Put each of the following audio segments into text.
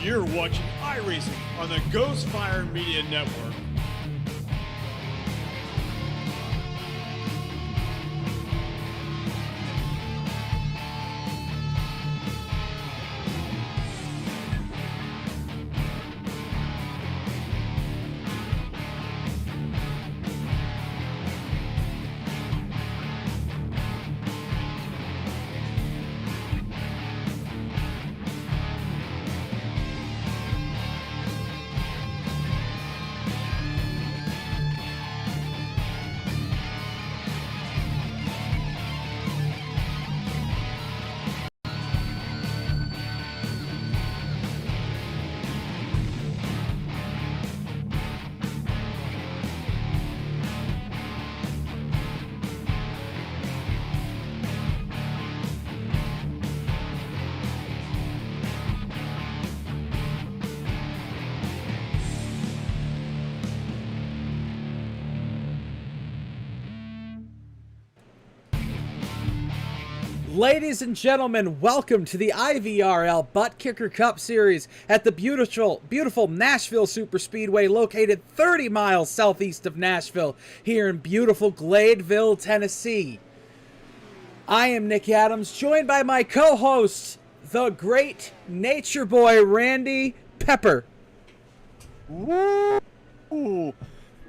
You're watching iRacing on the Ghostfire Media Network. Ladies and gentlemen, welcome to the IVRL Buttkicker Cup Series at the beautiful Nashville Superspeedway, located 30 miles southeast of Nashville, here in beautiful Gladeville, Tennessee. I am Nick Adams, joined by my co-host, the great nature boy, Randy Pepper. Woo!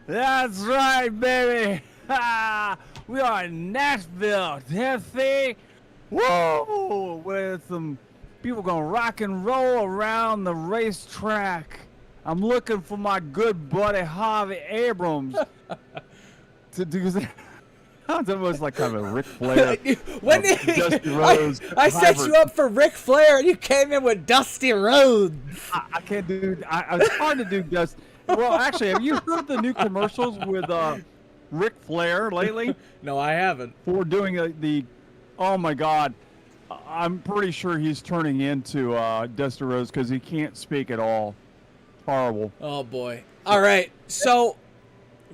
That's right, baby! We are in Nashville, Tennessee. Woo! With some people gonna rock and roll around the racetrack. I'm looking for my good buddy Harvey Abrams to do that. Sounds almost like kind of a Ric Flair. Dusty Rhodes. I set you up for Ric Flair, and you came in with Dusty Rhodes. I can't do. It's hard to do Dusty. Well, actually, have you heard the new commercials with Ric Flair lately? No, I haven't. For doing the. Oh my God, I'm pretty sure he's turning into Dusty Rhodes because he can't speak at all. Horrible. Oh boy. All right, so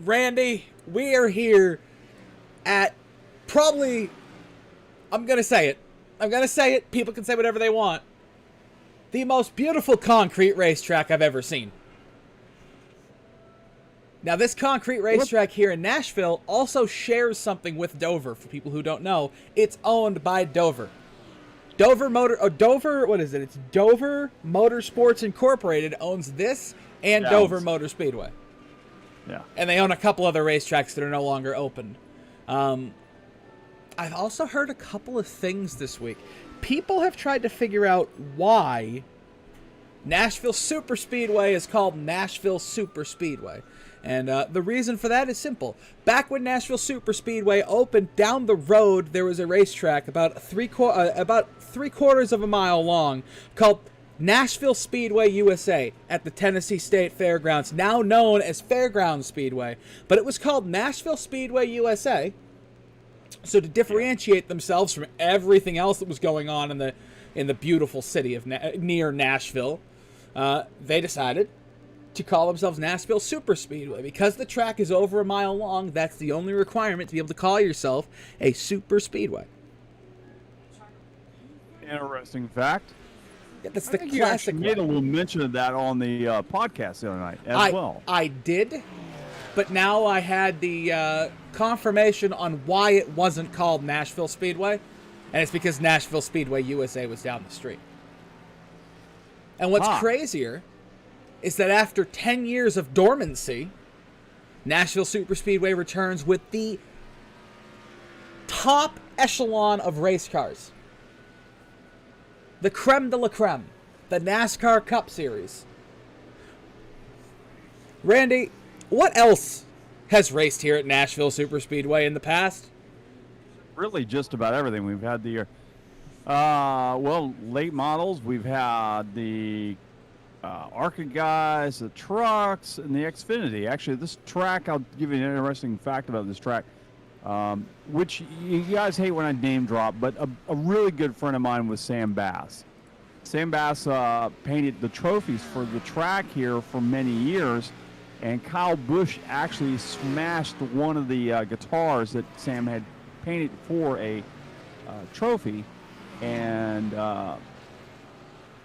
Randy, we are here at probably, I'm gonna say it. People can say whatever they want. The most beautiful concrete racetrack I've ever seen. Now, this concrete racetrack here in Nashville also shares something with Dover. For people who don't know, it's owned by Dover. Dover Motorsports Incorporated owns this and Dover Motor Speedway. Yeah. And they own a couple other racetracks that are no longer open. I've also heard a couple of things this week. People have tried to figure out why Nashville Superspeedway is called Nashville Superspeedway. And the reason for that is simple. Back when Nashville Superspeedway opened, down the road there was a racetrack about three quarters of a mile long called Nashville Speedway USA at the Tennessee State Fairgrounds, now known as Fairgrounds Speedway. But it was called Nashville Speedway USA. So to differentiate themselves from everything else that was going on in the beautiful city of near Nashville, they decided to call themselves Nashville Superspeedway. Because the track is over a mile long, that's the only requirement to be able to call yourself a superspeedway. Interesting fact. Yeah, that's I the think classic you made a little mention of that on the podcast the other night as well. I did, but now I had the confirmation on why it wasn't called Nashville Speedway, and it's because Nashville Speedway USA was down the street. And what's crazier is that after 10 years of dormancy, Nashville Superspeedway returns with the top echelon of race cars. The creme de la creme, the NASCAR Cup Series. Randy, what else has raced here at Nashville Superspeedway in the past? Really just about everything. We've had the late models. We've had the ARCA guys, the trucks, and the Xfinity. Actually, this track, I'll give you an interesting fact about this track, which you guys hate when I name drop, but a really good friend of mine was Sam Bass. Sam Bass painted the trophies for the track here for many years, and Kyle Busch actually smashed one of the guitars that Sam had painted for a trophy, and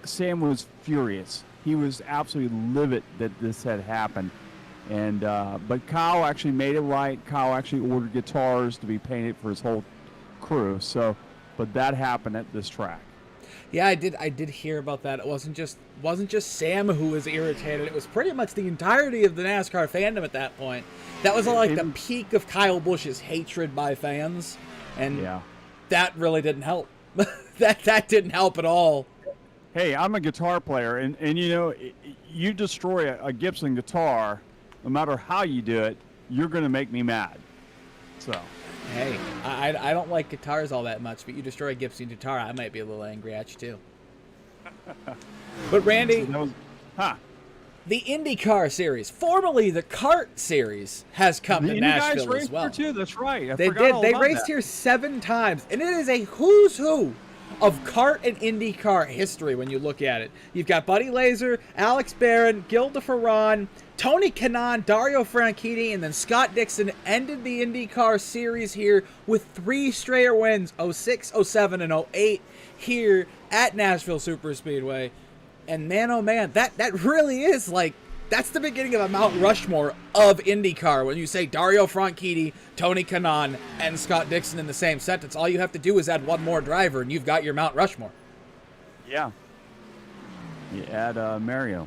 Sam was furious. he was absolutely livid that this had happened. And but Kyle actually made it right. Kyle actually ordered guitars to be painted for his whole crew. So, but that happened at this track. Yeah, I did hear about that. It wasn't just Sam who was irritated. It was pretty much the entirety of the NASCAR fandom at that point. That was like the peak of Kyle Busch's hatred by fans, and that really didn't help. that didn't help at all. Hey, I'm a guitar player, and you know, you destroy a Gibson guitar, no matter how you do it, you're going to make me mad. So. Hey, I don't like guitars all that much, but you destroy a Gibson guitar, I might be a little angry at you too. But Randy, the IndyCar Series, formerly the Kart Series, has come to Nashville as well. Too. That's right. They did. They raced here 7 times, and it is a who's who of kart and IndyCar history when you look at it. You've got Buddy Laser, Alex Barron, Gil DeFerran, Tony Kanaan, Dario Franchitti, and then Scott Dixon ended the IndyCar Series here with 3 straight wins, 06, 07, and 08 here at Nashville Superspeedway. And man, oh man, that really is like, that's the beginning of a Mount Rushmore of IndyCar. When you say Dario Franchitti, Tony Kanaan, and Scott Dixon in the same sentence, all you have to do is add one more driver, and you've got your Mount Rushmore. Yeah. You add Mario.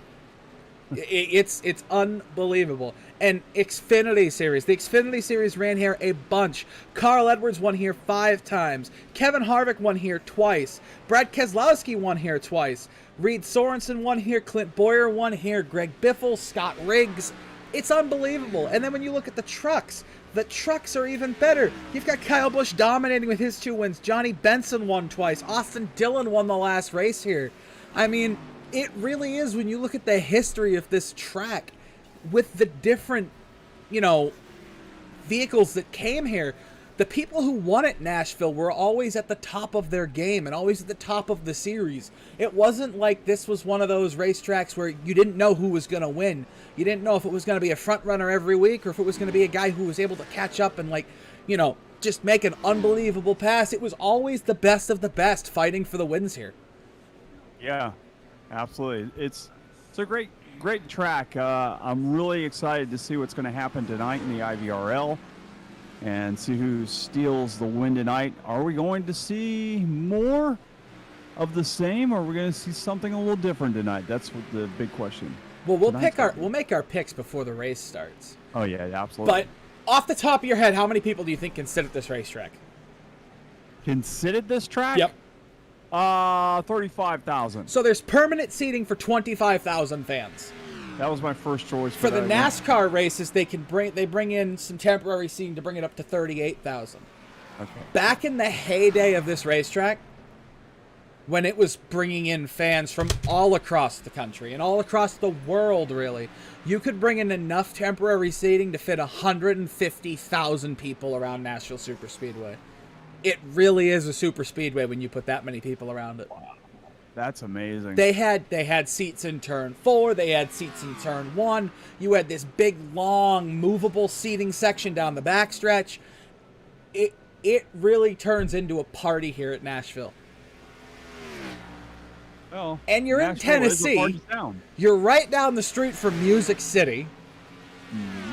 It's unbelievable. And Xfinity Series. The Xfinity Series ran here a bunch. Carl Edwards won here 5 times. Kevin Harvick won here twice. Brad Keselowski won here twice. Reed Sorensen won here. Clint Boyer won here. Greg Biffle, Scott Riggs. It's unbelievable. And then when you look at the trucks are even better. You've got Kyle Busch dominating with his 2 wins. Johnny Benson won twice. Austin Dillon won the last race here. I mean, it really is, when you look at the history of this track with the different, vehicles that came here, the people who won at Nashville were always at the top of their game and always at the top of the series. It wasn't like this was one of those racetracks where you didn't know who was going to win. You didn't know if it was going to be a front runner every week or if it was going to be a guy who was able to catch up and just make an unbelievable pass. It was always the best of the best fighting for the wins here. Yeah. Absolutely. It's a great track. I'm really excited to see what's going to happen tonight in the IVRL and see who steals the win tonight. Are we going to see more of the same, or are we going to see something a little different tonight? That's what the big question. Well, we'll make our picks before the race starts. Oh yeah, absolutely. But off the top of your head, how many people do you think can sit at this racetrack? Can sit at this track? Yep. 35,000. So there's permanent seating for 25,000 fans. That was my first choice. For the NASCAR races, they bring in some temporary seating to bring it up to 38,000. Okay. Back in the heyday of this racetrack, when it was bringing in fans from all across the country and all across the world, really, you could bring in enough temporary seating to fit 150,000 people around Nashville Superspeedway. It really is a super speedway when you put that many people around it. Wow. That's amazing. They had seats in turn 4. They had seats in turn 1. You had this big, long, movable seating section down the backstretch. It really turns into a party here at Nashville. Well, and you're Nashville in Tennessee. You're right down the street from Music City. Mm-hmm.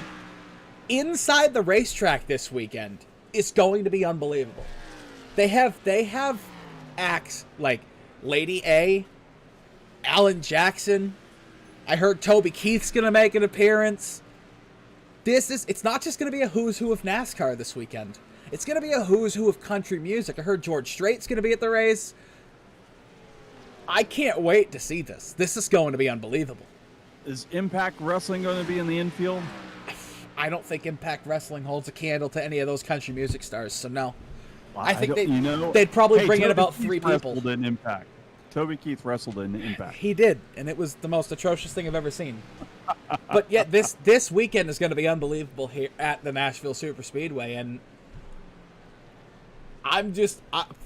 Inside the racetrack this weekend, it's going to be unbelievable. They have acts like Lady A, Alan Jackson. I heard Toby Keith's going to make an appearance. It's not just going to be a who's who of NASCAR this weekend. It's going to be a who's who of country music. I heard George Strait's going to be at the race. I can't wait to see this. This is going to be unbelievable. Is Impact Wrestling going to be in the infield? I don't think Impact Wrestling holds a candle to any of those country music stars, so no. Well, I think they'd probably bring in about 3 people. Wrestled in Impact. Toby Keith wrestled in Impact. He did, and it was the most atrocious thing I've ever seen. But yet this weekend is going to be unbelievable here at the Nashville Superspeedway, and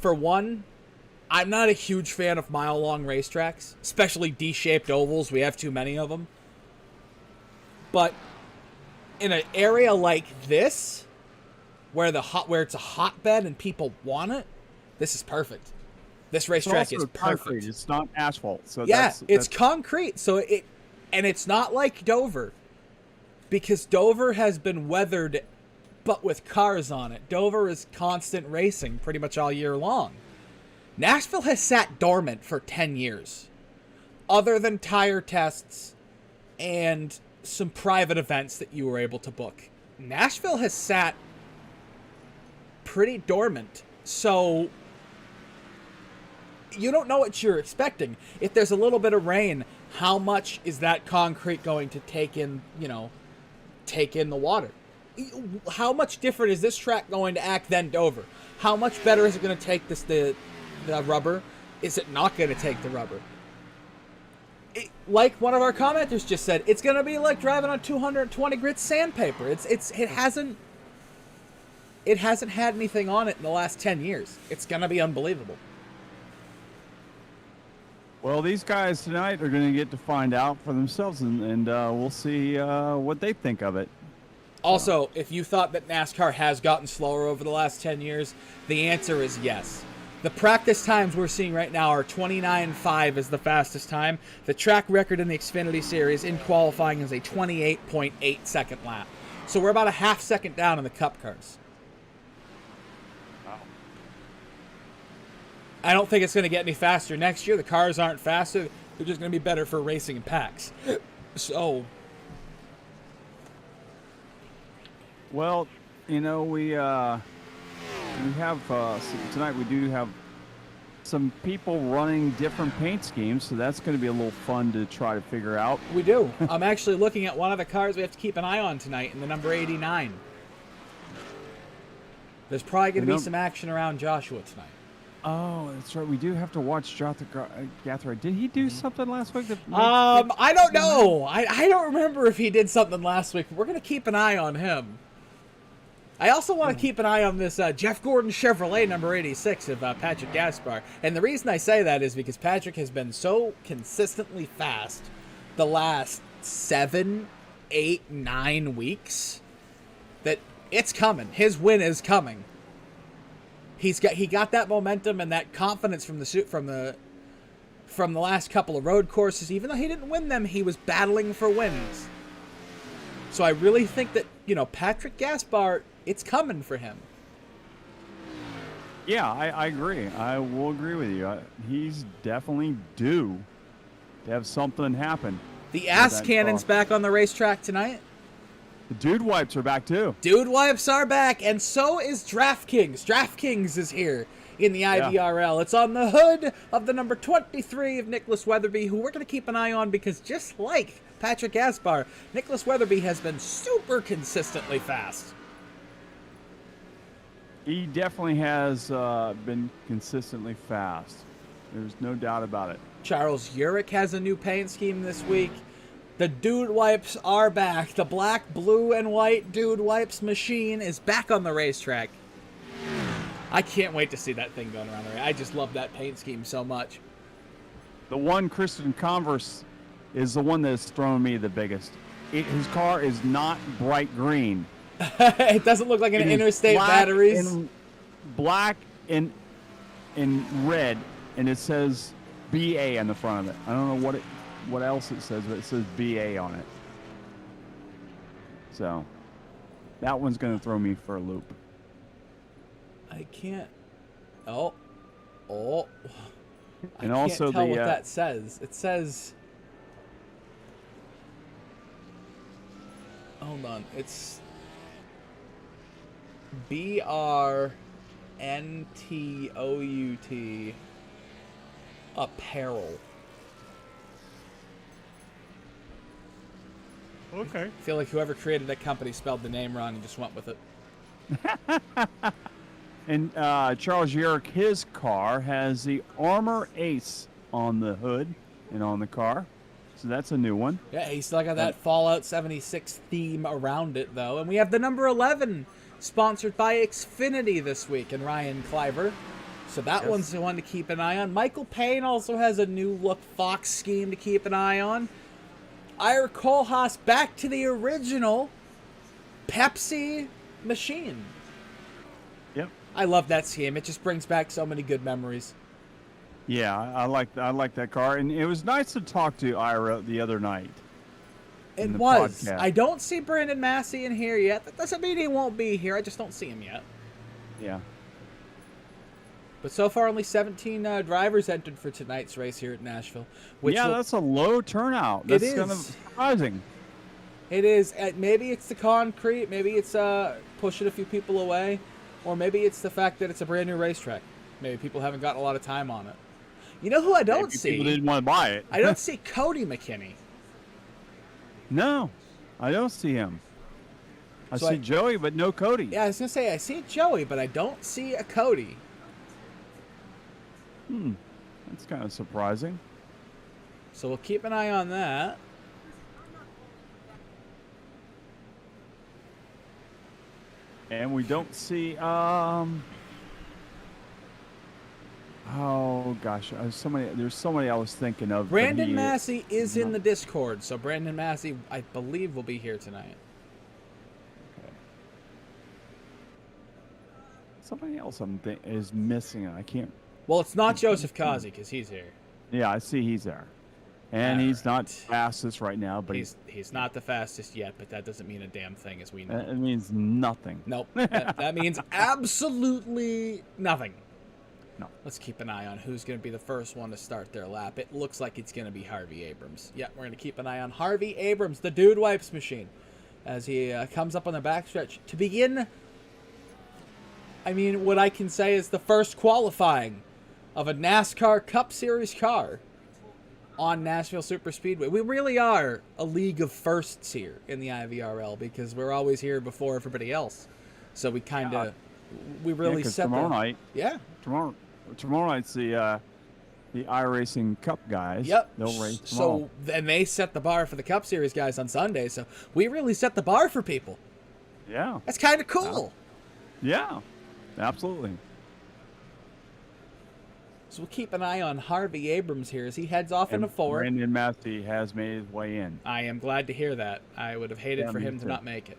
for one, I'm not a huge fan of mile-long racetracks, especially D-shaped ovals. We have too many of them. But in an area like this, where it's a hotbed and people want it, this is perfect. This racetrack is also concrete. perfect. It's not asphalt. So Yeah, that's it's concrete. So and it's not like Dover, because Dover has been weathered, but with cars on it. Dover is constant racing pretty much all year long. Nashville has sat dormant for 10 years, other than tire tests and some private events that you were able to book. Nashville has sat pretty dormant, so you don't know what you're expecting. If there's a little bit of rain, how much is that concrete going to take in, take in the water? How much different is this track going to act than Dover? How much better is it going to take the rubber? Is it not going to take the rubber? Like one of our commenters just said, it's going to be like driving on 220 grit sandpaper. It hasn't had anything on it in the last 10 years. It's going to be unbelievable. Well, these guys tonight are going to get to find out for themselves, and we'll see what they think of it. Also, if you thought that NASCAR has gotten slower over the last 10 years, the answer is yes. The practice times we're seeing right now are 29.5 is the fastest time. The track record in the Xfinity Series in qualifying is a 28.8 second lap. So we're about a half second down in the Cup cars. Wow. I don't think it's going to get any faster next year. The cars aren't faster. They're just going to be better for racing in packs. So... Well, we have tonight. We do have some people running different paint schemes, so that's going to be a little fun to try to figure out. We do. I'm actually looking at one of the cars we have to keep an eye on tonight, in the number 89. There's probably going to be some action around Joshua tonight. Oh, that's right. We do have to watch Gathra. Did he do something last week? I don't know. I don't remember if he did something last week. But we're going to keep an eye on him. I also want to keep an eye on this Jeff Gordon Chevrolet number 86 of Patrick Gaspar. And the reason I say that is because Patrick has been so consistently fast the last 7, 8, 9 weeks that it's coming. His win is coming. He got that momentum and that confidence from the last couple of road courses. Even though he didn't win them, he was battling for wins. So I really think that, Patrick Gaspar, it's coming for him. Yeah, I agree. I will agree with you. He's definitely due to have something happen. The ass cannon's back on the racetrack tonight. The dude wipes are back too. Dude wipes are back, and so is DraftKings. DraftKings is here in the IVRL. It's on the hood of the number 23 of Nicholas Weatherby, who we're going to keep an eye on because just like Patrick Gaspar, Nicholas Weatherby has been super consistently fast. He definitely has been consistently fast. There's no doubt about it. Charles Urich has a new paint scheme this week. The Dude Wipes are back. The black, blue, and white Dude Wipes machine is back on the racetrack. I can't wait to see that thing going around there. I just love that paint scheme so much. The one Christian Converse is the one that's thrown me the biggest. His car is not bright green. It doesn't look like an interstate batteries. Black and red, and it says BA on the front of it. I don't know what else it says, but it says BA on it. So that one's going to throw me for a loop. I can't. Oh. And I also can't tell what that says. It says. Hold on. It's BRNTOUT apparel. Okay. I feel like whoever created that company spelled the name wrong and just went with it. And Charles Urich, his car has the Armor Ace on the hood and on the car. So that's a new one. Yeah, he's still got that Fallout 76 theme around it, though. And we have the number 11 sponsored by Xfinity this week and Ryan Cliver. So that one's the one to keep an eye on. Michael Payne also has a new look Fox scheme to keep an eye on. Ira Kohlhaas back to the original Pepsi machine. Yep. I love that scheme. It just brings back so many good memories. Yeah, I like that car, and it was nice to talk to Ira the other night. It in the was. podcast. I don't see Brandon Massey in here yet. That doesn't mean he won't be here. I just don't see him yet. Yeah. But so far, only 17 drivers entered for tonight's race here at Nashville. Which Yeah, that's a low turnout. That's It kind of is. surprising. It is. Maybe it's the concrete. Maybe it's pushing a few people away. Or maybe it's the fact that it's a brand new racetrack. Maybe people haven't gotten a lot of time on it. You know who I don't Maybe see? people didn't want to buy it. I don't see Cody McKinney. No, I don't see him. I So see Joey, but no Cody. Yeah, I was going to say, I see Joey, but I don't see a Cody. That's kind of surprising. So we'll keep an eye on that. And we don't see oh gosh, there's somebody I was thinking of. but Brandon Massey is in no. the Discord, so Brandon Massey, I believe, will be here tonight. Somebody else is missing. I can't. Well, it's not Joseph Kazi, because he's here. Yeah, I see he's there, and he's not Alright. fastest right now, but He's not the fastest yet, but that doesn't mean a damn thing, as we know. it means nothing. Nope. That means absolutely nothing. No. Let's keep an eye on who's going to be the first one to start their lap. It looks like it's going to be Harvey Abrams. Yeah, we're going to keep an eye on Harvey Abrams, the Dude Wipes machine, as he comes up on the backstretch to begin. I mean, what I can say is the first qualifying of a NASCAR Cup Series car on Nashville Superspeedway. We really are a league of firsts here in the IVRL because we're always here before everybody else. So we kind of, we really 'cause set tomorrow the... night. Yeah. Tomorrow night's the iRacing Cup guys. Yep. They'll race tomorrow. So, and they set the bar for the Cup Series guys on Sunday. So we really set the bar for people. Yeah. That's kind of cool. Yeah. Absolutely. So we'll keep an eye on Harvey Abrams here as he heads off into four. Brandon Massey has made his way in. I am glad to hear that. I would have hated for me him to too. not make it.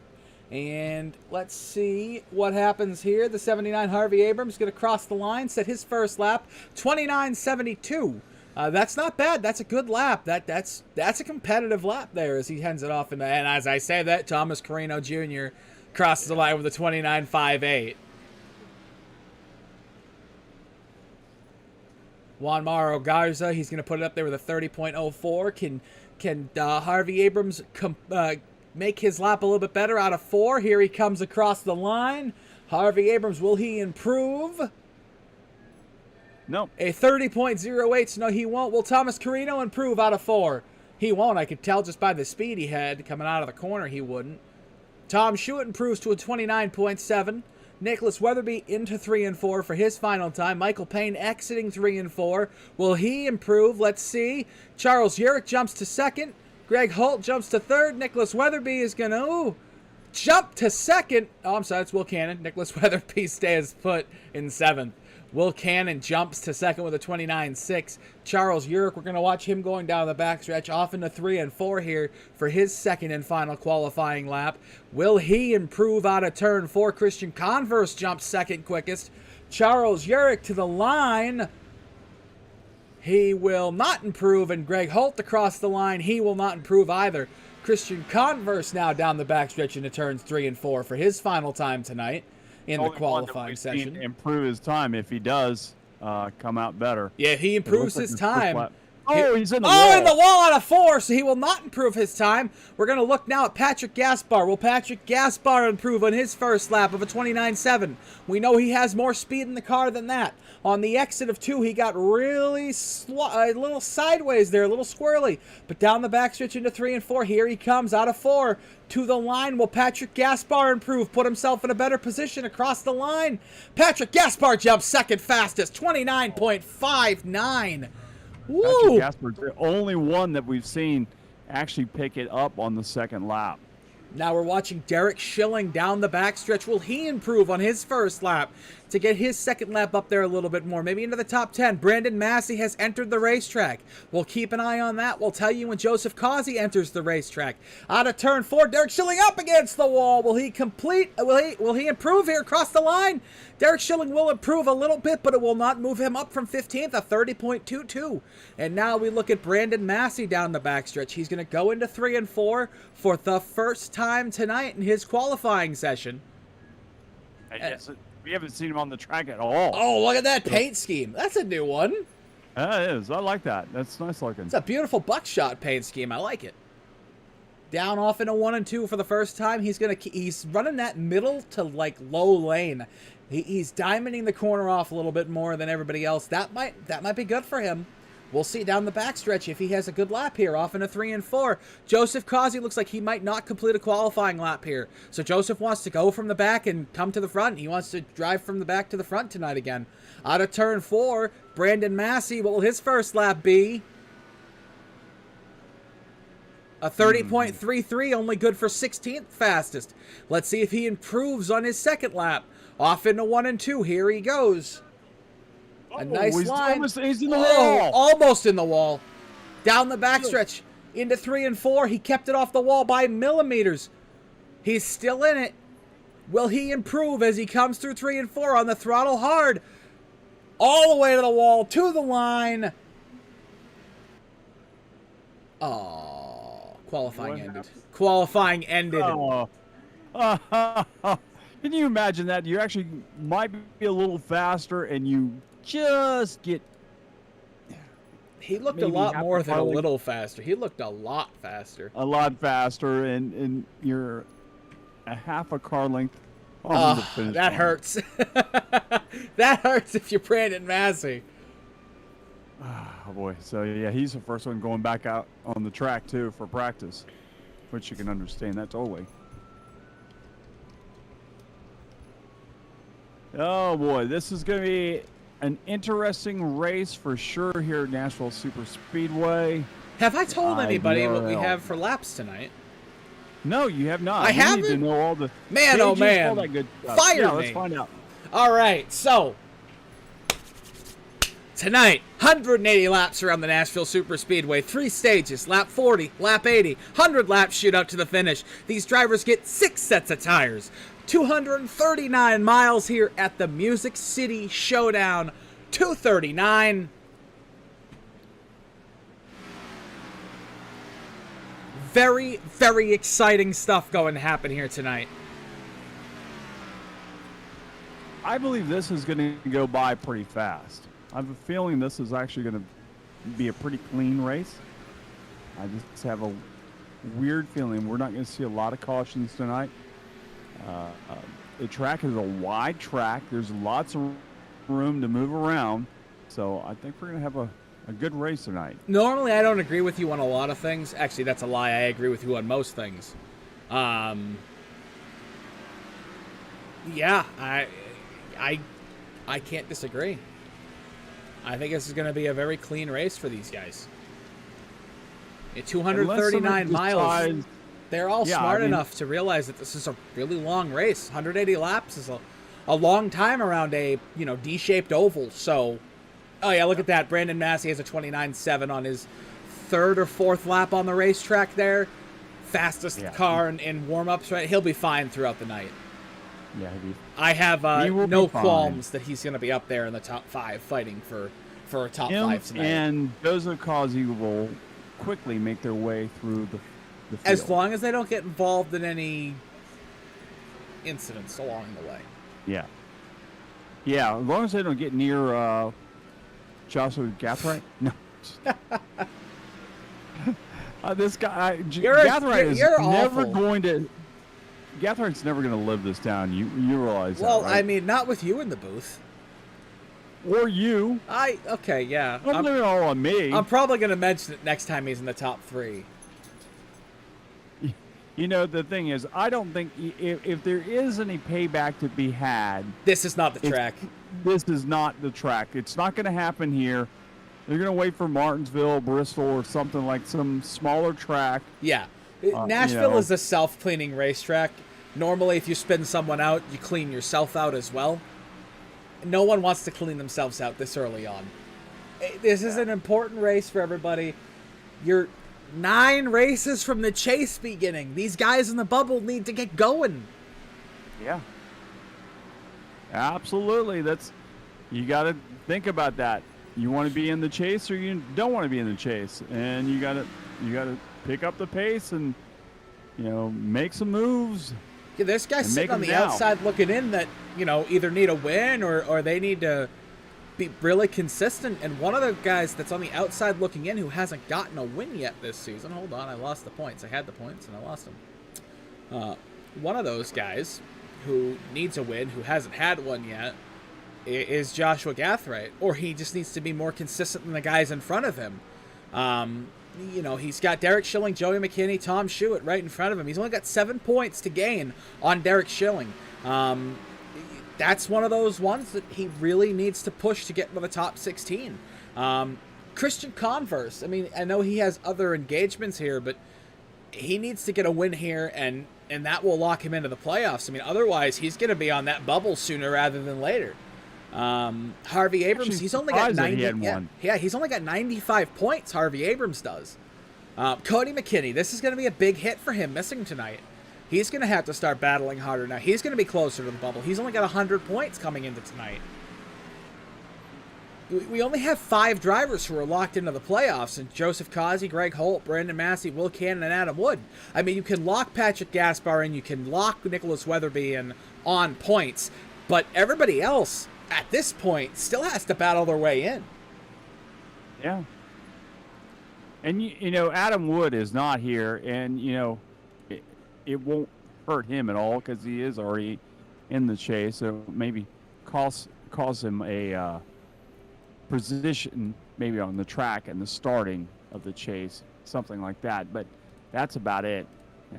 And let's see what happens here. The 79 Harvey Abrams is going to cross the line, set his first lap, 29.72. That's not bad. That's a good lap. That's a competitive lap there as he hands it off. And as I say that, Thomas Carino Jr. crosses the line with a 29.58. Juan Mauro Garza, he's going to put it up there with a 30.04. Can Harvey Abrams make his lap a little bit better out of 4? Here he comes across the line. Harvey Abrams, will he improve? No. A 30.08, so no, he won't. Will Thomas Carino improve out of 4? He won't. I could tell just by the speed he had coming out of the corner he wouldn't. Tom Schuett improves to a 29.7. Nicholas Weatherby into 3 and 4 for his final time. Michael Payne exiting 3 and 4. Will he improve? Let's see. Charles Urick jumps to 2nd. Greg Holt jumps to 3rd. Nicholas Weatherby is going to jump to 2nd. Oh, I'm sorry, it's Will Cannon. Nicholas Weatherby stays put in 7th. Will Cannon jumps to 2nd with a 29.6. Charles Urick, we're going to watch him going down the backstretch off into 3 and 4 here for his 2nd and final qualifying lap. Will he improve out of turn 4? Christian Converse jumps 2nd quickest. Charles Urick to the line. He will not improve, and Greg Holt across the line. He will not improve either. Christian Converse now down the backstretch into turns 3 and 4 for his final time tonight in the qualifying session. Improve his time if he does come out better. Yeah, he improves It looks like his first time. lap. Oh, he's in the wall. Oh, in the wall out of 4, so he will not improve his time. We're going to look now at Patrick Gaspar. Will Patrick Gaspar improve on his first lap of a 29.7? We know he has more speed in the car than that. On the exit of 2, he got really a little sideways there, a little squirrely. But down the backstretch into 3 and 4, here he comes out of 4 to the line. Will Patrick Gaspar improve, put himself in a better position across the line? Patrick Gaspar jumps 2nd fastest, 29.59. Woo! Patrick Gasper's the only one that we've seen actually pick it up on the 2nd lap. Now we're watching Derek Schilling down the backstretch. Will he improve on his first lap? to get his second lap up there a little bit more, maybe into the top 10. Brandon Massey has entered the racetrack. We'll keep an eye on that. We'll tell you when Joseph Causey enters the racetrack. Out of turn 4, Derek Schilling up against the wall. Will he complete? Will he improve here across the line? Derek Schilling will improve a little bit, but it will not move him up from 15th, a 30.22. And now we look at Brandon Massey down the backstretch. He's going to go into 3 and 4 for the first time tonight in his qualifying session. Yes, we haven't seen him on the track at all. Oh, look at that paint scheme. That's a new one. It is. I like that. That's nice looking. It's a beautiful buckshot paint scheme. I like it. Down off into 1 and 2 for the first time. He's running that middle to like low lane. He's diamonding the corner off a little bit more than everybody else. That might be good for him. We'll see down the backstretch if he has a good lap here, off into 3 and 4. Joseph Causey looks like he might not complete a qualifying lap here. So Joseph wants to go from the back and come to the front. He wants to drive from the back to the front tonight again. Out of turn 4, Brandon Massey, what will his first lap be? A 30.33, only good for 16th fastest. Let's see if he improves on his second lap. Off into 1 and 2. Here he goes. A nice line. He's in the wall. Almost in the wall. Down the backstretch. Into 3 and 4. He kept it off the wall by millimeters. He's still in it. Will he improve as he comes through 3 and 4 on the throttle hard? All the way to the wall, to the line. Oh, qualifying ended. Qualifying ended. Oh. Can you imagine that? You actually might be a little faster and you just get... He looked a lot more than a little faster. He looked a lot faster. A lot faster, and you're a half a car length on the finish that line. hurts. That hurts if you're Brandon Massey. Oh, boy. So, yeah, he's the first one going back out on the track, too, for practice, which you can understand that totally. Oh, boy. This is going to be an interesting race for sure here at Nashville Superspeedway. Have I told anybody what we IVRL. have for laps tonight? No, you have not. I We haven't? need to know all the Man, oh, stages, man. all that good stuff. Fire yeah, me. let's find out. All right, so tonight, 180 laps around the Nashville Superspeedway. 3 stages, lap 40, lap 80, 100-lap shootout to the finish. These drivers get 6 sets of tires. 239 miles here at the Music City Showdown. 239. Very, very exciting stuff going to happen here tonight. I believe this is going to go by pretty fast. I have a feeling this is actually going to be a pretty clean race. I just have a weird feeling we're not going to see a lot of cautions tonight. The track is a wide track. There's lots of room to move around. So I think we're going to have a good race tonight. Normally, I don't agree with you on a lot of things. Actually, that's a lie. I agree with you on most things. Yeah, I can't disagree. I think this is going to be a very clean race for these guys. At 239 miles, they're all smart enough to realize that this is a really long race. 180 laps is a long time around a D-shaped oval. So, oh yeah, look at that. Brandon Massey has a 29.7 on his 3rd or 4th lap on the racetrack there. Fastest car in warm-ups, right? He'll be fine throughout the night. Yeah, I have no qualms that he's going to be up there in the top 5 fighting for a top 5 tonight. And Joseph Causey will quickly make their way through the field. As long as they don't get involved in any incidents along the way. Yeah. Yeah, as long as they don't get near Joshua Gathright. No. This guy, Gathright is never awful. going to... Gathright's never going to live this down. You realize that, right? Well, I mean, not with you in the booth. Or you. Okay, yeah. Don't blame it all on me. I'm probably going to mention it next time he's in the top 3. You know, the thing is, I don't think if there is any payback to be had... This is not the track. This is not the track. It's not going to happen here. They're going to wait for Martinsville, Bristol, or something like some smaller track. Yeah. Nashville is a self-cleaning racetrack. Normally, if you spin someone out, you clean yourself out as well. no one wants to clean themselves out this early on. This is an important race for everybody. You're 9 races from the chase beginning. These guys in the bubble need to get going. Yeah. Absolutely. You got to think about that. You want to be in the chase or you don't want to be in the chase, and you got to pick up the pace and make some moves. Yeah, there's guys sitting on the outside looking in that either need a win or they need to be really consistent. And one of the guys that's on the outside looking in who hasn't gotten a win yet this season. Hold on, I lost the points. I had the points and I lost them. One of those guys who needs a win, who hasn't had one yet, is Joshua Gathright, or he just needs to be more consistent than the guys in front of him. He's got Derek Schilling, Joey McKinney, Tom Schuett right in front of him. He's only got 7 points to gain on Derek Schilling. That's one of those ones that he really needs to push to get into the top 16. Christian Converse, I know he has other engagements here, but he needs to get a win here, and that will lock him into the playoffs. Otherwise, he's going to be on that bubble sooner rather than later. Harvey Abrams, he's only got 90. He's only got 95 points. Harvey Abrams does. Cody McKinney, this is going to be a big hit for him missing tonight. He's going to have to start battling harder now. He's going to be closer to the bubble. He's only got 100 points coming into tonight. We only have 5 drivers who are locked into the playoffs, and Joseph Causey, Greg Holt, Brandon Massey, Will Cannon, and Adam Wood. You can lock Patrick Gaspar in, you can lock Nicholas Weatherby in on points, but everybody else at this point still has to battle their way in. Yeah. And, Adam Wood is not here, and, it won't hurt him at all because he is already in the chase, so maybe cause him a position maybe on the track and the starting of the chase, something like that. But that's about it.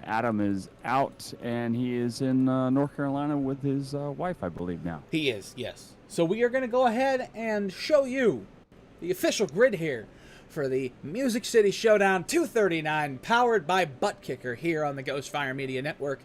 Adam is out, and he is in North Carolina with his wife, I believe, now. He is, yes. So we are going to go ahead and show you the official grid here for the Music City Showdown 239, powered by Buttkicker here on the Ghostfire Media Network.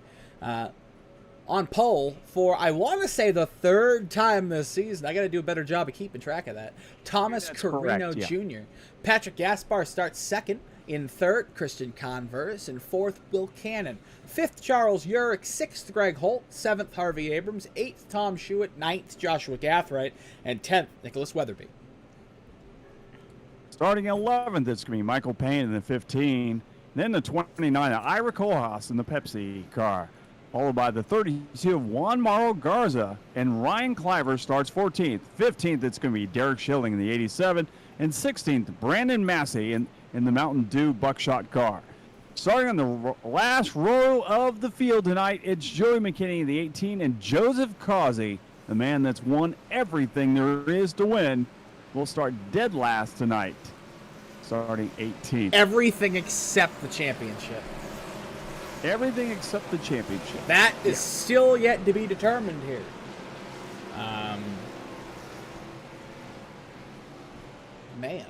On pole for, I want to say, the 3rd time this season. I got to do a better job of keeping track of that. Thomas Carino Jr. Patrick Gaspar starts 2nd. In 3rd, Christian Converse. In 4th, Will Cannon. 5th, Charles Urich. 6th, Greg Holt. 7th, Harvey Abrams. 8th, Tom Schuett. 9th, Joshua Gathright. And 10th, Nicholas Weatherby. Starting 11th, it's going to be Michael Payne in the 15. Then the 29, Ira Kohlhaas in the Pepsi car. Followed by the 32 of Juan Mauro Garza. And Ryan Cliver starts 14th. 15th, it's going to be Derek Schilling in the 87. And 16th, Brandon Massey in the Mountain Dew Buckshot car. Starting on the last row of the field tonight, it's Joey McKinney in the 18 and Joseph Causey, the man that's won everything there is to win, will start dead last tonight, starting 18th. Everything except the championship. Everything except the championship. That is still yet to be determined here. Man.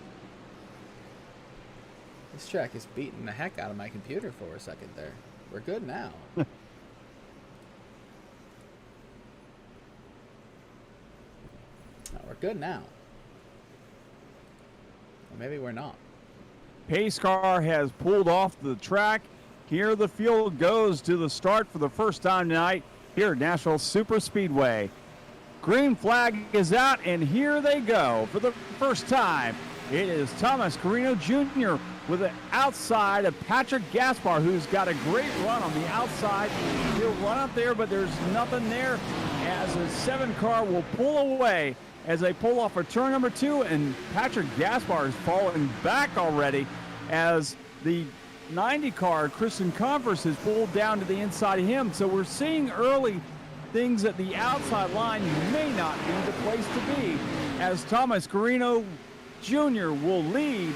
This track is beating the heck out of my computer for a second there. We're good now. No, we're good now. Or maybe we're not. Pace car has pulled off the track. Here the field goes to the start for the first time tonight here at Nashville Superspeedway. Green flag is out, and here they go for the first time. It is Thomas Carino Jr. with the outside of Patrick Gaspar, who's got a great run on the outside. He'll run up there, but there's nothing there as the 7 car will pull away as they pull off for turn number 2, and Patrick Gaspar is falling back already as the 90 car, Christian Converse, has pulled down to the inside of him. So we're seeing early things at the outside line may not be the place to be, as Thomas Carino Jr. will lead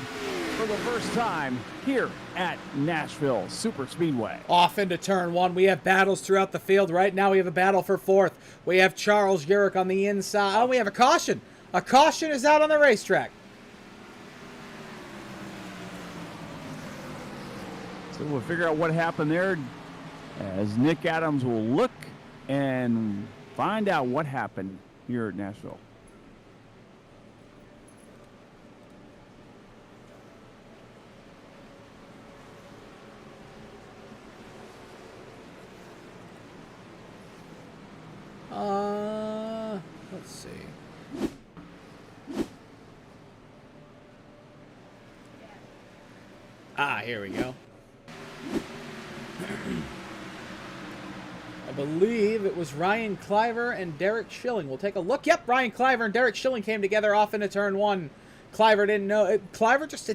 for the first time here at Nashville Superspeedway. Off into turn 1. We have battles throughout the field. Right now we have a battle for 4th. We have Charles Urich on the inside. Oh, we have a caution. A caution is out on the racetrack. So we'll figure out what happened there as Nick Adams will look and find out what happened here at Nashville. Let's see. Here we go. I believe it was Ryan Cliver and Derek Schilling. We'll take a look. Yep, Ryan Cliver and Derek Schilling came together off into turn one. Cliver didn't know. It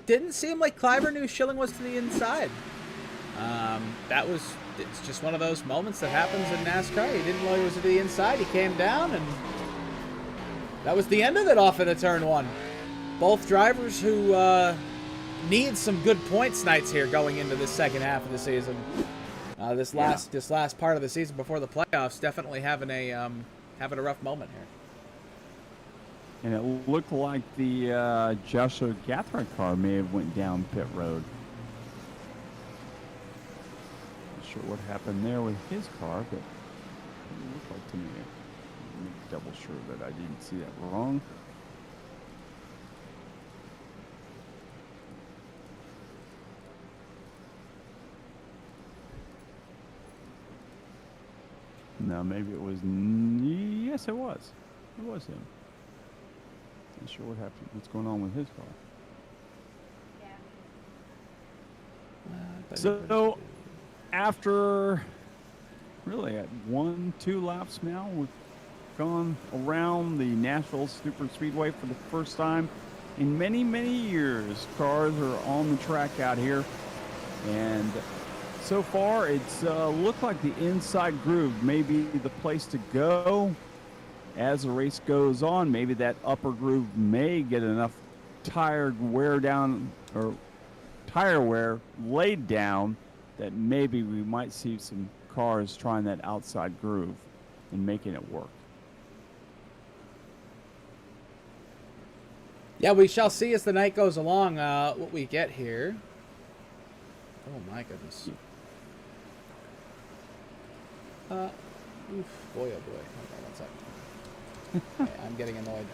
didn't seem like Cliver knew Schilling was to the inside. It's just one of those moments that happens in NASCAR. He didn't know he was to the inside. He came down, and that was the end of it off into turn one. Both drivers who need some good points nights here going into this second half of the season. This last part of the season before the playoffs, definitely having a rough moment here. And it looked like the Joshua Gathright car may have went down pit road. Not sure what happened there with his car, but it looked like to me. Let me double sure that I didn't see that wrong. No, maybe it was. Yes, it was. It was him. Not sure what happened. What's going on with his car? Yeah. So, after really at 1-2 laps now, we've gone around the Nashville Superspeedway for the first time in many, many years. Cars are on the track out here, and so far, it's looked like the inside groove may be the place to go. As the race goes on, maybe that upper groove may get enough tire wear laid down that maybe we might see some cars trying that outside groove and making it work. Yeah, we shall see as the night goes along what we get here. Oh my goodness. Oof, boy, oh boy. Okay, one sec. Okay, I'm getting annoyed.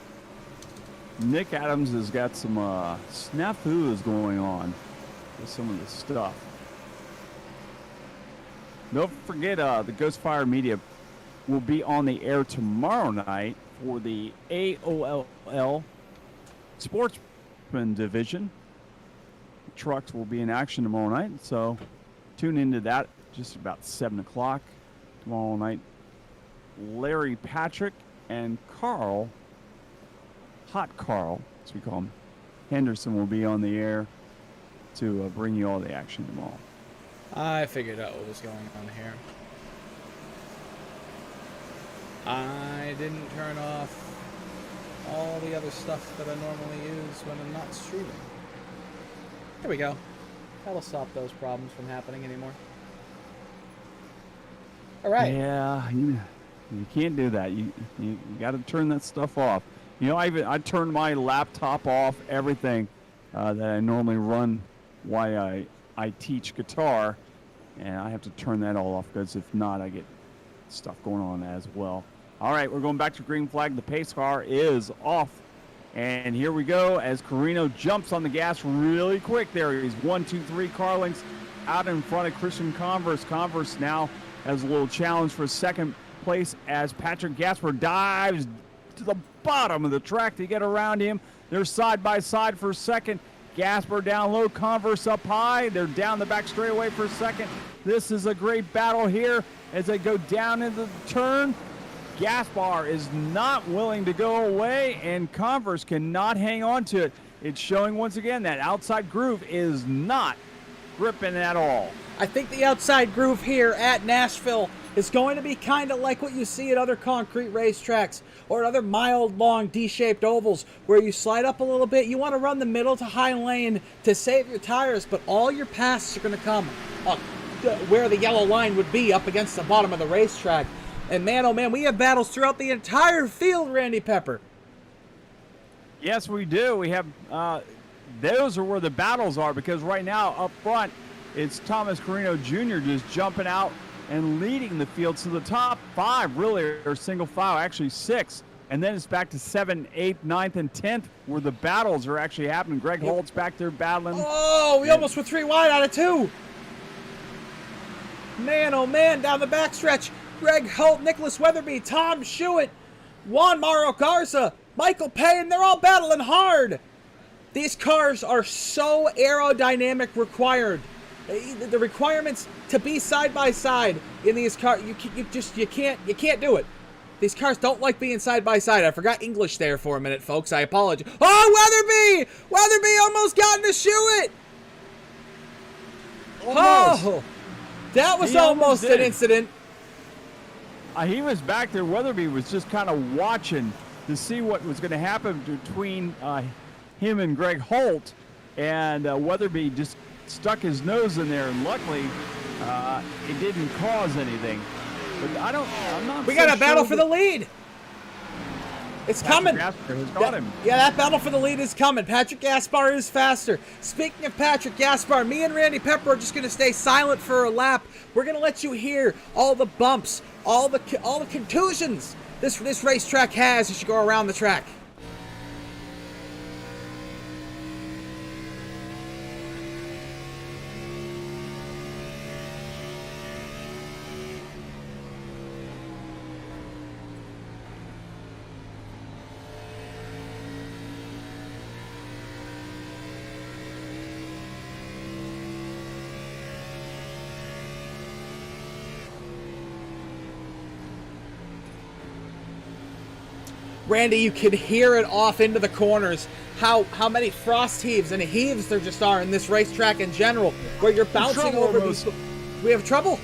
Nick Adams has got some snafus going on with some of the stuff. Don't forget, the Ghost Fire Media will be on the air tomorrow night for the AOLL Sportsman Division. Trucks will be in action tomorrow night, so tune into that just about 7 o'clock tomorrow night. Larry Patrick and Carl, Hot Carl, as we call him, Henderson, will be on the air to bring you all the action tomorrow. I figured out what was going on here. I didn't turn off all the other stuff that I normally use when I'm not streaming. There we go. That'll stop those problems from happening anymore. All right. Yeah, you can't do that. You got to turn that stuff off. You know, I turned my laptop off, everything that I normally run while I teach guitar, and I have to turn that all off because if not, I get stuff going on as well. All right, we're going back to green flag. The pace car is off. And here we go as Carino jumps on the gas really quick there. He's 1, 2, 3 car lengths out in front of Christian Converse. Converse now has a little challenge for second place as Patrick Gasper dives to the bottom of the track to get around him. They're side by side for second. Gasper down low, Converse up high. They're down the back straightaway for second. This is a great battle here as they go down into the turn. Gaspar is not willing to go away, and Converse cannot hang on to it. It's showing once again that outside groove is not gripping at all. I think the outside groove here at Nashville is going to be kind of like what you see at other concrete racetracks or at other mild, long, D-shaped ovals where you slide up a little bit. You want to run the middle to high lane to save your tires, but all your passes are going to come where the yellow line would be up against the bottom of the racetrack. And man, oh man, we have battles throughout the entire field, Randy Pepper. Yes, we do. We have, those are where the battles are, because right now up front, it's Thomas Carino Jr. just jumping out and leading the field. So the top 5 really are single file, actually 6 and then it's back to 7th, 8th, 9th, and 10th, where the battles are actually happening. Greg Holt's back there battling. Oh, we almost were 3 wide out of 2. Man, oh man, down the backstretch. Greg Holt, Nicholas Weatherby, Tom Schuett, Juan Mauro Garza, Michael Payne, they're all battling hard. These cars are so aerodynamic required. The requirements to be side by side in these cars, you can't do it. These cars don't like being side by side. I forgot English there for a minute, folks. I apologize. Oh, Weatherby! Weatherby almost got into Schuett. Oh, that was almost an incident. He was back there. Weatherby was just kind of watching to see what was going to happen between him and Greg Holt, and Weatherby just stuck his nose in there, and luckily it didn't cause anything. But I'm not. We got a battle for the lead. It's coming. Gaspar has got him. Yeah, that battle for the lead is coming. Patrick Gaspar is faster. Speaking of Patrick Gaspar, me and Randy Pepper are just going to stay silent for a lap. We're going to let you hear all the bumps, all the contusions this racetrack has as you go around the track. Randy, you can hear it off into the corners. How many frost heaves and heaves there just are in this racetrack in general, where you're bouncing over these. We have trouble.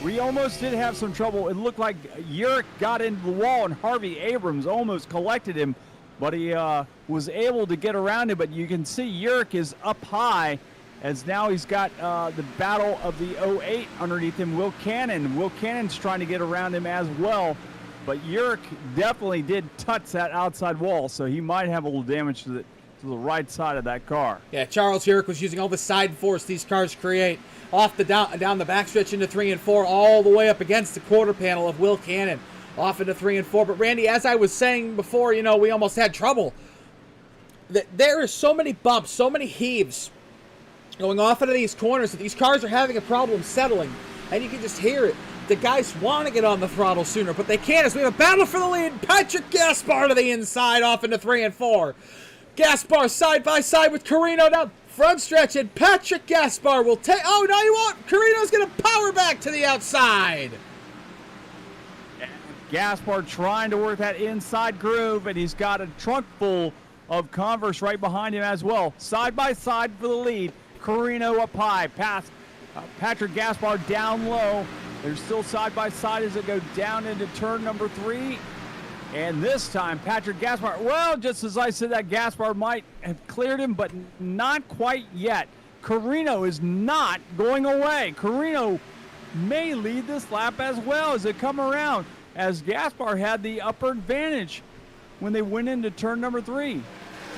We almost did have some trouble. It looked like Yurik got into the wall, and Harvey Abrams almost collected him, but he was able to get around him. But you can see Yurik is up high, as now he's got the battle of the 08 underneath him. Will Cannon. Will Cannon's trying to get around him as well. But Yurik definitely did touch that outside wall, so he might have a little damage to the right side of that car. Yeah, Charles Yurik was using all the side force these cars create off the down the backstretch into 3 and 4, all the way up against the quarter panel of Will Cannon, off into 3 and 4. But Randy, as I was saying before, we almost had trouble. There is so many bumps, so many heaves going off into these corners that these cars are having a problem settling, and you can just hear it. The guys want to get on the throttle sooner, but they can't, as we have a battle for the lead. Patrick Gaspar to the inside, off into 3 and 4. Gaspar side by side with Carino down front stretch, and Patrick Gaspar will take. Oh, no, he won't. Carino's going to power back to the outside. Gaspar trying to work that inside groove, and he's got a trunk full of Converse right behind him as well. Side by side for the lead. Carino up high, past Patrick Gaspar down low. They're still side by side as they go down into turn number 3. And this time, Patrick Gaspar, well, just as I said, that Gaspar might have cleared him, but not quite yet. Carino is not going away. Carino may lead this lap as well as they come around, as Gaspar had the upper advantage when they went into turn number 3.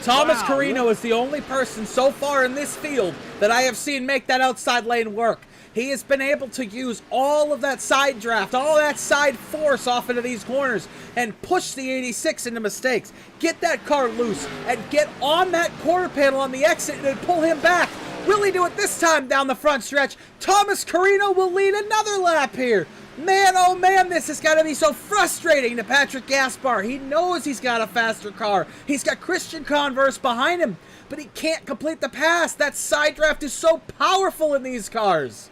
Thomas Carino is the only person so far in this field that I have seen make that outside lane work. He has been able to use all of that side draft, all that side force off into these corners and push the 86 into mistakes. Get that car loose and get on that quarter panel on the exit and pull him back. Will he do it this time down the front stretch? Thomas Carino will lead another lap here. Man, oh man, this has got to be so frustrating to Patrick Gaspar. He knows he's got a faster car. He's got Christian Converse behind him, but he can't complete the pass. That side draft is so powerful in these cars.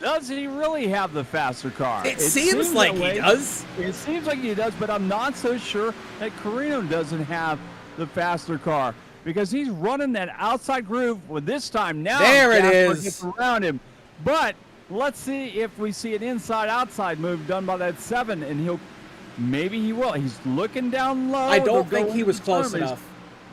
Does he really have the faster car? It seems like he does. It seems like he does, but I'm not so sure that Carino doesn't have the faster car, because he's running that outside groove with this time now. There it is. Gets around him. But let's see if we see an inside-outside move done by that 7, and maybe he will. He's looking down low. I don't think he was close enough.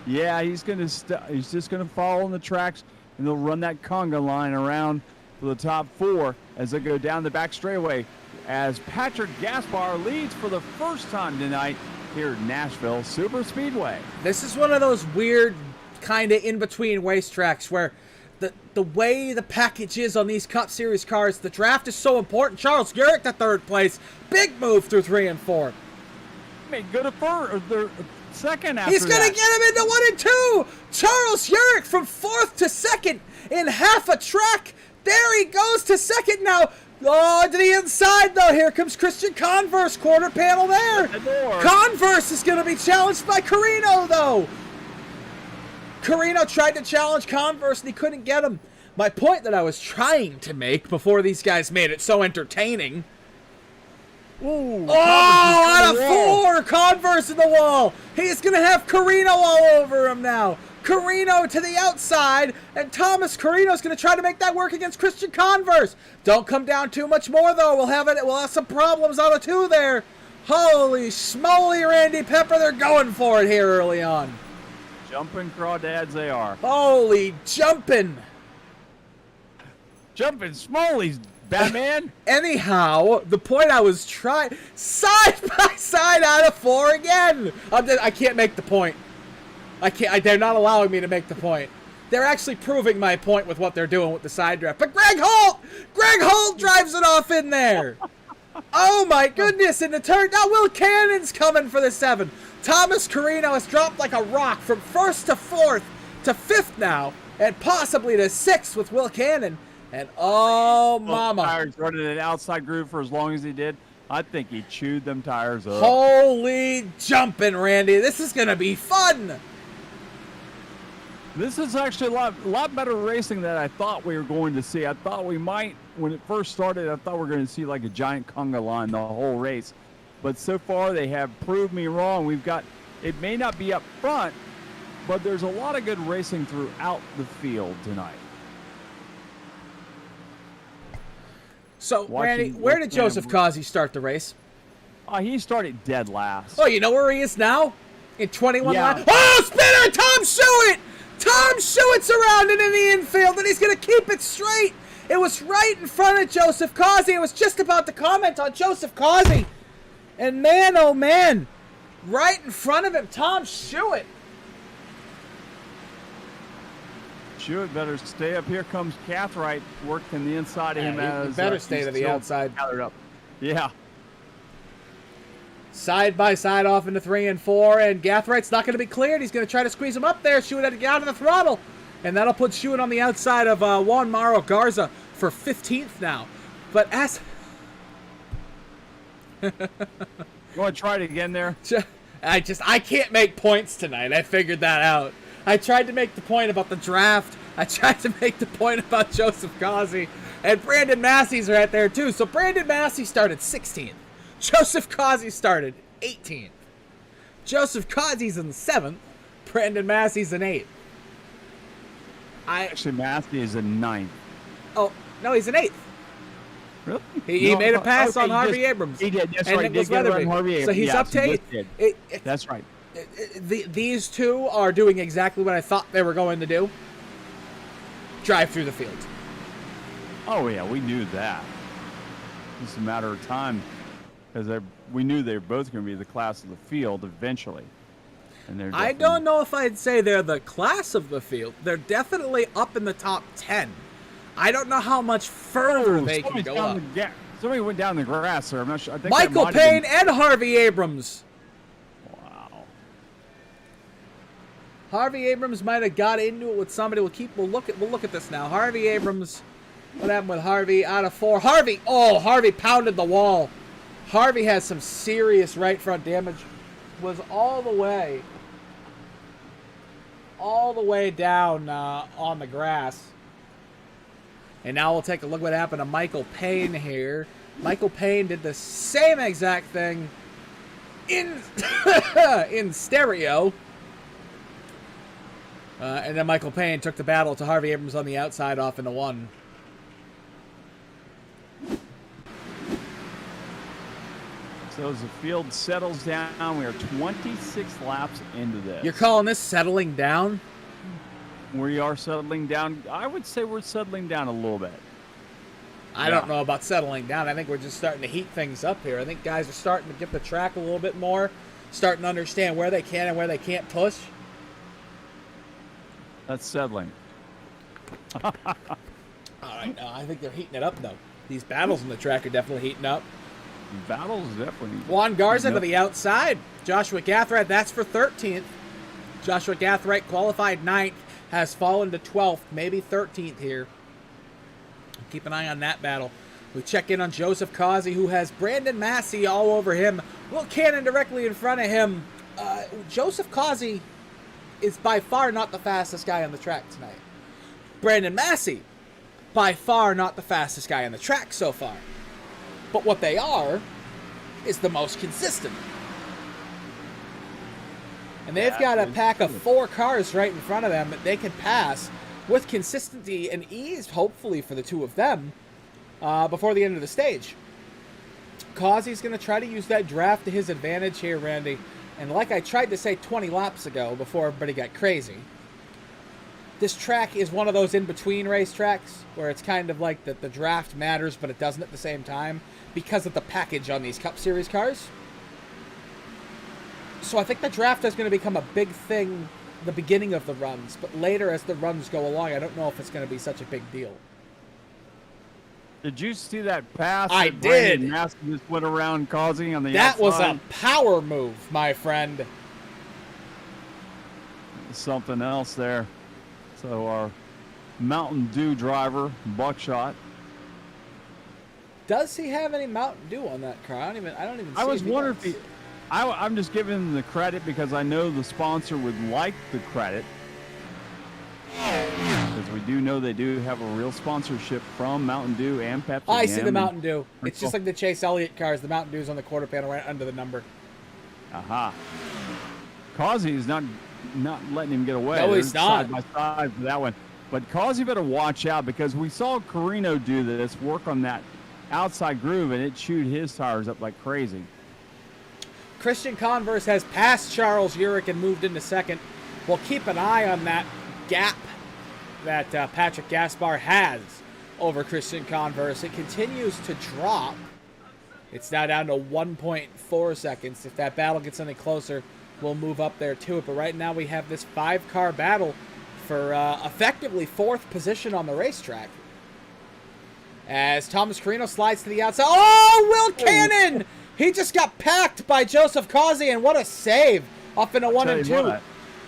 Yeah, he's just gonna follow in the tracks, and they'll run that conga line around for the top 4 as they go down the back straightaway, as Patrick Gaspar leads for the first time tonight here at Nashville Superspeedway. This is one of those weird kind of in-between racetracks where the way the package is on these Cup Series cars, the draft is so important. Charles Yurik to 3rd place. Big move through 3 and 4. teammate go to first or the second after He's going to that. get him into 1 and 2. Charles Urick from 4th to 2nd in half a track. There he goes to 2nd now. Oh, to the inside, though. Here comes Christian Converse, quarter panel there. Converse is going to be challenged by Carino, though. Carino tried to challenge Converse, and he couldn't get him. My point that I was trying to make before these guys made it so entertaining. Ooh, Oh, out of 4, Converse in the wall. He's going to have Carino all over him now. Carino to the outside, and Thomas Carino's going to try to make that work against Christian Converse. Don't come down too much more, though. We'll have some problems out of 2 there. Holy smoly, Randy Pepper, they're going for it here early on. Jumping crawdads they are. Holy jumping. Jumping Smollies, Batman. Anyhow, the point I was trying, side by side out of 4 again. I can't make the point. They're not allowing me to make the point. They're actually proving my point with what they're doing with the side draft. But Greg Holt drives it off in there. Oh my goodness, in the turn, now Will Cannon's coming for the 7. Thomas Carino has dropped like a rock from 1st to 4th to 5th now, and possibly to 6th with Will Cannon. And oh mama. Tires running an outside groove for as long as he did. I think he chewed them tires up. Holy jumping, Randy. This is going to be fun. This is actually a lot better racing than I thought we were going to see. I thought we might, when it first started, I thought we were going to see like a giant conga line the whole race. But so far, they have proved me wrong. It may not be up front, but there's a lot of good racing throughout the field tonight. So, Randy, where did Joseph Causey start the race? He started dead last. Oh, you know where he is now? In 21 Yeah. laps. Oh, spinner! Tom Schuett! Tom Schuett's around it in the infield, and he's going to keep it straight. It was right in front of Joseph Causey. I was just about to comment on Joseph Causey. And man, oh man, right in front of him, Tom Schuett. Schuett better stay up. Here comes Cathright working the inside of him. He better stay to the outside. Gathered up. Yeah. Side by side off into 3 and 4, and Gathwright's not going to be cleared. He's going to try to squeeze him up there. Schuett had to get out of the throttle, and that'll put Schuett on the outside of Juan Mauro Garza for 15th now. But as... You want to try it again there? I can't make points tonight. I figured that out. I tried to make the point about the draft. I tried to make the point about Joseph Causey, and Brandon Massey's right there too. So Brandon Massey started 16th. Joseph Causey started 18th. Joseph Causey's in 7th. Brandon Massey's in 8th. Actually, Massey is in 9th. Oh, no, he's in 8th. Really? He made a pass on Harvey Abrams. He did. That's and right. Nicholas Weatherby. So he's up to 8th. That's right. These two are doing exactly what I thought they were going to do. Drive through the field. Oh, yeah, we knew that. It's a matter of time. Because we knew they were both going to be the class of the field eventually. And I don't know if I'd say they're the class of the field. They're definitely up in the top 10. I don't know how much further they can go up. Somebody went down the grass, sir. I'm not sure. I think Michael Payne and Harvey Abrams. Wow. Harvey Abrams might have got into it with somebody. We'll look at this now. Harvey Abrams. What happened with Harvey out of 4? Harvey pounded the wall. Harvey has some serious right front damage. Was all the way down on the grass. And now we'll take a look what happened to Michael Payne here. Michael Payne did the same exact thing in in stereo. And then Michael Payne took the battle to Harvey Abrams on the outside off into 1. So as the field settles down, we are 26 laps into this. You're calling this settling down? We are settling down. I would say we're settling down a little bit. I don't know about settling down. I think we're just starting to heat things up here. I think guys are starting to get the track a little bit more, starting to understand where they can and where they can't push. That's settling. All right, no, I think they're heating it up, though. These battles on the track are definitely heating up. Battles definitely. Juan Garza to the outside. Joshua Gathright, that's for 13th. Joshua Gathright qualified 9th, has fallen to 12th, maybe 13th here. Keep an eye on that battle. We check in on Joseph Causey, who has Brandon Massey all over him. Will Cannon directly in front of him. Joseph Causey is by far not the fastest guy on the track tonight. Brandon Massey, by far not the fastest guy on the track so far. But what they are is the most consistent. And they've got a pack of 4 cars right in front of them that they can pass with consistency and ease, hopefully, for the two of them before the end of the stage. Causey's going to try to use that draft to his advantage here, Randy. And like I tried to say 20 laps ago before everybody got crazy, this track is one of those in-between race tracks where it's kind of like that the draft matters, but it doesn't at the same time because of the package on these Cup Series cars. So I think the draft is going to become a big thing the beginning of the runs, but later as the runs go along, I don't know if it's going to be such a big deal. Did you see that pass? I that did. Brandon Massey just went around causing on the That outside? was a power move, my friend. Something else there. So our Mountain Dew driver, Buckshot. Does he have any Mountain Dew on that car? I don't even see I was if he wondering does. if he. I'm just giving him the credit because I know the sponsor would like the credit. Because we do know they do have a real sponsorship from Mountain Dew and Pepsi. I see the Mountain Dew. Pretty It's just cool. like the Chase Elliott cars. The Mountain Dew's on the quarter panel right under the number. Aha. Causey is not letting him get away. No, he's They're not. Side by side for that one. But Causey better watch out because we saw Carino do this, work on that outside groove, and it chewed his tires up like crazy. Christian Converse has passed Charles Urick and moved into second. We'll keep an eye on that gap that Patrick Gaspar has over Christian Converse. It continues to drop. It's now down to 1.4 seconds. If that battle gets any closer, we'll move up there to it. But right now we have this 5-car battle for effectively 4th position on the racetrack. As Thomas Carino slides to the outside. Oh, Will Cannon! He just got packed by Joseph Causey, and what a save off into 1 and 2. What.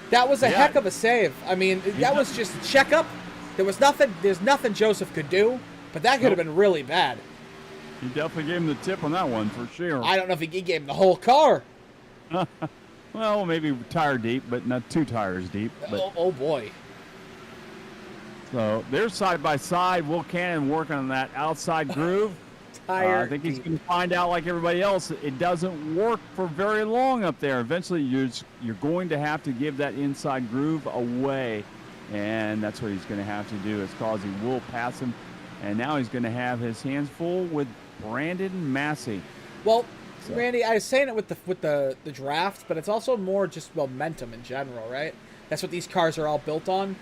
That was a Yeah. heck of a save. I mean, that was just checkup. There's nothing Joseph could do, but that could have been really bad. He definitely gave him the tip on that one for sure. I don't know if he gave him the whole car. Well, maybe tire deep, but not 2 tires deep. But, Oh boy. so they're side by side. Will Cannon working on that outside groove. I think he's going to find out, like everybody else, it doesn't work for very long up there. Eventually, you're going to have to give that inside groove away, and that's what he's going to have to do. As Causey will pass him, and now he's going to have his hands full with Brandon Massey. Well, Randy, I was saying it with the draft, but it's also more just momentum in general, right? That's what these cars are all built on.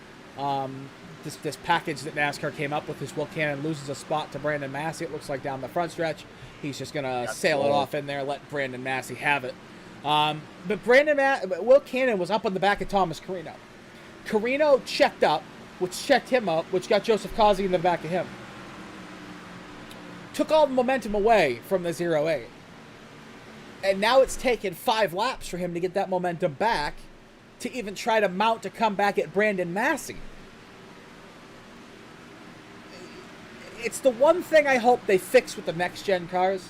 This package that NASCAR came up with is Will Cannon loses a spot to Brandon Massey. It looks like down the front stretch. He's just going to sail it off in there, let Brandon Massey have it. But Will Cannon was up on the back of Thomas Carino. Carino checked up, which checked him up, which got Joseph Causey in the back of him. Took all the momentum away from the 0-8. And now it's taken 5 laps for him to get that momentum back to even try to mount to come back at Brandon Massey. It's the one thing I hope they fix with the next-gen cars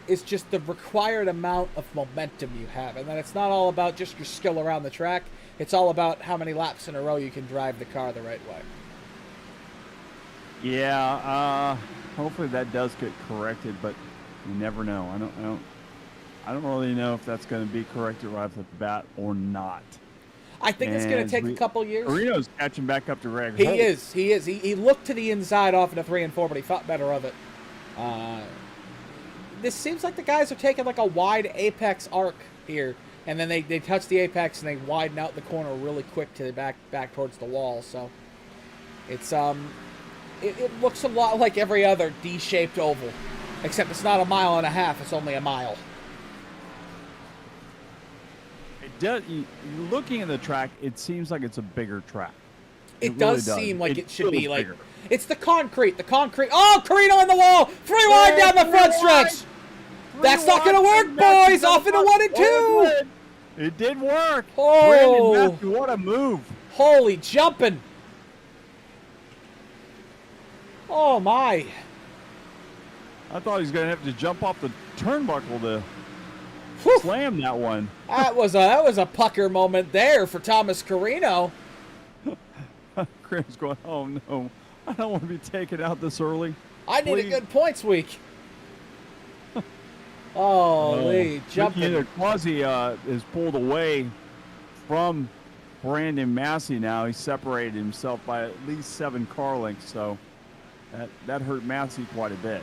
is just the required amount of momentum you have. And that it's not all about just your skill around the track. It's all about how many laps in a row you can drive the car the right way. Yeah, hopefully that does get corrected, but you never know. I don't really know if that's going to be corrected right off the bat or not. I think it's going to take a couple years. Carino's catching back up to Greg Holt. He is. He looked to the inside off into 3 and 4, but he thought better of it. This seems like the guys are taking like a wide apex arc here, and then they touch the apex and they widen out the corner really quick to the back towards the wall. So it's it looks a lot like every other D-shaped oval, except it's not 1.5 miles, it's only a mile. Looking at the track, it seems like it's a bigger track. It does really seem like it should feels be like bigger. it's the concrete. Oh, Carino in the wall, 3 wide down the front stretch. That's not going to work, boys. Off into 1 and 2. It did work. Oh. Brandon Matthew, what a move. Holy jumping. Oh, my. I thought he was going to have to jump off the turnbuckle to slam that one. That was a pucker moment there for Thomas Carino. Chris going, oh, no. I don't want to be taken out this early. I need Please. a good points week. Holy jumping. Quasi is pulled away from Brandon Massey now. He separated himself by at least 7 car lengths, so that hurt Massey quite a bit.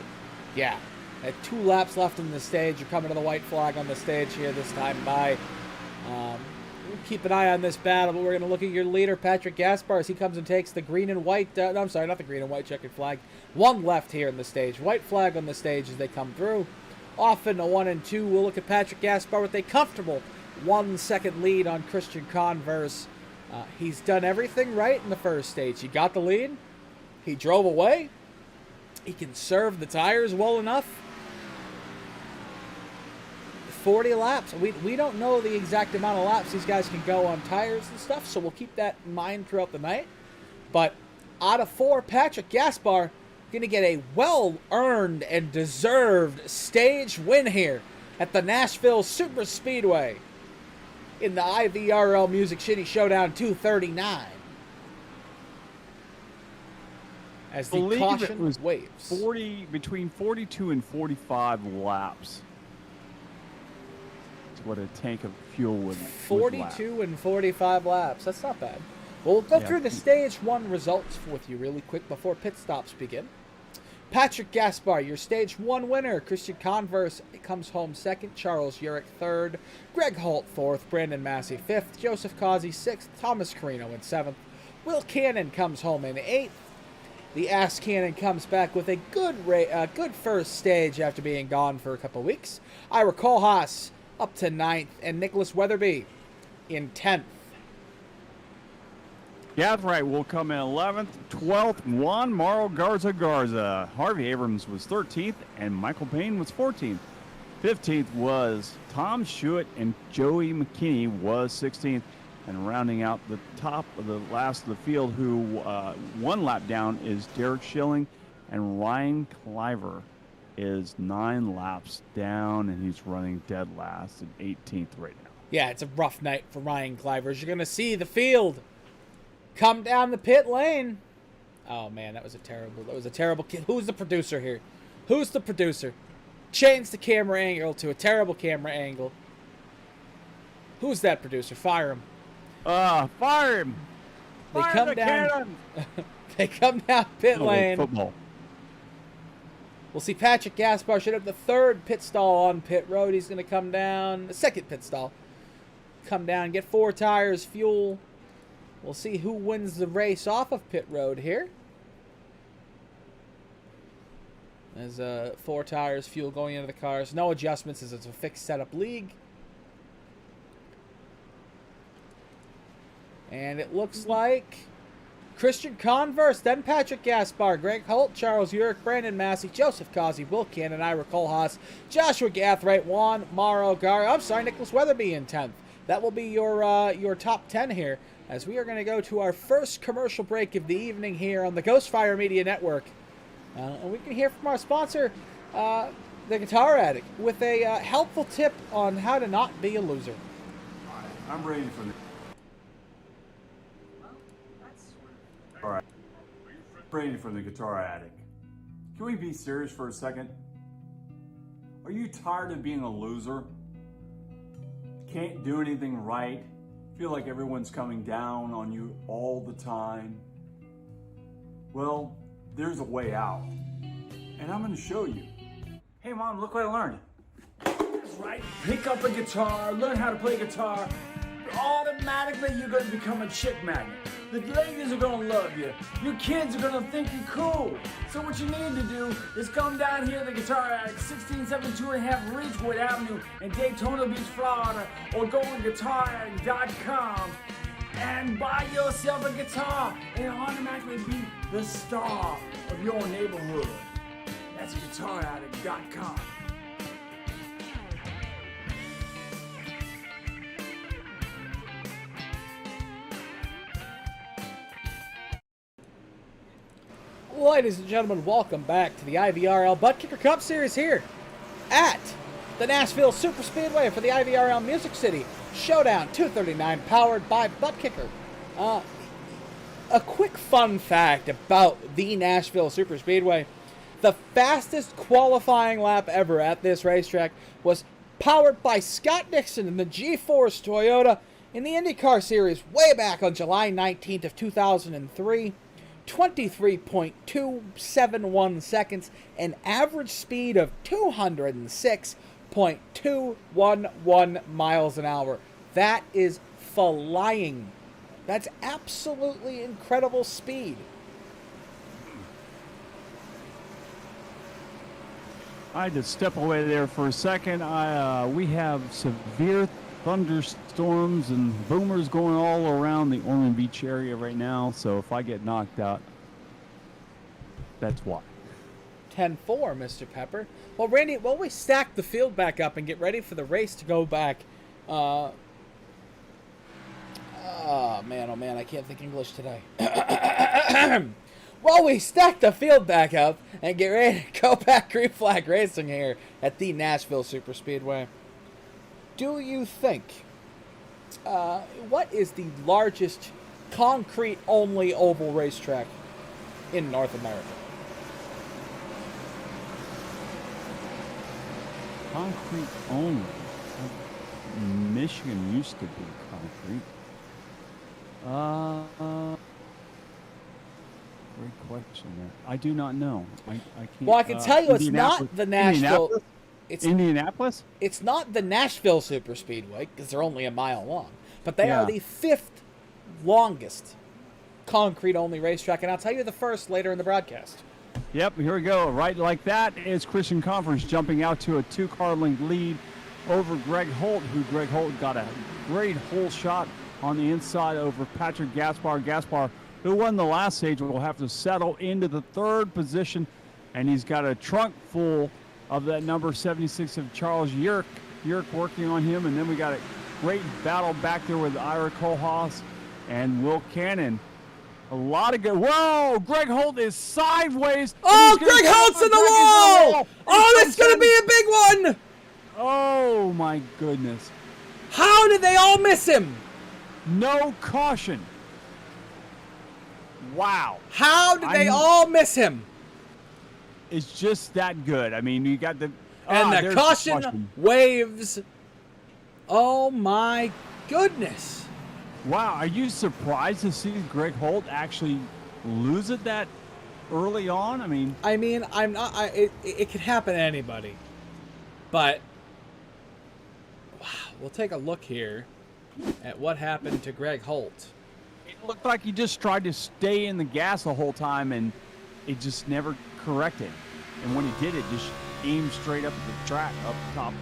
Yeah. At 2 laps left in the stage. You're coming to the white flag on the stage here this time by. We'll keep an eye on this battle, but we're going to look at your leader, Patrick Gaspar, as he comes and takes the green and white. No, I'm sorry, not the green and white checkered flag. 1 left here in the stage. White flag on the stage as they come through. Off into 1 and 2. We'll look at Patrick Gaspar with a comfortable 1 second lead on Christian Converse. He's done everything right in the first stage. He got the lead. He drove away. He can serve the tires well enough. 40 laps. We don't know the exact amount of laps these guys can go on tires and stuff, so we'll keep that in mind throughout the night. But out of 4, Patrick Gaspar going to get a well-earned and deserved stage win here at the Nashville Superspeedway in the IVRL Music City Showdown 239. As the caution waves. Between 42 and 45 laps. That's what a tank of fuel would 42 and 45 laps. That's not bad. We'll go through the stage 1 results with you really quick before pit stops begin. Patrick Gaspar, your stage 1 winner. Christian Converse comes home 2nd. Charles Urich 3rd. Greg Holt 4th. Brandon Massey 5th. Joseph Causey 6th. Thomas Carino in 7th. Will Cannon comes home in 8th. The Ass Cannon comes back with a good first stage after being gone for a couple weeks. Ira Kohlhaas up to 9th. And Nicholas Weatherby in 10th. Gathright will come in 11th, 12th, Juan Mauro Garza. Harvey Abrams was 13th, and Michael Payne was 14th. 15th was Tom Schuett, and Joey McKinney was 16th. And rounding out the top of the last of the field, who 1 lap down, is Derek Schilling, and Ryan Cliver is 9 laps down, and he's running dead last at 18th right now. Yeah, it's a rough night for Ryan Cliver. As you're going to see the field come down the pit lane. Oh, man, that was a terrible kid. Who's the producer here? Who's the producer? Change the camera angle to a terrible camera angle. Who's that producer? Fire him. Fire him. They come down. They come down pit lane. Football. We'll see Patrick Gaspar should have the 3rd pit stall on pit road. He's going to come down. The 2nd pit stall. Come down, get 4 tires, fuel. We'll see who wins the race off of pit road here. There's 4 tires, fuel going into the cars. No adjustments as it's a fixed setup league. And it looks like Christian Converse, then Patrick Gaspar, Greg Holt, Charles Urich, Brandon Massey, Joseph Causey, Will Cannon, Ira Kohlhaas, Joshua Gathright, Juan Mauro Nicholas Weatherby in 10th. That will be your top 10 here, as we are going to go to our first commercial break of the evening here on the Ghostfire Media Network. And we can hear from our sponsor, the Guitar Addict, with a helpful tip on how to not be a loser. I'm ready for the... All right. Brady from the Guitar Addict. Can we be serious for a second? Are you tired of being a loser? Can't do anything right? Feel like everyone's coming down on you all the time? Well, there's a way out. And I'm going to show you. Hey Mom, look what I learned. That's right. Pick up a guitar, learn how to play guitar. Automatically you're going to become a chick magnet. The ladies are going to love you. Your kids are going to think you're cool. So what you need to do is come down here to the Guitar Addict, 1672.5 Ridgewood Avenue in Daytona Beach, Florida, or go on guitaraddict.com and buy yourself a guitar and automatically be the star of your neighborhood. That's guitaraddict.com. ladies and gentlemen, welcome back to the IVRL Buttkicker Cup Series here at the Nashville Superspeedway for the IVRL Music City Showdown 239, powered by Buttkicker. A quick fun fact about the Nashville Superspeedway: the fastest qualifying lap ever at this racetrack was powered by Scott Dixon in the G-Force Toyota in the IndyCar Series way back on July 19th of 2003. 23.271 seconds, an average speed of 206.211 miles an hour. That is flying. That's absolutely incredible speed. I had to step away there for a second. We have severe thunderstorms and boomers going all around the Ormond Beach area right now, so if I get knocked out, that's why. 10-4, Mr. Pepper. Well, Randy, while we stack the field back up and get ready for the race to go back, oh man, I can't think English today. While we stack the field back up and get ready to go back green flag racing here at the Nashville Superspeedway, do you think, what is the largest concrete-only oval racetrack in North America? Concrete only. Michigan used to be concrete. Great question there. I do not know. I can't. Well, I can tell you it's not the Nashville. Indianapolis? It's not the Nashville Superspeedway because they're only a mile long, but they are the 5th longest concrete-only racetrack, and I'll tell you the first later in the broadcast. Yep, here we go. Right like that is Christian Conference jumping out to a 2-car length lead over Greg Holt, who Greg Holt got a great hole shot on the inside over Patrick Gaspar. Gaspar, who won the last stage, will have to settle into the 3rd position, and he's got a trunk full of that number 76 of Charles Yerk working on him. And then we got a great battle back there with Ira Kohlhaas and Will Cannon. A lot of good. Whoa! Greg Holt is sideways. Oh, Greg Holt's in the wall! Oh, that's going to be a big one! Oh, my goodness. How did they all miss him? No caution. Wow. How did they all miss him? It's just that good. I mean, you got the... And the caution waves. Oh, my goodness. Wow, are you surprised to see Greg Holt actually lose it that early on? I mean, I'm not. It could happen to anybody, but wow, we'll take a look here at what happened to Greg Holt. it looked like he just tried to stay in the gas the whole time, and it just never corrected. And when he did, it just aimed straight up at the track, up top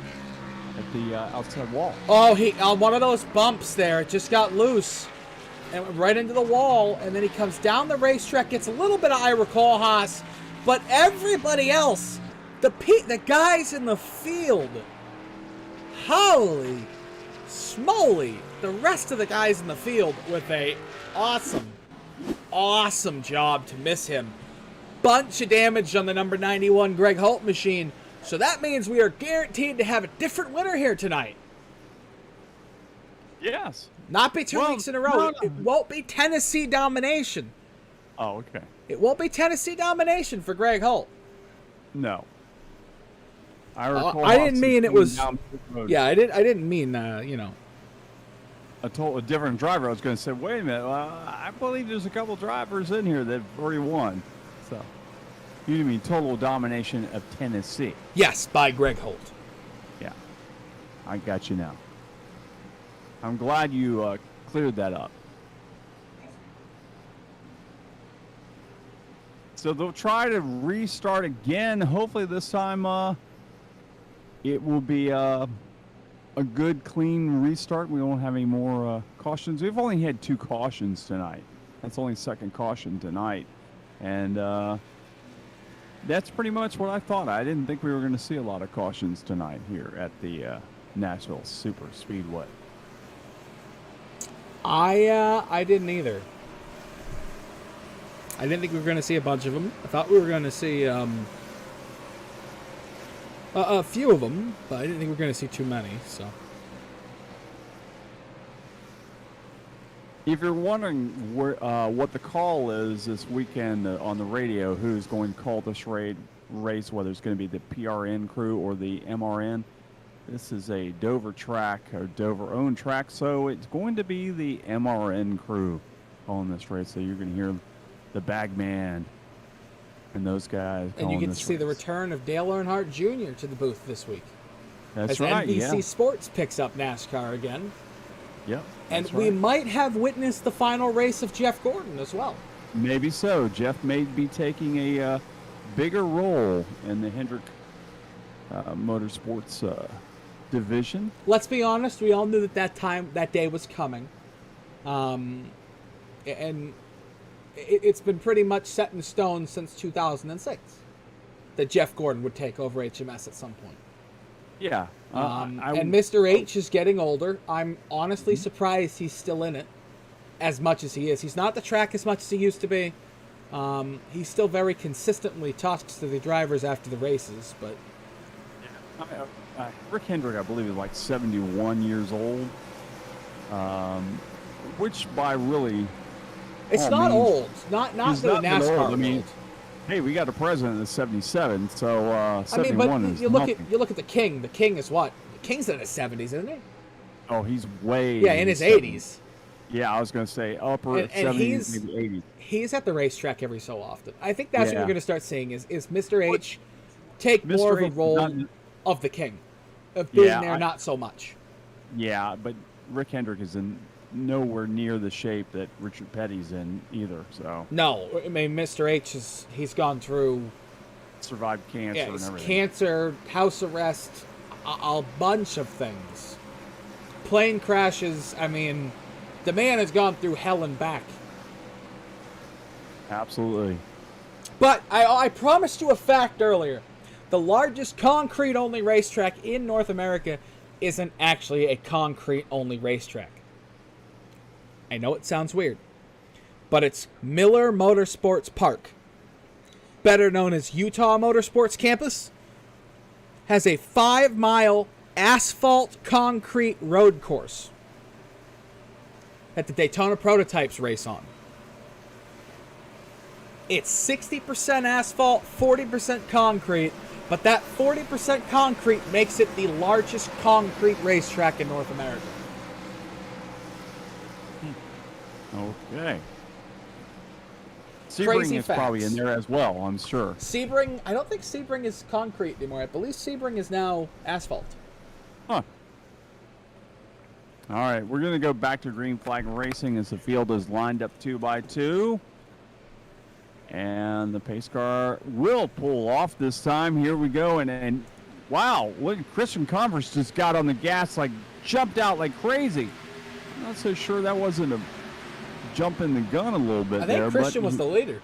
at the outside wall. Oh, he on one of those bumps there, it just got loose and went right into the wall, and then he comes down the racetrack, gets a little bit of Ira Kohlhaas, but everybody else, the guys in the field, holy smoly, the rest of the guys in the field with a awesome job to miss him. Bunch of damage on the number 91 Greg Holt machine. So that means we are guaranteed to have a different winner here tonight. Yes. Not be two weeks in a row. No. It won't be Tennessee domination. Oh, okay. It won't be Tennessee domination for Greg Holt. No. I didn't mean it was. Yeah, I didn't mean you know. I told a different driver. I was going to say, wait a minute. I believe there's a couple drivers in here that already won. So you mean total domination of Tennessee? Yes, by Greg Holt. Yeah, I got you now. I'm glad you cleared that up. So they'll try to restart again. Hopefully this time it will be a good, clean restart. We won't have any more cautions. We've only had 2 cautions tonight. That's only second caution tonight. And that's pretty much what I thought. I didn't think we were going to see a lot of cautions tonight here at the Nashville Superspeedway. I didn't either. I didn't think we were going to see a bunch of them. I thought we were going to see a few of them, but I didn't think we were going to see too many. So, if you're wondering what the call is this weekend on the radio, who's going to call this race, whether it's going to be the PRN crew or the MRN, this is a Dover track, or Dover-owned track, so it's going to be the MRN crew on this race. So you're going to hear the Bagman and those guys. And you get to see the return of Dale Earnhardt Jr. to the booth this week. That's as right. NBC Sports picks up NASCAR again. Yep. And we might have witnessed the final race of Jeff Gordon as well. Maybe so. Jeff may be taking a bigger role in the Hendrick Motorsports division. Let's be honest, we all knew that day was coming. And it's been pretty much set in stone since 2006 that Jeff Gordon would take over HMS at some point. Yeah. And Mr. H is getting older. I'm honestly surprised he's still in it as much as he is. He's not at the track as much as he used to be. He still very consistently talks to the drivers after the races, but... Rick Hendrick, I believe, is like 71 years old, which by really... It's not old. Not to the NASCAR old. I mean, world. hey, we got a president that's 77, so 71 is you nothing. look at the King. The King is what? The King's in his 70s, isn't he? Oh, he's way... Yeah, in his 80s. Yeah, I was going to say upper 70s, maybe 80s. He's at the racetrack every so often. I think that's what we're going to start seeing is Mr. H take more of a role of the King. Of being there, not so much. Yeah, but Rick Hendrick is nowhere near the shape that Richard Petty's in either. So no, I mean Mr. H he's gone through survived cancer and everything. Cancer, house arrest, a bunch of things, plane crashes. I mean, the man has gone through hell and back. Absolutely. But I promised you a fact earlier. The largest concrete-only racetrack in North America isn't actually a concrete-only racetrack. I know it sounds weird, but it's Miller Motorsports Park, better known as Utah Motorsports Campus, has a 5-mile asphalt concrete road course that the Daytona Prototypes race on. It's 60% asphalt, 40% concrete, but that 40% concrete makes it the largest concrete racetrack in North America. Okay. Sebring is probably in there as well, I'm sure. Sebring, I don't think Sebring is concrete anymore. I believe Sebring is now asphalt. Huh. All right, we're going to go back to green flag racing as the field is lined up 2 by 2. And the pace car will pull off this time. Here we go. And wow, look, Christian Converse just got on the gas, like jumped out like crazy. I'm not so sure that wasn't a jump in the gun a little bit there. I think Christian was the leader.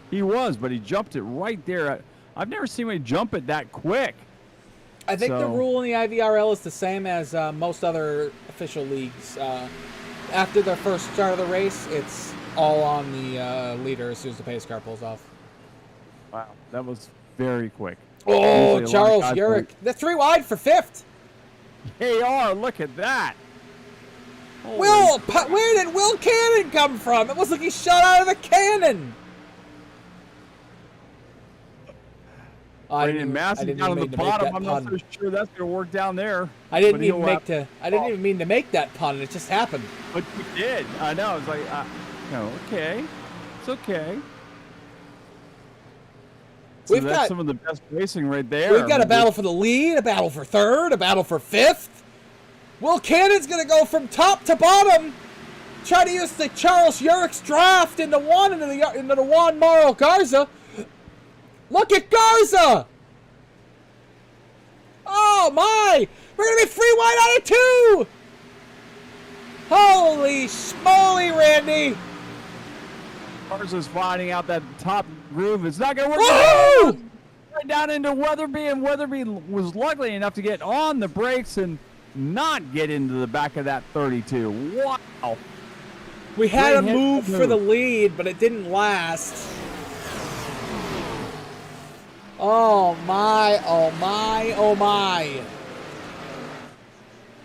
He was, but he jumped it right there. I've never seen anybody jump it that quick. I think the rule in the IVRL is the same as most other official leagues. After the first start of the race, it's all on the leader as soon as the pace car pulls off. Wow, that was very quick. Oh, Charles Urich. They're 3 wide for 5th. They are. Look at that. Where did Will Cannon come from? It was like he shot out of a cannon. Brandon Massey down on the bottom. I'm not so sure that's going to work down there. I didn't even mean to make that pun. It just happened. But you did. I know. It's like, okay. It's okay. So that's some of the best racing right there. We've got a battle for the lead, a battle for 3rd, a battle for 5th. Will Cannon's going to go from top to bottom. Try to use the Charles Urich's draft into the Juan Mauro Garza. Look at Garza! Oh my! We're going to be 3 wide out of 2! Holy schmoly, Randy! Garza's finding out that top groove. It's not going to work. Woohoo! Right down into Weatherby, and Weatherby was lucky enough to get on the brakes and not get into the back of that 32. Wow. We had a Great move head for the move. lead, but it didn't last. Oh my, oh my, oh my.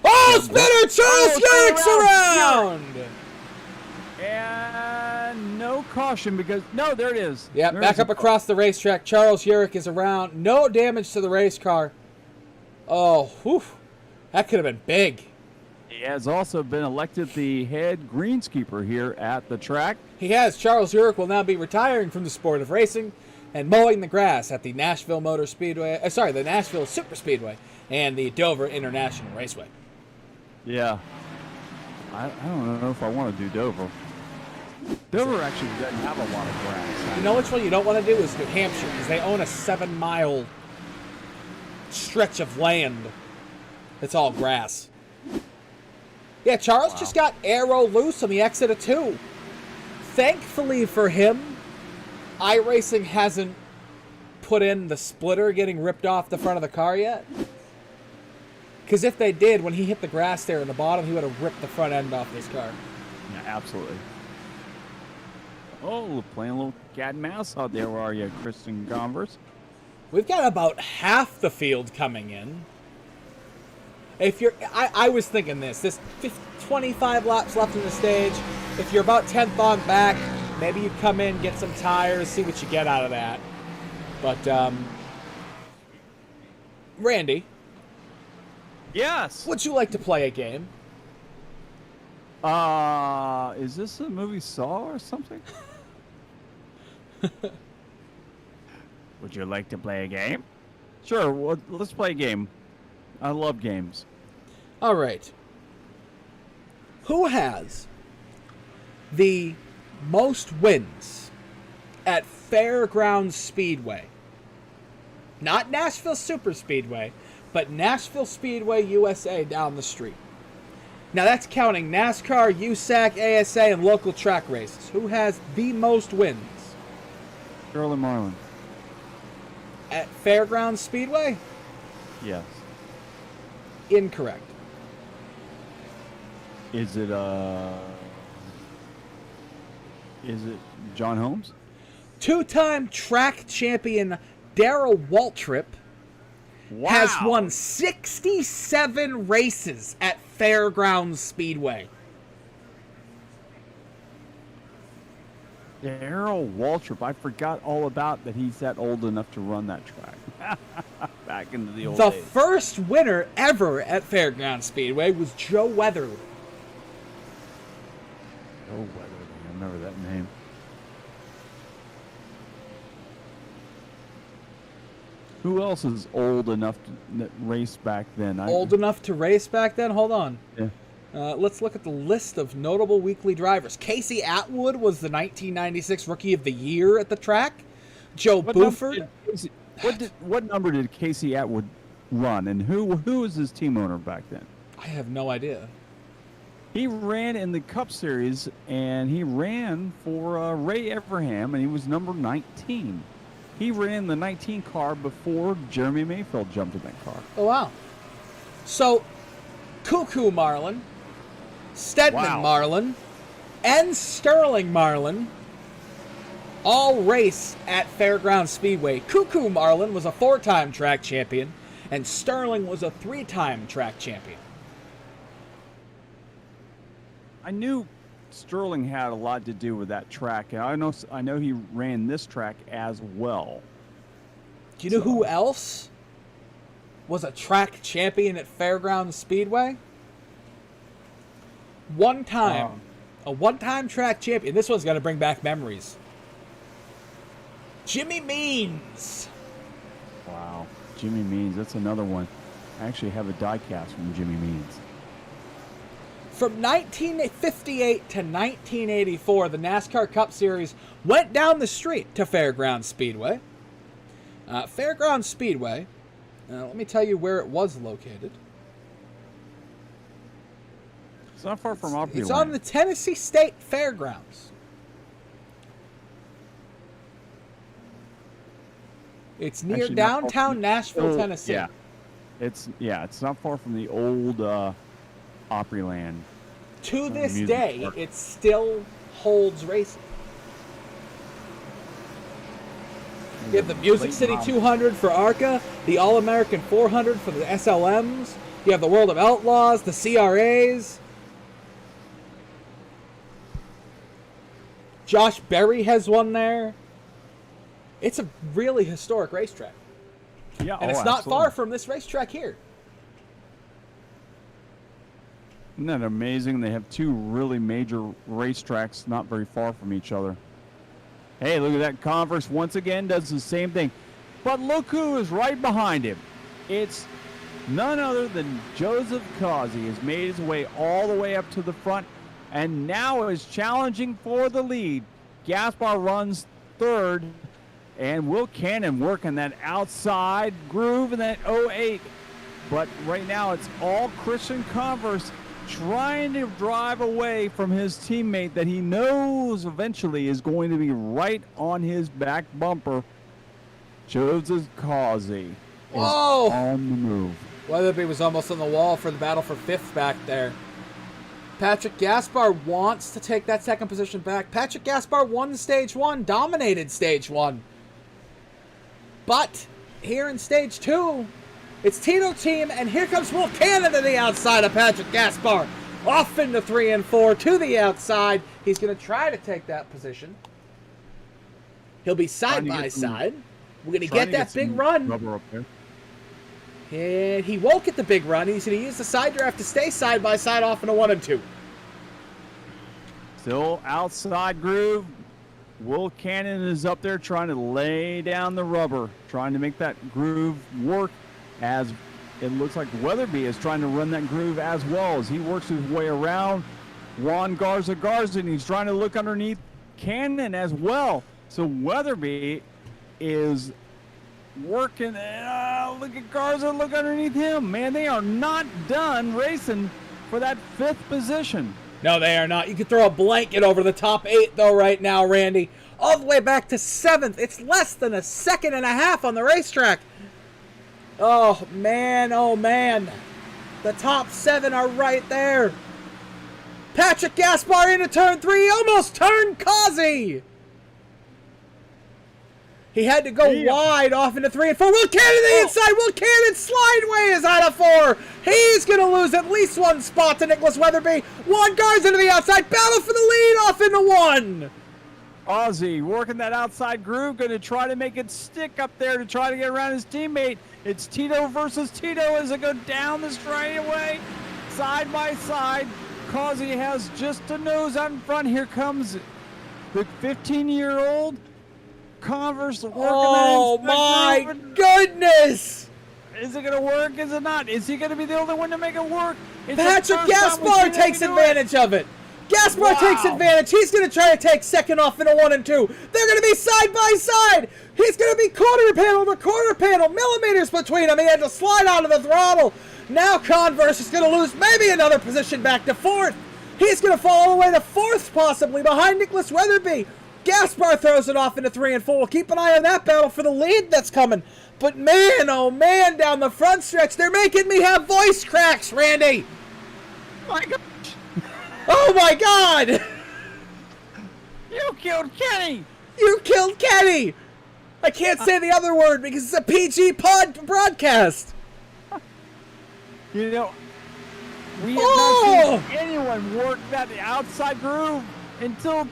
Oh, spinner! Charles Yerrick's around! And no caution because no, there it is. Yeah, There back is up a- across the racetrack. Charles Yerrick is around. No damage to the race car. Oh, whew. That could have been big. He has also been elected the head greenskeeper here at the track. He has. Charles Yerrick will now be retiring from the sport of racing and mowing the grass at the Nashville Motor Speedway. The Nashville Superspeedway and the Dover International Raceway. Yeah. I don't know if I want to do Dover. Dover actually doesn't have a lot of grass. You know which one you don't want to do is New Hampshire, because they own a 7-mile stretch of land that's all grass. Yeah, Charles just got arrow loose on the exit of 2. Thankfully for him, iRacing hasn't put in the splitter getting ripped off the front of the car yet. Because if they did, when he hit the grass there in the bottom, he would have ripped the front end off this car. Yeah, absolutely. Oh, playing a little cat and mouse out there, are you, Kristen Converse? We've got about half the field coming in. If you're, I was thinking this 25 laps left in the stage. If you're about 10th on back, maybe you come in, get some tires, see what you get out of that. But, Randy, Yes. would you like to play a game? Is this a movie Saw or something? Would you like to play a game? Sure, well, let's play a game. I love games. All right. Who has the most wins at Fairgrounds Speedway? Not Nashville Superspeedway, but Nashville Speedway USA down the street. Now that's counting NASCAR, USAC, ASA, and local track races. Who has the most wins Shirley Marlin. at Fairgrounds Speedway? Yes. Incorrect. Is it John Holmes? Two-time track champion Darrell Waltrip Wow. has won 67 races at Fairgrounds Speedway. Darrell Waltrip. I forgot all about that. He's that old enough to run that track. Back into the old The days. first winner ever at Fairgrounds Speedway was Joe Weatherly. Oh, Weatherly. I remember that name. Who else is old enough to race back then? Old enough to race back then? Hold on. Yeah. Let's look at the list of notable weekly drivers. Casey Atwood was the 1996 Rookie of the Year at the track. Joe Buford. What number did Casey Atwood run, and who was his team owner back then? I have no idea. He ran in the Cup Series, and he ran for Ray Everham, and he was number 19. He ran the 19 car before Jeremy Mayfield jumped in that car. Oh, wow. So, Cuckoo Marlin, Stedman Wow. Marlin, and Sterling Marlin all race at Fairgrounds Speedway. Cuckoo Marlin was a 4-time track champion, and Sterling was a 3-time track champion. I knew Sterling had a lot to do with that track, and I know he ran this track as well. Do you know who else was a track champion at Fairgrounds Speedway? A one-time track champion. This one's going to bring back memories. Jimmy Means. Wow. Jimmy Means, that's another one. I actually have a die-cast from Jimmy Means. From 1958 to 1984, the NASCAR Cup Series went down the street to Fairgrounds Speedway. Fairgrounds Speedway, let me tell you where it was located. It's not far from Opryland. It's on the Tennessee State Fairgrounds. It's near Actually, not far downtown from- Nashville, Tennessee. Yeah. It's not far from the old Opryland. To this Amusement day, park. it still holds racing. You have the Music City 200 for ARCA, the All-American 400 for the SLMs. You have the World of Outlaws, the CRAs. Josh Berry has one there. It's a really historic racetrack. Yeah, And it's not far from this racetrack here. Isn't that amazing? They have two really major racetracks not very far from each other. Hey, look at that. Converse once again does the same thing. But look who is right behind him. It's none other than Joseph Causey has made his way all the way up to the front and now is challenging for the lead. Gaspar runs third, and Will Cannon working that outside groove in that 08. But right now it's all Christian Converse trying to drive away from his teammate that he knows eventually is going to be right on his back bumper. Joseph Causey is Whoa! on the move. Weatherby was almost on the wall for the battle for fifth back there. Patrick Gaspar wants to take that second position back. Patrick Gaspar won stage one, dominated stage one. But here in stage two, it's Tito team, and here comes Will Cannon to the outside of Patrick Gaspar. Off into 3 and 4 to the outside. He's going to try to take that position. He'll be side by side. We're going to get that big run. Rubber up there. And he won't get the big run. He's going to use the side draft to stay side by side off into 1 and 2. Still outside groove. Will Cannon is up there trying to lay down the rubber, trying to make that groove work, as it looks like Weatherby is trying to run that groove as well as he works his way around Juan Garza, and he's trying to look underneath Cannon as well. So Weatherby is working. Look at Garza, look underneath him. Man, they are not done racing for that 5th position. No, they are not. You could throw a blanket over the top 8, though, right now, Randy. All the way back to 7th. It's less than a second and a half on the racetrack. Oh, man. Oh, man. The top 7 are right there. Patrick Gaspar into turn 3. Almost turned Causey. He had to go wide off into 3 and 4. Will Cannon to the inside. Will Cannon slideways out of 4. He's going to lose at least 1 spot to Nicholas Weatherby. Juan Garza to the outside. Battle for the lead off into 1. Ozzy working that outside groove, going to try to make it stick up there to try to get around his teammate. It's Tito versus Tito as they go down the straightaway, side by side. Causey has just a nose out in front. Here comes the 15-year-old. Converse working. Oh my goodness! Is it going to work? Is it not? Is he going to be the only one to make it work? Patrick Gaspar takes advantage of it. Gaspar takes advantage. He's going to try to take second off into 1 and 2. They're going to be side by side. He's going to be quarter panel to quarter panel. Millimeters between them. He had to slide out of the throttle. Now Converse is going to lose maybe another position back to 4th. He's going to fall all the way to 4th possibly behind Nicholas Weatherby. Gaspar throws it off into 3 and 4. Keep an eye on that battle for the lead that's coming. But man, oh man, down the front stretch, they're making me have voice cracks, Randy. My gosh. Oh my God! You killed Kenny! You killed Kenny! I can't say the other word because it's a PG broadcast. You know, we have not seen anyone work that outside groove until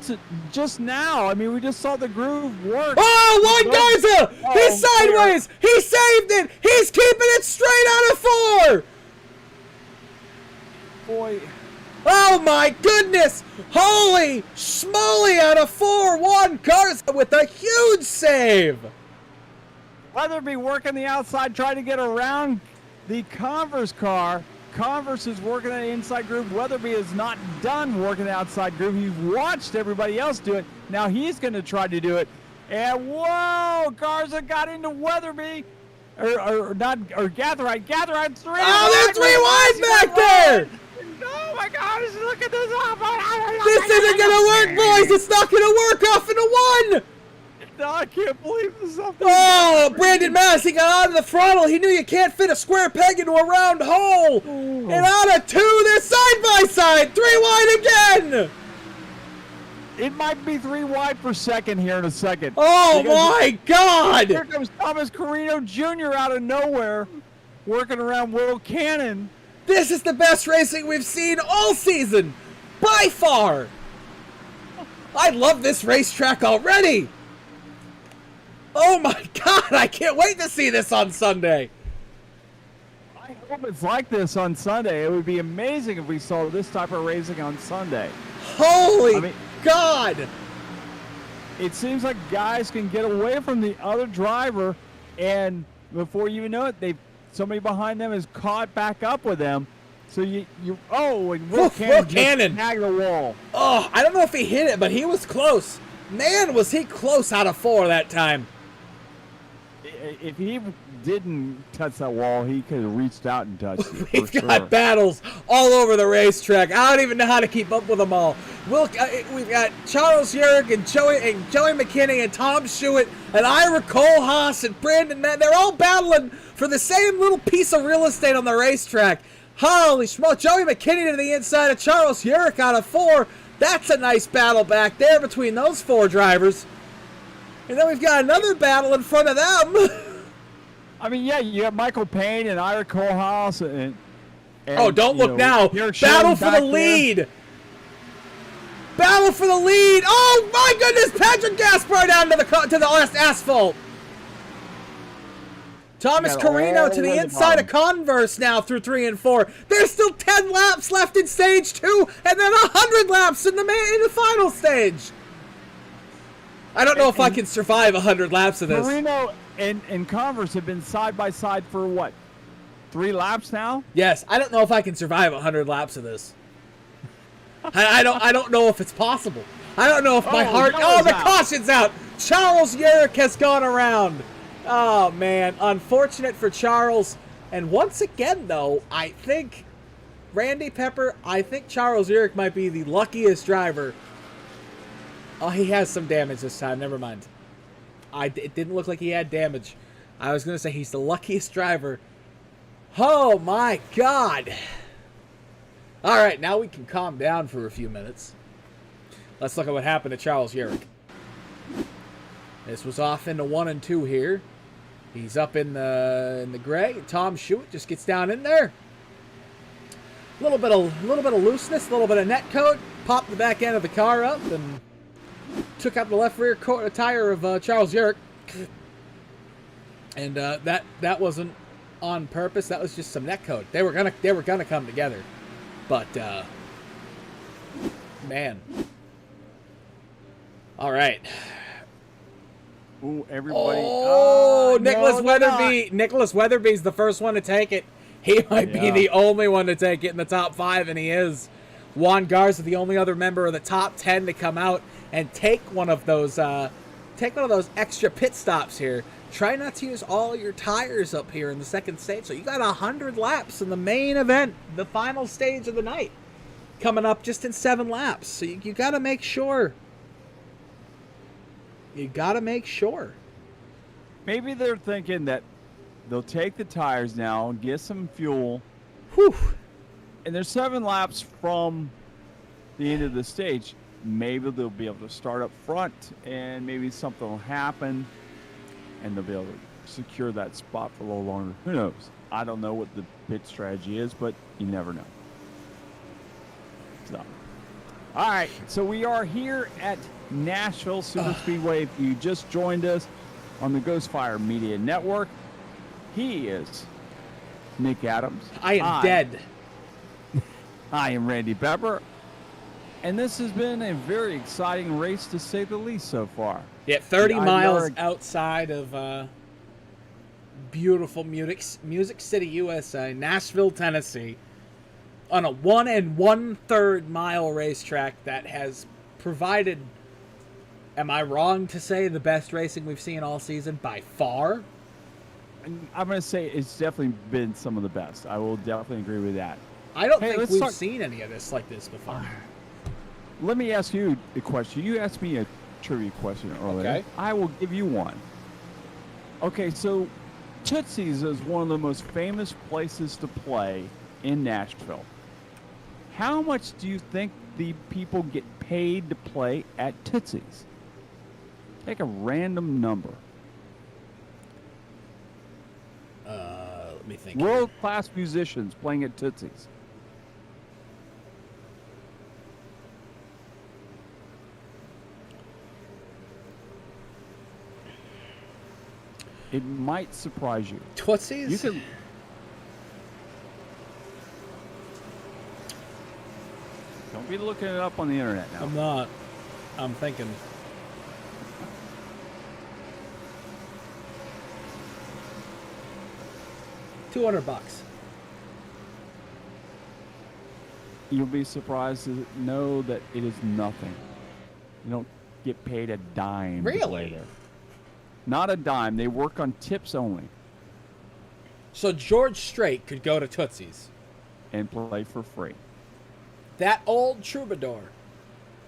just now. I mean, we just saw the groove work. Oh, Juan Garza! He's sideways! He saved it! He's keeping it straight out of 4! Boy. Oh my goodness! Holy schmoly out of 4! Juan Garza with a huge save! Weatherby working the outside, trying to get around the Converse car. Converse is working the inside groove. Weatherby is not done working the outside groove. He's watched everybody else do it. Now he's going to try to do it. And whoa, Garza got into Weatherby. Or Gatherite. Gatherite 3. Oh, they're 3 wide back there! Oh my gosh, look at this. This isn't going to work, boys! It's not going to work off into 1! No, I can't believe this is something. Oh, Brandon Massey got out of the throttle. He knew you can't fit a square peg into a round hole. Ooh. And out of 2, they're side by side. 3 wide again. It might be 3 wide per second here in a second. Oh, Because my God. Here comes Thomas Carino Jr. out of nowhere, working around Will Cannon. This is the best racing we've seen all season. By far. I love this racetrack already. Oh, my God. I can't wait to see this on Sunday. I hope it's like this on Sunday. It would be amazing if we saw this type of racing on Sunday. Holy God. It seems like guys can get away from the other driver, and before you know it, somebody behind them is caught back up with them. So and Will Cannon snagged the wall. Oh, I don't know if he hit it, but he was close. Man, was he close out of 4 that time. If he didn't touch that wall, he could have reached out and touched it. We've got battles all over the racetrack. I don't even know how to keep up with them all. We've got Charles Yerrick and Joey McKinney and Tom Schuett and Ira Kohlhaas and Brandon Matt. They're all battling for the same little piece of real estate on the racetrack. Holy smoke. Joey McKinney to the inside of Charles Yerrick out of 4. That's a nice battle back there between those 4 drivers. And then we've got another battle in front of them. I mean, yeah, you have Michael Payne and Ira Kohlhaas and oh, don't look now. Battle for the lead. Battle for the lead. Oh, my goodness. Patrick Gaspar down to the last asphalt. Thomas Carino to the inside of Converse now through 3 and 4. There's still 10 laps left in stage 2 and then 100 laps in the final stage. I don't know if I can survive 100 laps of this. Carino and Converse have been side by side for what? 3 laps now? Yes, I don't know if I can survive 100 laps of this. I don't know if it's possible. I don't know if my heart. Oh, the caution's out. Charles Yerrick has gone around. Oh man, unfortunate for Charles. And once again, though, I think Randy Pepper. I think Charles Yerrick might be the luckiest driver. Oh, he has some damage this time. Never mind. It didn't look like he had damage. I was going to say he's the luckiest driver. Oh, my God. All right, now we can calm down for a few minutes. Let's look at what happened to Charles Yerrick. This was off into 1 and 2 here. He's up in the gray. Tom Schuett just gets down in there. A little bit of looseness, a little bit of net coat. Popped the back end of the car up and took out the left rear tire of Charles Yerrick. And that wasn't on purpose. That was just some net coat. They were gonna come together, but man. All right. Ooh, everybody. Oh, Nicholas Weatherby. Nicholas Weatherby's the first one to take it. He might be the only one to take it in the top 5, and he is. Juan Garza, the only other member of the top 10 to come out and take one of those extra pit stops here. Try not to use all your tires up here in the second stage. So you got 100 laps in the main event, the final stage of the night, coming up just in 7 laps. So you got to make sure. You got to make sure. Maybe they're thinking that they'll take the tires now and get some fuel. Whew. And they're 7 laps from the end of the stage. Maybe they'll be able to start up front and maybe something will happen and they'll be able to secure that spot for a little longer. Who knows? I don't know what the pit strategy is, but you never know. So, all right. So we are here at Nashville Superspeedway. If you just joined us on the Ghostfire Media Network, he is Nick Adams. I am dead. I am Randy Pepper. And this has been a very exciting race, to say the least, so far. Yeah, 30 miles outside of beautiful Music City, USA, Nashville, Tennessee, on a 1 1/3 mile racetrack that has provided, am I wrong to say, the best racing we've seen all season by far? I'm going to say it's definitely been some of the best. I will definitely agree with that. I don't think we've seen any of this like this before. Let me ask you a question. You asked me a trivia question earlier. Okay. I will give you one. Okay, so Tootsie's is one of the most famous places to play in Nashville. How much do you think the people get paid to play at Tootsie's? Take a random number. Let me think. World-class musicians playing at Tootsie's. It might surprise you. Tootsie's? You can. Don't be looking it up on the internet now. I'm not. I'm thinking. $200. You'll be surprised to know that it is nothing. You don't get paid a dime to play Really? there. Not a dime. They work on tips only So George Strait could go to Tootsie's. and play for free. That old troubadour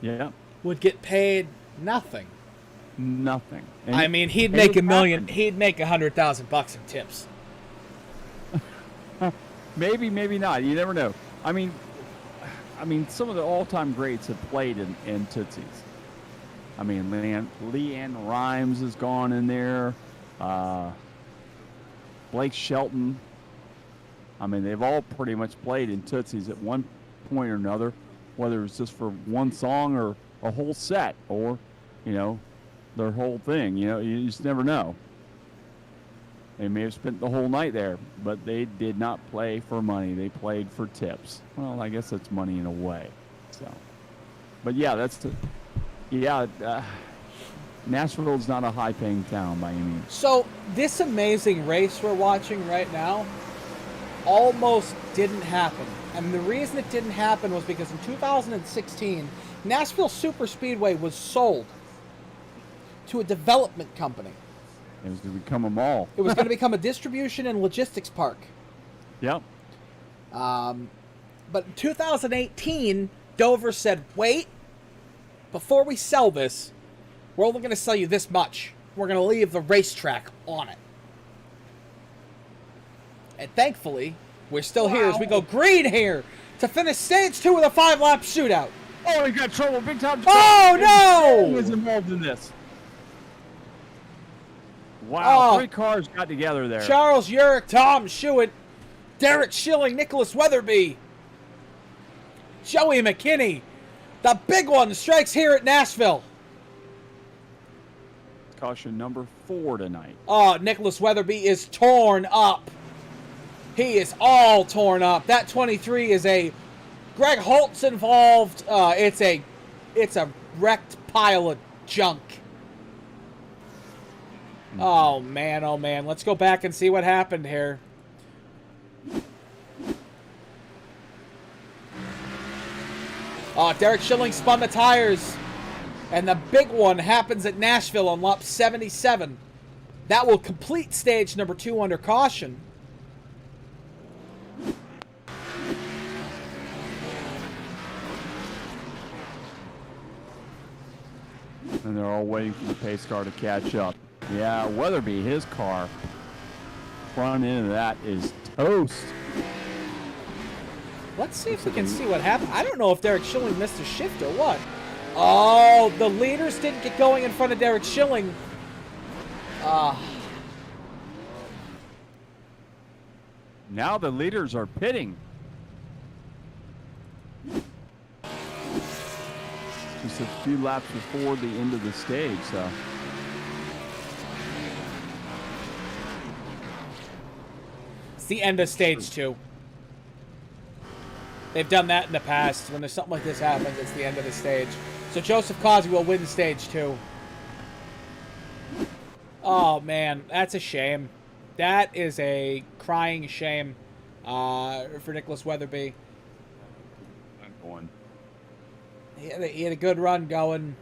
Yeah, would get paid nothing. nothing. And I mean, he'd and make it $1 million. happened. He'd make $100,000 in tips. Maybe, maybe not. You never know. I mean, some of the all-time greats have played in Tootsie's. I mean, Leanne Rimes has gone in there. Blake Shelton. I mean, they've all pretty much played in Tootsie's at one point or another, whether it's just for one song or a whole set or, their whole thing. You just never know. They may have spent the whole night there, but they did not play for money. They played for tips. Well, I guess that's money in a way. So, but yeah, Nashville's not a high-paying town by any means. So this amazing race we're watching right now almost didn't happen. And the reason it didn't happen was because in 2016, Nashville Superspeedway was sold to a development company. It was to become a mall. It was going to become a distribution and logistics park. Yep. But in 2018, Dover said, wait, before we sell this, we're only going to sell you this much. We're going to leave the racetrack on it. And thankfully, we're still here as we go green here to finish stage 2 with a 5-lap shootout. Oh, we got trouble. Big time trouble. Oh, no! Who was involved in this? Wow, Oh. 3 cars got together there. Charles Urick, Tom Schuett, Derek Schilling, Nicholas Weatherby, Joey McKinney. The big one strikes here at Nashville. Caution number 4 tonight. Oh, Nicholas Weatherby is torn up. He is all torn up. That 23 is a... Greg Holt's involved. It's a wrecked pile of junk. Oh, man, oh, man. Let's go back and see what happened here. Oh, Derek Schilling spun the tires. And the big one happens at Nashville on lap 77. That will complete stage number 2 under caution. And they're all waiting for the pace car to catch up. Yeah, Weatherby, his car, front end of that is toast. Let's see if we can see what happened. I don't know if Derek Schilling missed a shift or what. Oh, the leaders didn't get going in front of Derek Schilling. Now the leaders are pitting. Just a few laps before the end of the stage, so. It's the end of stage 2. They've done that in the past. When there's something like this happens, it's the end of the stage. So Joseph Causey will win stage 2. Oh, man. That's a shame. That is a crying shame for Nicholas Weatherby. I'm going. He had a good run going.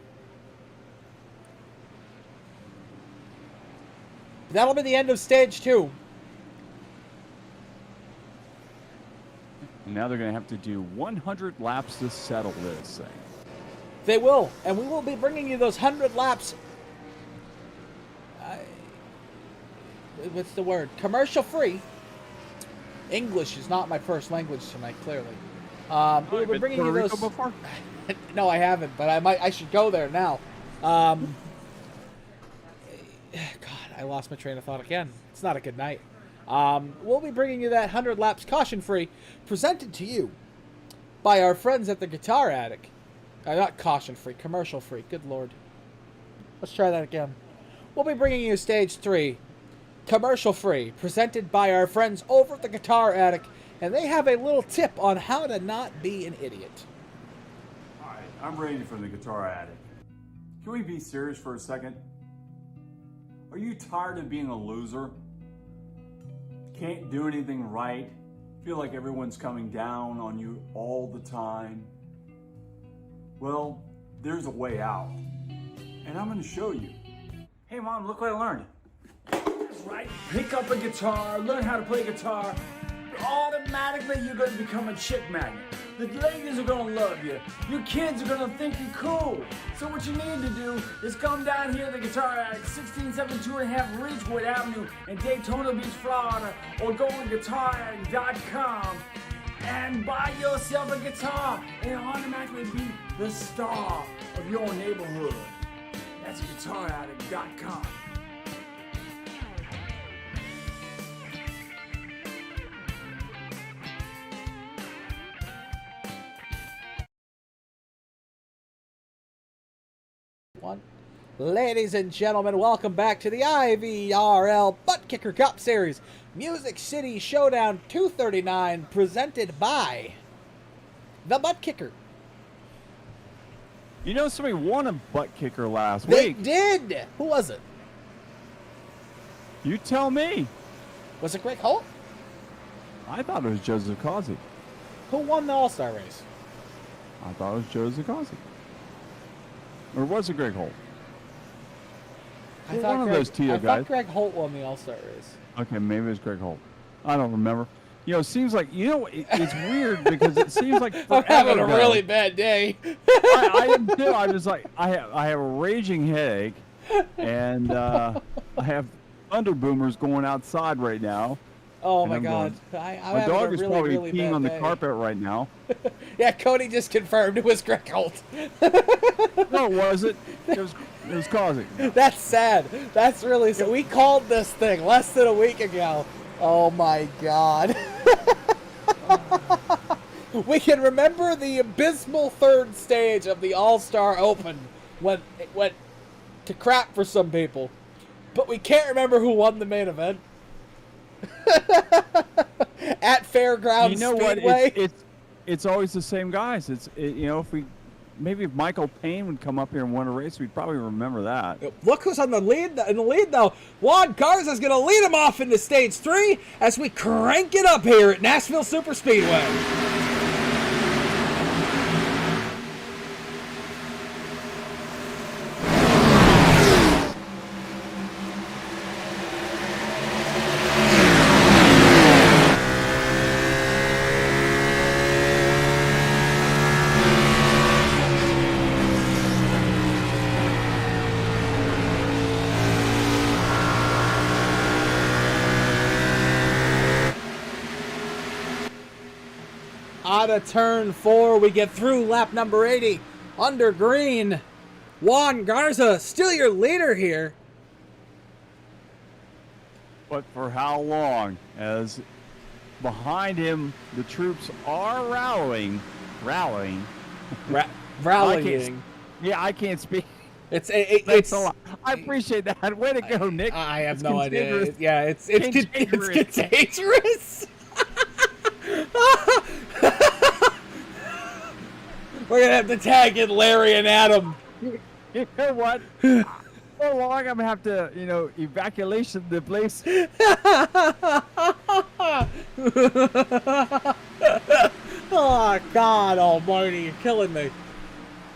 That'll be the end of stage 2. And now they're going to have to do 100 laps to settle this thing. They will, and we will be bringing you those 100 laps. What's the word? Commercial free. English is not my first language tonight, clearly. We'll be bringing you those. Before? No, I haven't, but I should go there now. God, I lost my train of thought again. It's not a good night. We'll be bringing you that 100 laps caution free, presented to you by our friends at the Guitar Attic. Not caution free, commercial free. Good Lord. Let's try that again. We'll be bringing you stage 3, commercial free, presented by our friends over at the Guitar Attic, and they have a little tip on how to not be an idiot. All right, I'm ready for the Guitar Attic. Can we be serious for a second? Are you tired of being a loser? Can't do anything right? Feel like everyone's coming down on you all the time? Well, there's a way out, and I'm going to show you. Hey Mom, look what I learned. That's right. Pick up a guitar, learn how to play guitar. Automatically you're going to become a chick magnet. The ladies are going to love you. Your kids are going to think you're cool. So what you need to do is come down here to the Guitar Attic, 16725 Ridgewood Avenue in Daytona Beach, Florida, or go on guitarattic.com and buy yourself a guitar and automatically be the star of your neighborhood. That's guitarattic.com. Ladies and gentlemen, welcome back to the IVRL Buttkicker Cup Series Music City Showdown 239, presented by the Buttkicker. You know, somebody won a butt kicker last They week. did. Who was it? You tell me. Was it Greg Holt? I thought it was Joe Zucazzi. Who won the All-Star race? I thought it was Joe Zucazzi. Or was it Greg Holt? One of those Tito I guys. thought Greg Holt won the All-Star race. Okay, maybe it was Greg Holt. I don't remember. You know, it seems like, it's weird because it seems like I'm having a forever really ago. bad day. I am too. I was like, I have a raging headache, and I have thunder boomers going outside right now. Oh And my I'm God. going, I'm my having dog a is really, probably really peeing bad on the day. carpet right now. Yeah, Cody just confirmed it was Greg Holt. No, was it? It was causing. That's sad. That's really sad. We called this thing less than a week ago. Oh my God. We can remember the abysmal third stage of the All-Star Open when it went to crap for some people. But we can't remember who won the main event. At Fairgrounds You know Speedway. what? It's always the same guys. If Michael Payne would come up here and win a race, we'd probably remember that. Look who's on the lead. In the lead, though. Juan Garza's going to lead him off into Stage 3 as we crank it up here at Nashville Superspeedway. Out of turn 4, we get through lap number 80. Under green, Juan Garza, still your leader here. But for how long? As behind him, the troops are rallying. Rallying. Yeah, I can't speak. It's Thanks a lot. I appreciate that. Way to go, Nick. I have It's no idea. contagious. Yeah, it's Contagious. contagious. We're gonna have to tag in Larry and Adam. You know what? So long I'm gonna have to, evacuation the place. Oh, God almighty, you're killing me.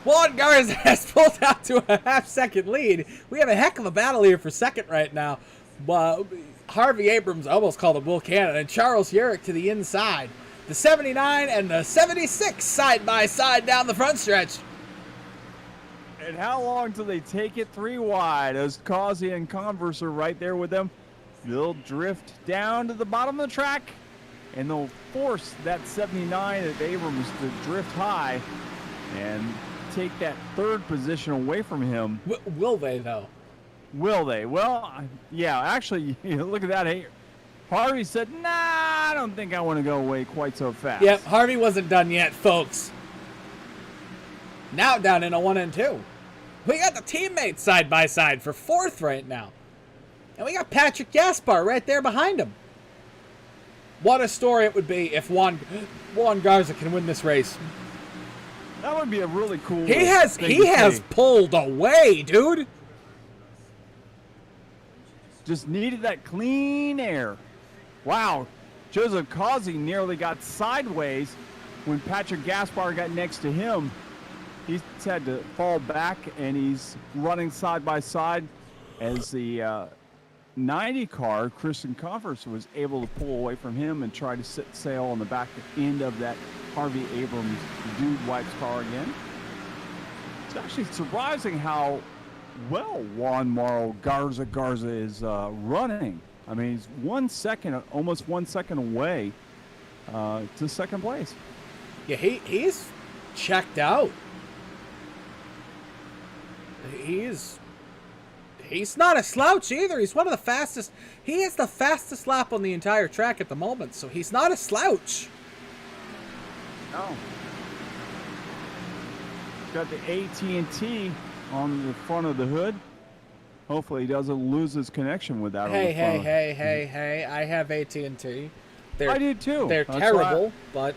Juan Garza has pulled out to a half-second lead. We have a heck of a battle here for second right now. Harvey Abrams almost called him Will Cannon, and Charles Yerrick to the inside. The 79 and the 76 side by side down the front stretch. And how long till they take it 3 wide? As Causey and Converse are right there with them. They'll drift down to the bottom of the track, and they'll force that 79 at Abrams to drift high and take that 3rd position away from him. Will they, though? Will they? Well, yeah, actually, look at that. Hey, Harvey said, nah, I don't think I want to go away quite so fast. Yep, Harvey wasn't done yet, folks. Now down in a 1 and 2. We got the teammates side by side for 4th right now. And we got Patrick Gaspar right there behind him. What a story it would be if Juan Garza can win this race. That would be a really cool He has pulled away, dude. Just needed that clean air. Wow. Joseph Causey nearly got sideways when Patrick Gaspar got next to him. He's had to fall back, and he's running side by side as the 90 car, Christian Converse, was able to pull away from him and try to set sail on the back end of that Harvey Abrams Dude Wipes car again. It's actually surprising how well Juan Mauro Garza is running. I mean, he's almost 1 second away to 2nd place. Yeah, he's checked out. He's not a slouch either. He's one of the fastest. He has the fastest lap on the entire track at the moment, so he's not a slouch. No. Got the AT&T on the front of the hood. Hopefully he doesn't lose his connection with that. Hey! I have AT&T. I do too. They're terrible, but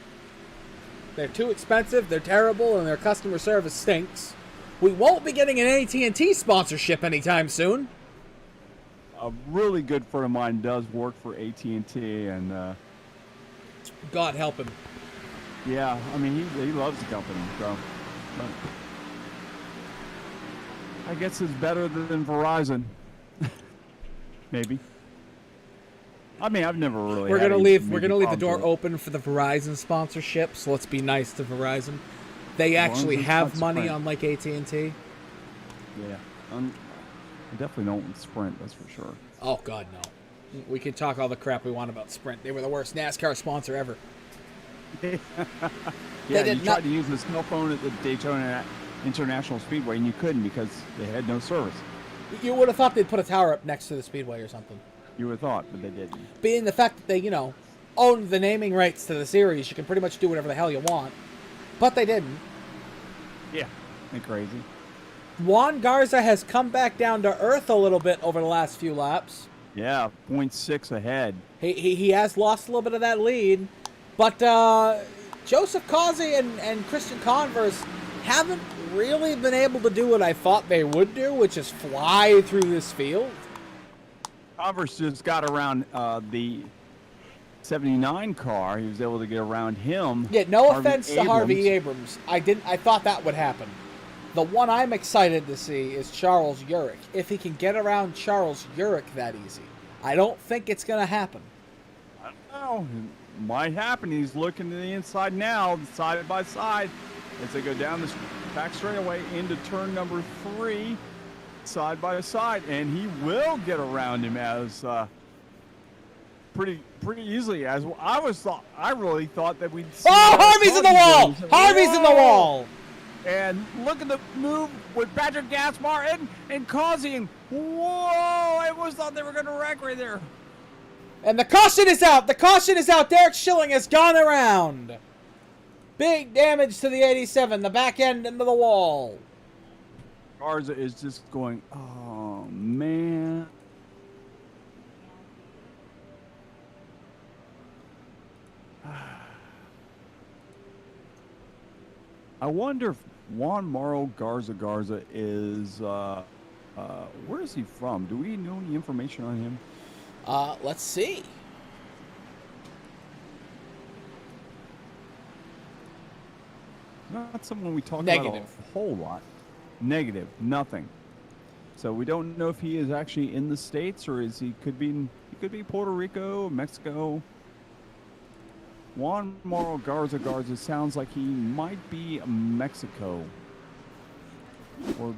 they're too expensive. They're terrible, and their customer service stinks. We won't be getting an AT&T sponsorship anytime soon. A really good friend of mine does work for AT&T, and God help him. Yeah, I mean he loves the company, so. But I guess it's better than Verizon. Maybe. I mean, I've never really. We're gonna leave the door open for the Verizon sponsorship. So let's be nice to Verizon. They actually have money on like AT&T. Yeah, I definitely don't want Sprint. That's for sure. Oh God, no. We can talk all the crap we want about Sprint. They were the worst NASCAR sponsor ever. Yeah, you tried to use the cell phone at the Daytona International Speedway, and you couldn't because they had no service. You would have thought they'd put a tower up next to the speedway or something. You would have thought, but they didn't. Being the fact that they, own the naming rights to the series, you can pretty much do whatever the hell you want. But they didn't. Yeah, they're crazy. Juan Garza has come back down to earth a little bit over the last few laps. Yeah, 0.6 ahead. He has lost a little bit of that lead. But Joseph Causey and Christian Converse haven't really been able to do what I thought they would do, which is fly through this field. Converse just got around the 79 car. He was able to get around him. Yeah, no offense to Harvey Abrams. I thought that would happen. The one I'm excited to see is Charles Urich. If he can get around Charles Urich that easy. I don't think it's going to happen. I don't know. It might happen. He's looking to the inside now, side by side, as they go down this back straightaway into turn number 3, side by side, and he will get around him as pretty easily. As I really thought that we'd see. Oh, Harvey's in the wall! Harvey's in the wall! And look at the move with Patrick Gaspar and causing. Whoa! I almost thought they were going to wreck right there. And the caution is out! The caution is out! Derek Schilling has gone around! Big damage to the 87, the back end into the wall. Garza is just going, oh, man. I wonder if Juan Mauro Garza is, where is he from? Do we know any information on him? Let's see. Not someone we talk about a whole lot. Negative, nothing. So we don't know if he is actually in the States or he could be Puerto Rico, Mexico. Juan Mauro Garza sounds like he might be Mexico. or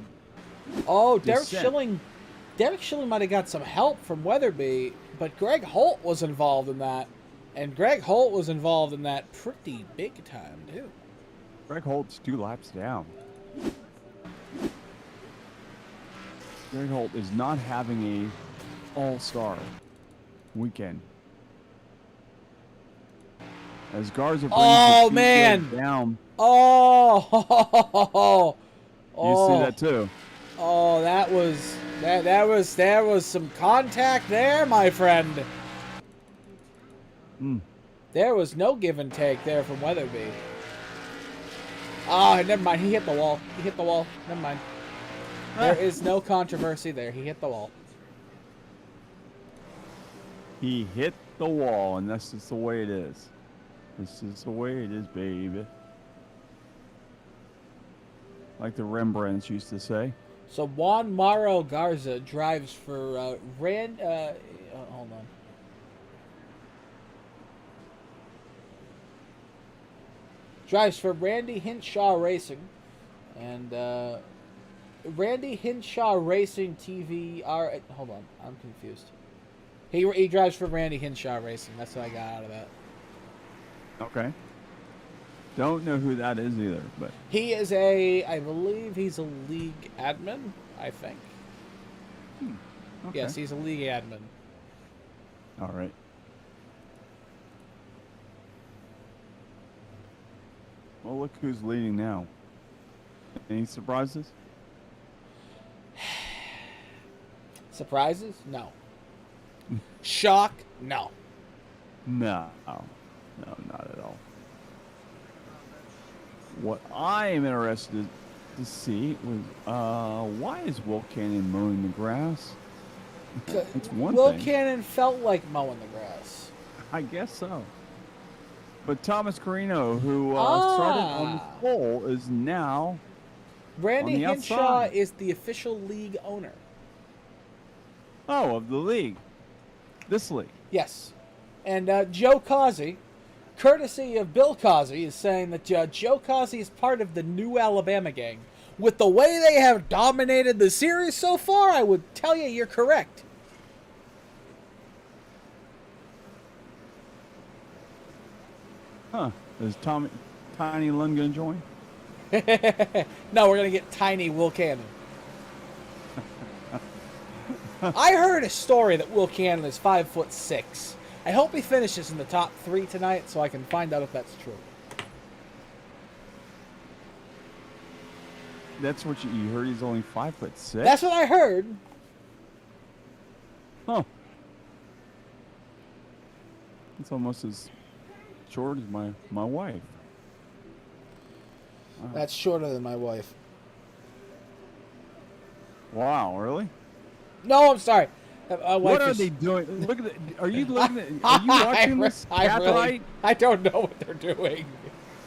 Oh, descent. Derek Schilling might have got some help from Weatherby, but Greg Holt was involved in that. And Greg Holt was involved in that pretty big time, too. Greg Holt's 2 laps down. Greg Holt is not having a all-star weekend. As Garza brings Oh, the man. down. Oh, You see that too. Oh, that was some contact there, my friend. There was no give and take there from Weatherby. Oh, never mind. He hit the wall. He hit the wall. Never mind. There is no controversy there. He hit the wall. He hit the wall, and that's just the way it is. This is the way it is, baby. Like the Rembrandts used to say. So Juan Mauro Garza drives for hold on. Drives for Randy Hinshaw Racing, and Randy Hinshaw Racing TVR. Hold on, I'm confused. He drives for Randy Hinshaw Racing. That's what I got out of that. Okay. Don't know who that is either, but He is I believe he's a league admin, I think. okay. Yes, he's a league admin. All right. Well, look who's leading now. Any surprises? Surprises? No. Shock? No. No, not at all. What I am interested to see was why is Will Cannon mowing the grass? It's one Will thing. Cannon felt like mowing the grass. I guess so. But Thomas Carino, who started on the pole, is now Randy on the Hinshaw outside. is the official league owner. of the league. This league. Yes. And Joe Causey, courtesy of Bill Causey, is saying that Joe Causey is part of the new Alabama gang. With the way they have dominated the series so far, I would tell you you're correct. Huh. Is Tiny Lund going to join? No, we're going to get tiny Will Cannon. I heard a story that Will Cannon is 5'6". I hope he finishes in the top 3 tonight so I can find out if that's true. That's what you heard. He's only 5'6". That's what I heard. Huh. It's almost as short as my wife. That's shorter than my wife. Wow, really? No, I'm sorry. My wife What are is- they doing? Look at the. Are you looking at? Are you watching this? I don't know what they're doing.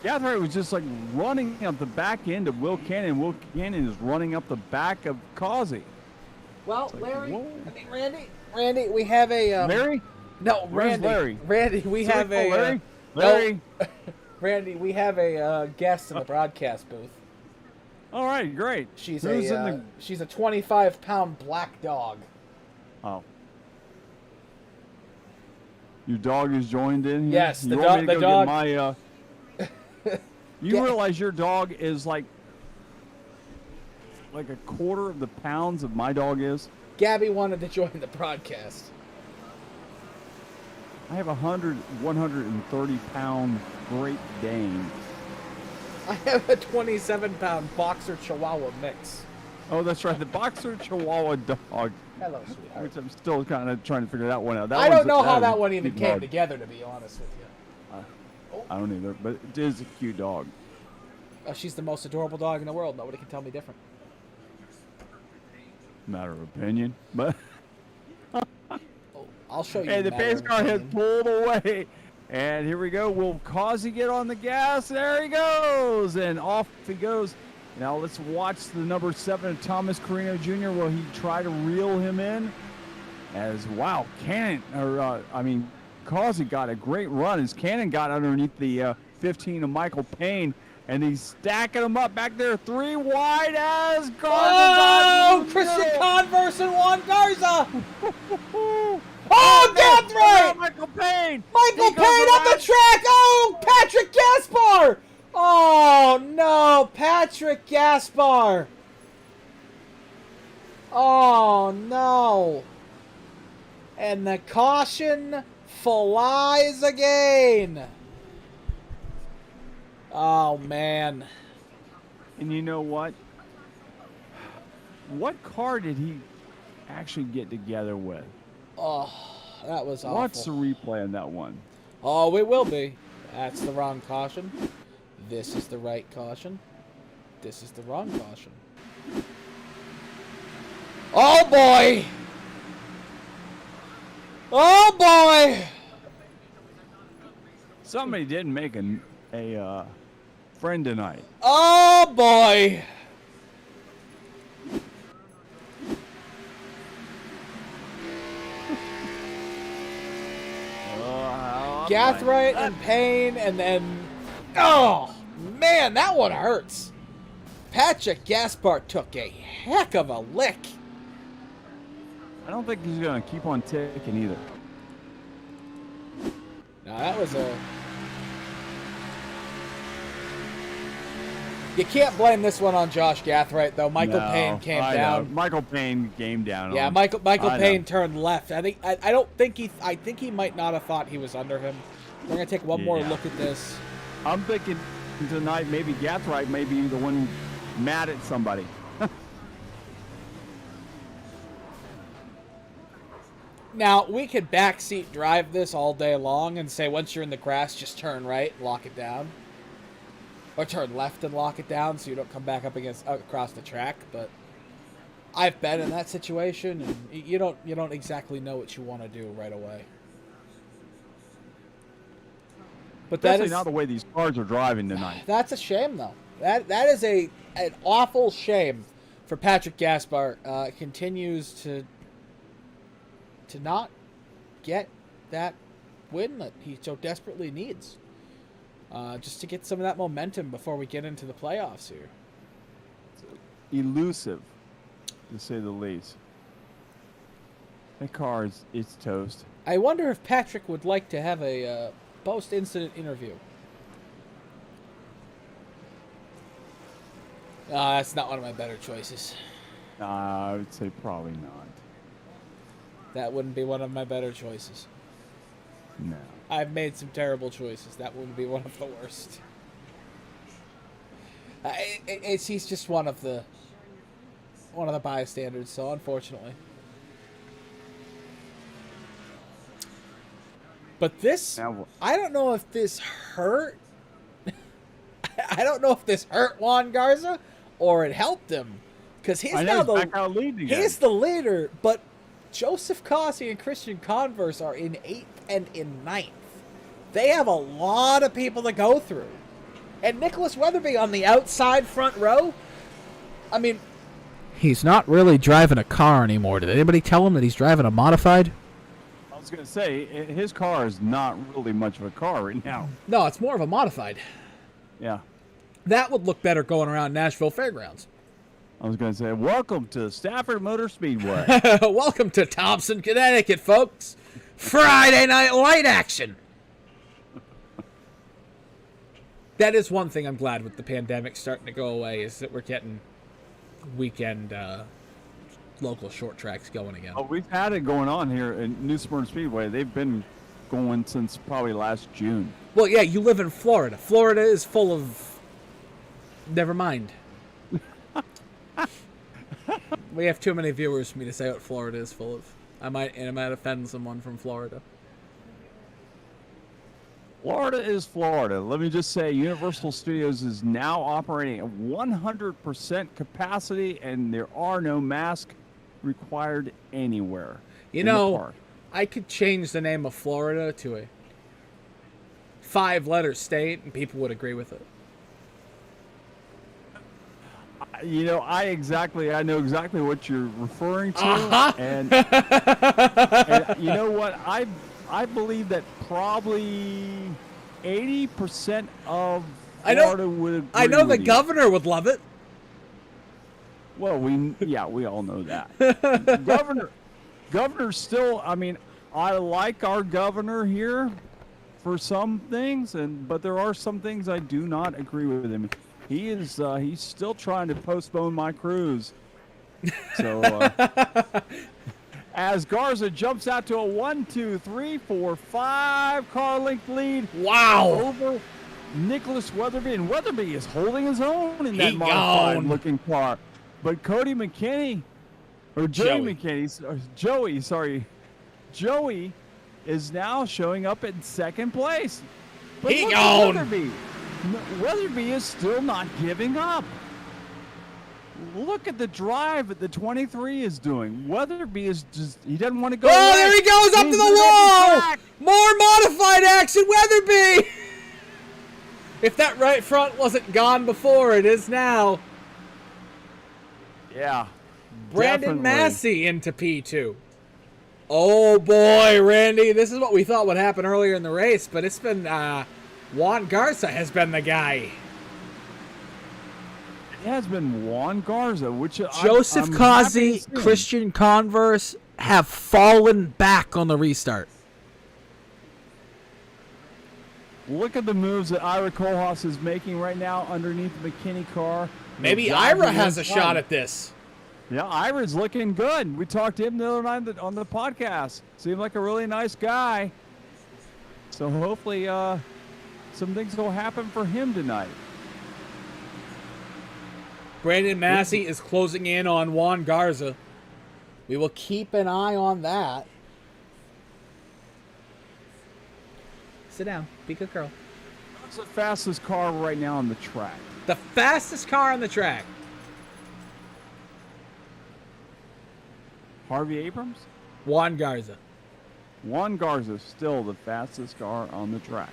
Gathright was just like running up the back end of Will Cannon. Will Cannon is running up the back of Causey. Well, like, Larry, whoa. Randy, we have a Larry? No, Where's Randy. Larry? Randy, we have a Larry? no. Larry? Randy, we have a guest in the broadcast booth. All right, great. She's Who's a she's a 25-pound black dog. Oh. Your dog is joined in here? Yes, you the want me to the go dog. Get my, you Yeah. realize your dog is like a quarter of the pounds of my dog is? Gabby wanted to join the broadcast. I have 130-pound Great Dane. I have a 27-pound boxer Chihuahua mix. Oh, that's right, the boxer Chihuahua dog, Hello, sweetheart. which I'm still kind of trying to figure that one out. I don't know how is that a one even cute came dog. together, to be honest with you. I don't either, but it is a cute dog. She's the most adorable dog in the world. Nobody can tell me different. Matter of opinion, but I'll show you. hey, the matter pace of car has opinion. pulled away, and here we go. Will Causey get on the gas? There he goes, and off he goes. Now let's watch the number 7 of Thomas Carino Jr. Will he try to reel him in? As wow, Causey got a great run as Cannon got underneath the 15 of Michael Payne. And he's stacking them up back there. 3 wide as Oh, Garza. Christian Converse and Juan Garza. Oh, that's right. Michael Payne. Michael Payne up the track. Oh, Patrick Gaspar. Oh, no, Patrick Gaspar. Oh, no. And the caution flies again. Oh, man. And you know what? What car did he actually get together with? Oh, that was awful. What's the replay on that one? Oh, it will be. That's the wrong caution. This is the right caution. This is the wrong caution. Oh, boy! Oh, boy! Somebody didn't make a friend tonight. Oh, boy! Gathright and Payne, and then... Oh, man, that one hurts. Patrick Gaspar took a heck of a lick. I don't think he's going to keep on ticking either. No, that was a... You can't blame this one on Josh Gathright, though. Michael Payne came down. Michael Payne came down. Yeah, Michael Payne turned left. I think he might not have thought he was under him. We're gonna take one more look at this. I'm thinking tonight maybe Gathright may be the one mad at somebody. Now, we could backseat drive this all day long and say once you're in the crash, just turn right and lock it down. Or turn left and lock it down so you don't come back up across the track, but I've been in that situation and you don't exactly know what you want to do right away. But that is not the way these cars are driving tonight. That's a shame, though. That is an awful shame for Patrick Gaspar. Continues to not get that win that he so desperately needs. Just to get some of that momentum before we get into the playoffs here. Elusive, to say the least. That car is toast. I wonder if Patrick would like to have a post-incident interview. That's not one of my better choices. I would say probably not. That wouldn't be one of my better choices. No. I've made some terrible choices. That wouldn't be one of the worst. He's just one of the bystanders, so unfortunately. But this, I don't know if this hurt. I don't know if this hurt Juan Garza or it helped him, because he's now he's the leader. But Joseph Cossey and Christian Converse are in 8th and in 9th. They have a lot of people to go through. And Nicholas Weatherby on the outside front row, I mean... He's not really driving a car anymore. Did anybody tell him that he's driving a modified? I was going to say, his car is not really much of a car right now. No, it's more of a modified. Yeah. That would look better going around Nashville Fairgrounds. I was going to say, welcome to Stafford Motor Speedway. Welcome to Thompson, Connecticut, folks. Friday night light action. That is one thing I'm glad with the pandemic starting to go away, is that we're getting weekend local short tracks going again. Oh, we've had it going on here in New Smyrna Speedway. They've been going since probably last June. Well, yeah, you live in Florida. Florida is full of... Never mind. We have too many viewers for me to say what Florida is full of. I might offend someone from Florida. Florida is Florida. Let me just say, Universal Studios is now operating at 100% capacity, and there are no masks required anywhere. You know, I could change the name of Florida to a 5-letter state, and people would agree with it. You know, I know exactly what you're referring to, and you know what? I believe that probably 80% of Florida would agree I know the with you. governor would love it. Well, we all know that. Governor still, I mean, I like our governor here for some things, but there are some things I do not agree with him. He's still trying to postpone my cruise. So as Garza jumps out to a 1, 2, 3, 4, 5 car length lead. Wow. Over Nicholas Weatherby, and Weatherby is holding his own in that He modified gone. looking car. But Cody McKinney, or Joey McKinney, Joey is now showing up in second place. But He look gone. at Weatherby. Weatherby is still not giving up. Look at the drive that the 23 is doing. Weatherby is he doesn't want to go. Oh, away. there he goes up to He's the gonna wall. get the More modified action, Weatherby. If that right front wasn't gone before, it is now. Yeah. Brandon definitely. Massey into P2. Oh boy, Randy, this is what we thought would happen earlier in the race, but it's been Juan Garza has been the guy. It has been Juan Garza, which Joseph I'm happy Kazi, to see. Christian Converse have fallen back on the restart. Look at the moves that Ira Kohlhaas is making right now underneath the McKinney car. Maybe They're Ira driving has a inside. shot at this. Yeah, Ira's looking good. We talked to him the other night on the podcast. Seemed like a really nice guy. So hopefully some things will happen for him tonight. Brandon Massey is closing in on Juan Garza. We will keep an eye on that. Sit down. Be a good girl. What's the fastest car right now on the track? The fastest car on the track. Harvey Abrams? Juan Garza. Juan Garza still the fastest car on the track.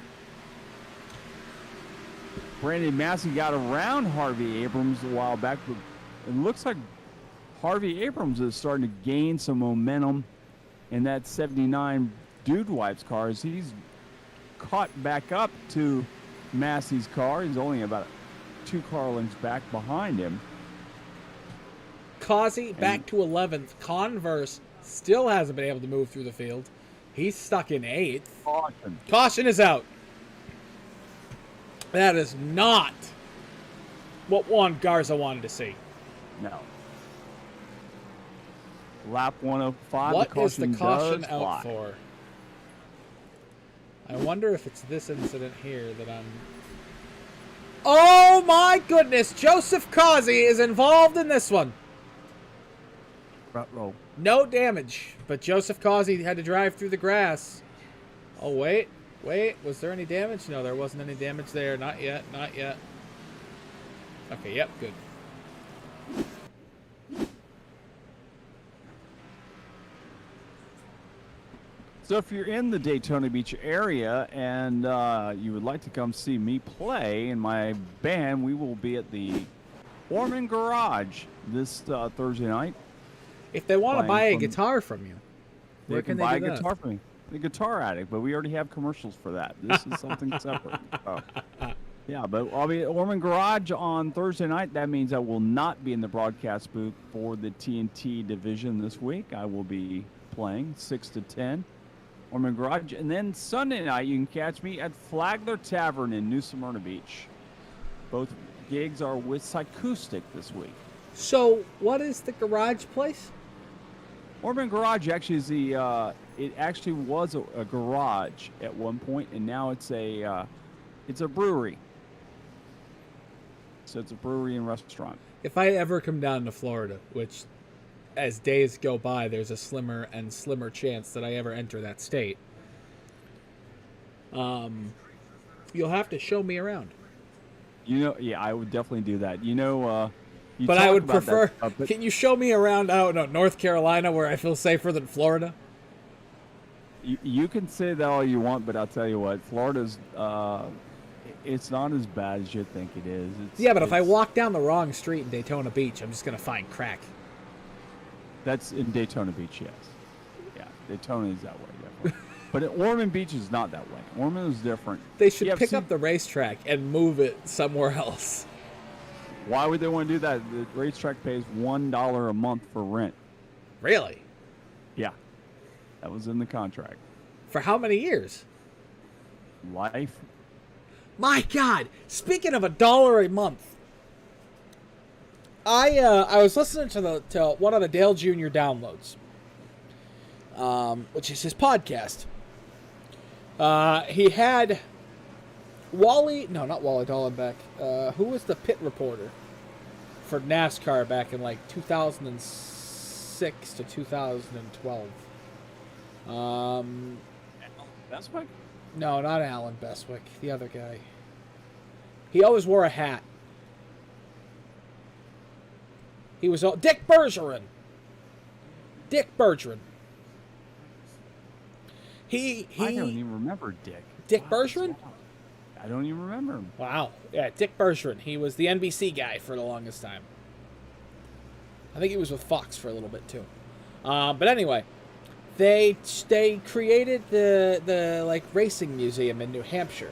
Brandon Massey got around Harvey Abrams a while back, but it looks like Harvey Abrams is starting to gain some momentum in that 79 Dude Wipes car as he's caught back up to Massey's car. He's only about 2 car lengths back behind him. Kazi back to 11th. Converse still hasn't been able to move through the field. He's stuck in 8th. Caution. Caution is out. That is not what Juan Garza wanted to see. No. Lap 105. What is the caution does out fly. for? I wonder if it's this incident here that I'm... Oh my goodness! Joseph Kazi is involved in this one. Front row. No damage, but Joseph Kazi had to drive through the grass. Oh, wait. Was there any damage? No, there wasn't any damage there. Not yet. Okay, yep, good. So if you're in the Daytona Beach area and you would like to come see me play in my band, we will be at the Orman Garage this Thursday night. If they want to Playing buy a from- guitar from you, where They can buy they a do that? guitar from me. The Guitar Addict, but we already have commercials for that. This is something separate. So, yeah, but I'll be at Orman Garage on Thursday night. That means I will not be in the broadcast booth for the TNT division this week. I will be playing 6 to 10. Orman Garage. And then Sunday night, you can catch me at Flagler Tavern in New Smyrna Beach. Both gigs are with Psychoustic this week. So, what is the garage place? Orman Garage actually is it actually was a garage at one point, and now it's a brewery. So it's a brewery and restaurant. If I ever come down to Florida, which as days go by, there's a slimmer and slimmer chance that I ever enter that state, you'll have to show me around. Yeah, I would definitely do that. You But I talk would about prefer... that stuff, but Can you show me around, North Carolina, where I feel safer than Florida? you can say that all you want, but I'll tell you what, Florida's it's not as bad as you think it is. Yeah, but if I walk down the wrong street in Daytona Beach, I'm just going to find crack. That's in Daytona Beach, yes. Yeah, Daytona is that way, definitely. But Ormond Beach is not that way. Ormond is different. They should Yeah, pick see- up the racetrack and move it somewhere else. Why would they want to do that? The racetrack pays $1 a month for rent. Really? Yeah, that was in the contract. For how many years? Life. My God! Speaking of $1 a month, I was listening to one of the Dale Jr. downloads, which is his podcast. He had not Wally Dallenbeck. Who was the pit reporter for NASCAR back in like 2006 to 2012? That's what. No, not Alan Bestwick. The other guy. He always wore a hat. He was Dick Bergeron. Dick Bergeron. He I don't even remember Dick. Dick Bergeron? I don't even remember him. Wow. Yeah, Dick Bergeron. He was the NBC guy for the longest time. I think he was with Fox for a little bit too. But anyway, they created the like racing museum in New Hampshire,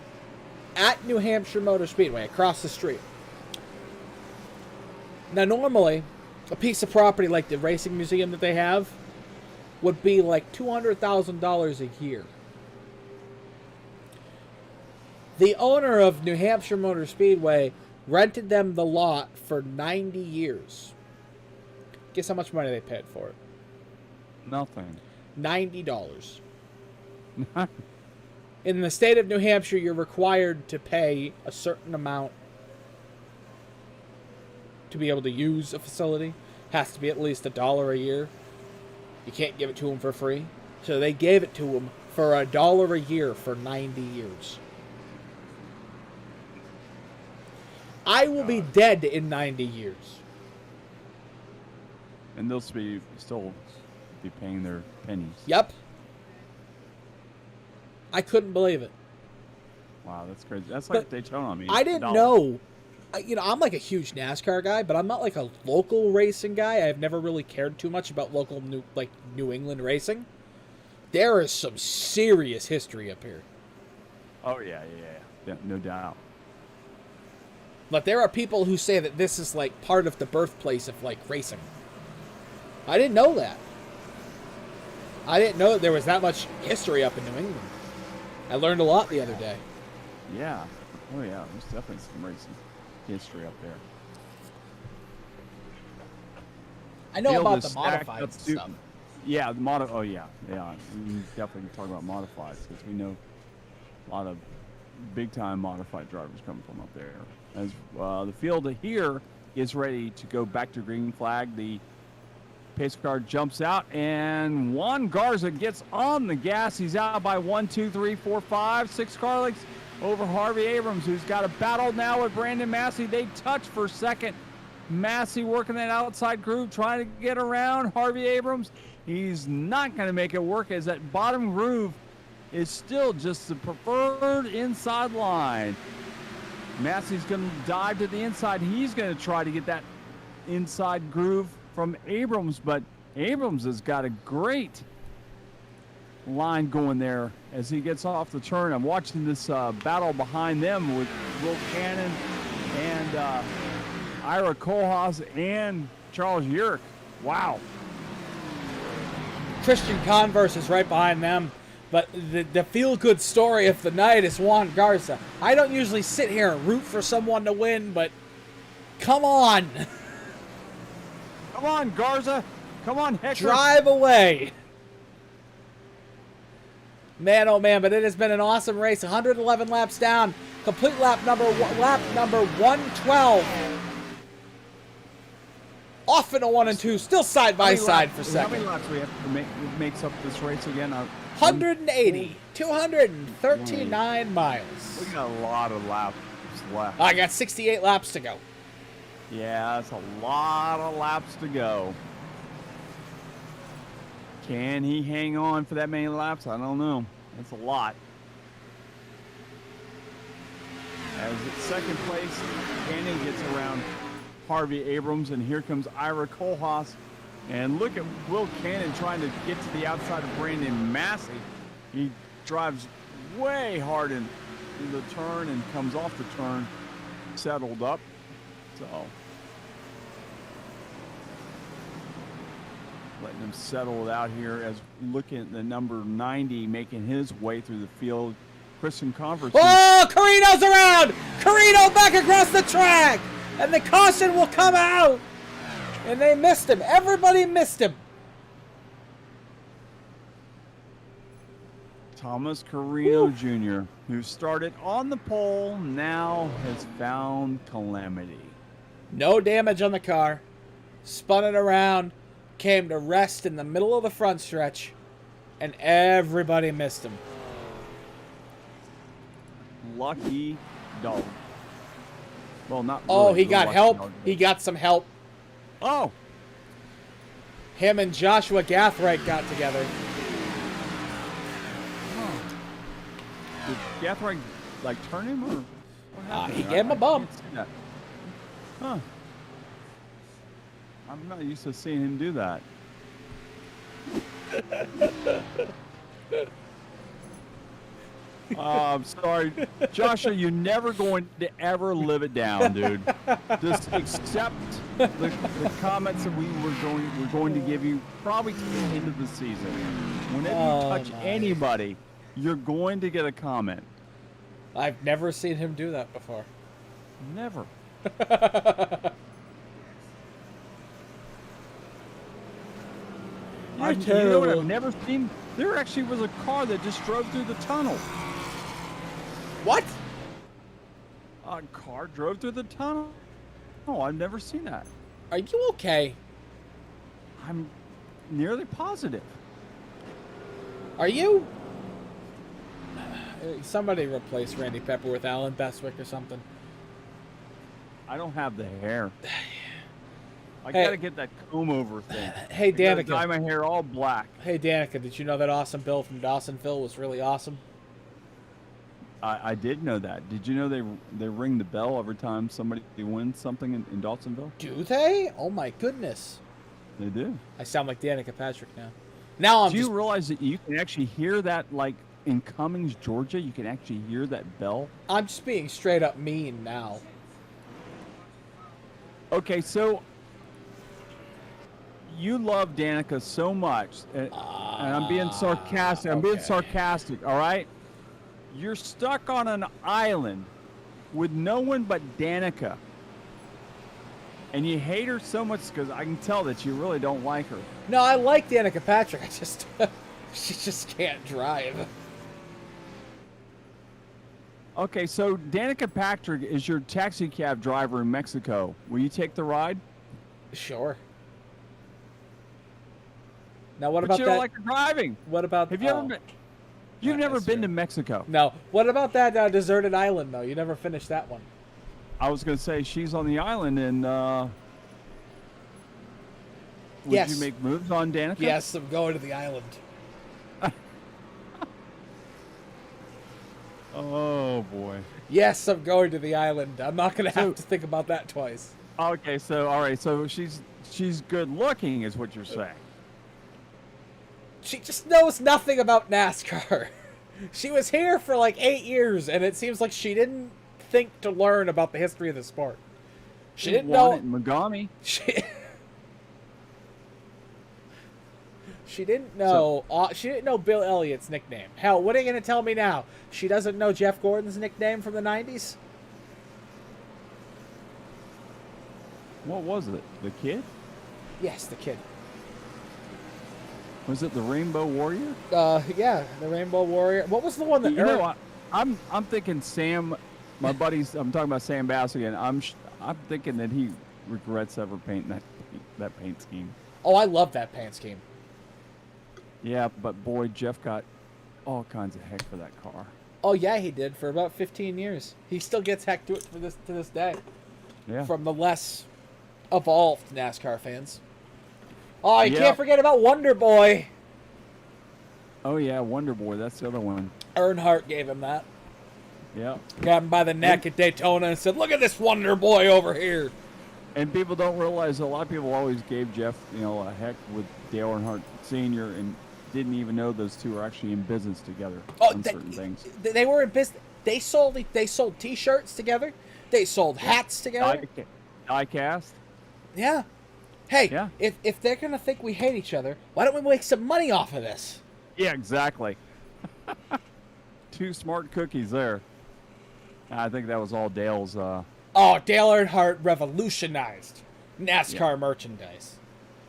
at New Hampshire Motor Speedway, across the street. Now, normally, a piece of property like the racing museum that they have would be like $200,000 a year. The owner of New Hampshire Motor Speedway rented them the lot for 90 years. Guess how much money they paid for it? Nothing. $90. In the state of New Hampshire, you're required to pay a certain amount to be able to use a facility. Has to be at least $1 a year. You can't give it to them for free. So they gave it to them for $1 a year for 90 years. I will be dead in 90 years. And they'll still be paying their pennies. Yep. I couldn't believe it. Wow, that's crazy. That's But like Daytona. I mean, I didn't $1. know. I'm like a huge NASCAR guy, but I'm not like a local racing guy. I've never really cared too much about local New England racing. There is some serious history up here. Oh yeah, no doubt. But there are people who say that this is like part of the birthplace of like racing. I didn't know that. I didn't know that there was that much history up in New England. I learned a lot the other day. Yeah. Oh yeah, there's definitely some racing history up there. I know Field about is the stacked modifieds up and to- stuff. Yeah, oh yeah. We can definitely talk about modifieds because we know a lot of big-time modified drivers coming from up there. As the field here is ready to go back to green flag, the pace car jumps out, and Juan Garza gets on the gas. He's out by 1, 2, 3, 4, 5, 6 car lengths over Harvey Abrams, who's got a battle now with Brandon Massey. They touch for second. Massey working that outside groove, trying to get around Harvey Abrams. He's not going to make it work, as that bottom groove is still just the preferred inside line. Massey's going to dive to the inside. He's going to try to get that inside groove from Abrams, but Abrams has got a great line going there as he gets off the turn. I'm watching this battle behind them with Will Cannon and Ira Kohlhaas and Charles Yerk. Wow. Christian Converse is right behind them. But the feel-good story of the night is Juan Garza. I don't usually sit here and root for someone to win, but come on. Come on, Garza. Come on, Hector. Drive away. Man, oh man, but it has been an awesome race. 111 laps down. Complete lap number 112. Off in a 1 and 2, still side by side for How many second. laps we have to make makes up this race again? 180, 239 miles. We got a lot of laps left. I got 68 laps to go. Yeah, that's a lot of laps to go. Can he hang on for that many laps? I don't know. That's a lot. As it's second place, Cannon gets around Harvey Abrams, and here comes Ira Kohlhaas. And look at Will Cannon trying to get to the outside of Brandon Massey. He drives way hard in the turn and comes off the turn settled up. So letting him settle it out here as looking at the number 90 making his way through the field. Christian Converse. Oh, Carino's around! Carino back across the track! And the caution will come out! And they missed him. Everybody missed him. Thomas Carino Jr., who started on the pole, now has found calamity. No damage on the car. Spun it around. Came to rest in the middle of the front stretch. And everybody missed him. Lucky dog. Well, not Oh, really he the got lucky help. dog. He got some help. Oh, Him and Joshua Gathright got together. did Gathright like turn him or? What happened He there? gave him a I bump. can't see that. Huh. I'm not used to seeing him do that. I'm sorry, Joshua. You're never going to ever live it down, dude. Just accept the comments that we're going to give you probably to the end of the season. Whenever you touch anybody, you're going to get a comment. I've never seen him do that before. Never. You're You know what terrible. I've never seen? There actually was a car that just drove through the tunnel. What? A car drove through the tunnel. Oh, I've never seen that. Are you okay? I'm nearly positive. Are you? Somebody replace Randy Pepper with Alan Bestwick or something. I don't have the hair. I Hey. gotta get that comb over thing. Hey, I gotta Danica. dye my hair all black. Hey, Danica, did you know that Awesome Bill from Dawsonville was really awesome? I did know that. Did you know they ring the bell every time somebody wins something in Dawsonville? Do they? Oh my goodness. They do. I sound like Danica Patrick now. Now I'm Do you just... realize that you can actually hear that, like in Cummings, Georgia? You can actually hear that bell. I'm just being straight up mean now. Okay, so you love Danica so much, and I'm being sarcastic. I'm being okay. sarcastic, all right? You're stuck on an island with no one but Danica. And you hate her so much because I can tell that you really don't like her. No, I like Danica Patrick. I just... she just can't drive. Okay, so Danica Patrick is your taxi cab driver in Mexico. Will you take the ride? Sure. Now what But about you that? don't like her driving. What about... Have you ever been? You've never that's been true. to Mexico. No. What about that deserted island, though? You never finished that one. I was going to say she's on the island, and would Yes. you make moves on Danica? Yes, I'm going to the island. Oh boy. Yes, I'm going to the island. I'm not going to have to think about that twice. Okay, so all right, so she's good looking, is what you're saying. She just knows nothing about NASCAR. She was here for like 8 years, and it seems like she didn't think to learn about the history of the sport. She didn't won know. it in Mogami. She didn't know. She didn't know Bill Elliott's nickname. Hell, what are you going to tell me now? She doesn't know Jeff Gordon's nickname from the '90s. What was it? The kid? Yes, the kid. Was it the Rainbow Warrior? Yeah, the Rainbow Warrior. What was the one that? You know, I'm thinking Sam, my buddies. I'm talking about Sam Bass again. I'm thinking that he regrets ever painting that paint scheme. Oh, I love that paint scheme. Yeah, but boy, Jeff got all kinds of heck for that car. Oh yeah, he did for about 15 years. He still gets heck to it to this day. Yeah. From the less evolved NASCAR fans. Oh, you Yep. can't forget about Wonder Boy. Oh yeah, Wonder Boy. That's the other one. Earnhardt gave him that. Yeah. Grabbed him by the neck at Daytona and said, "Look at this Wonder Boy over here." And people don't realize a lot of people always gave Jeff, a heck with Dale Earnhardt Sr. and didn't even know those two were actually in business together on certain things. They were in business. They sold T-shirts together. They sold hats together. Diecast. Yeah. Hey, Yeah. if they're gonna think we hate each other, why don't we make some money off of this? Yeah, exactly. Two smart cookies there. I think that was all Dale's. Dale Earnhardt revolutionized NASCAR merchandise.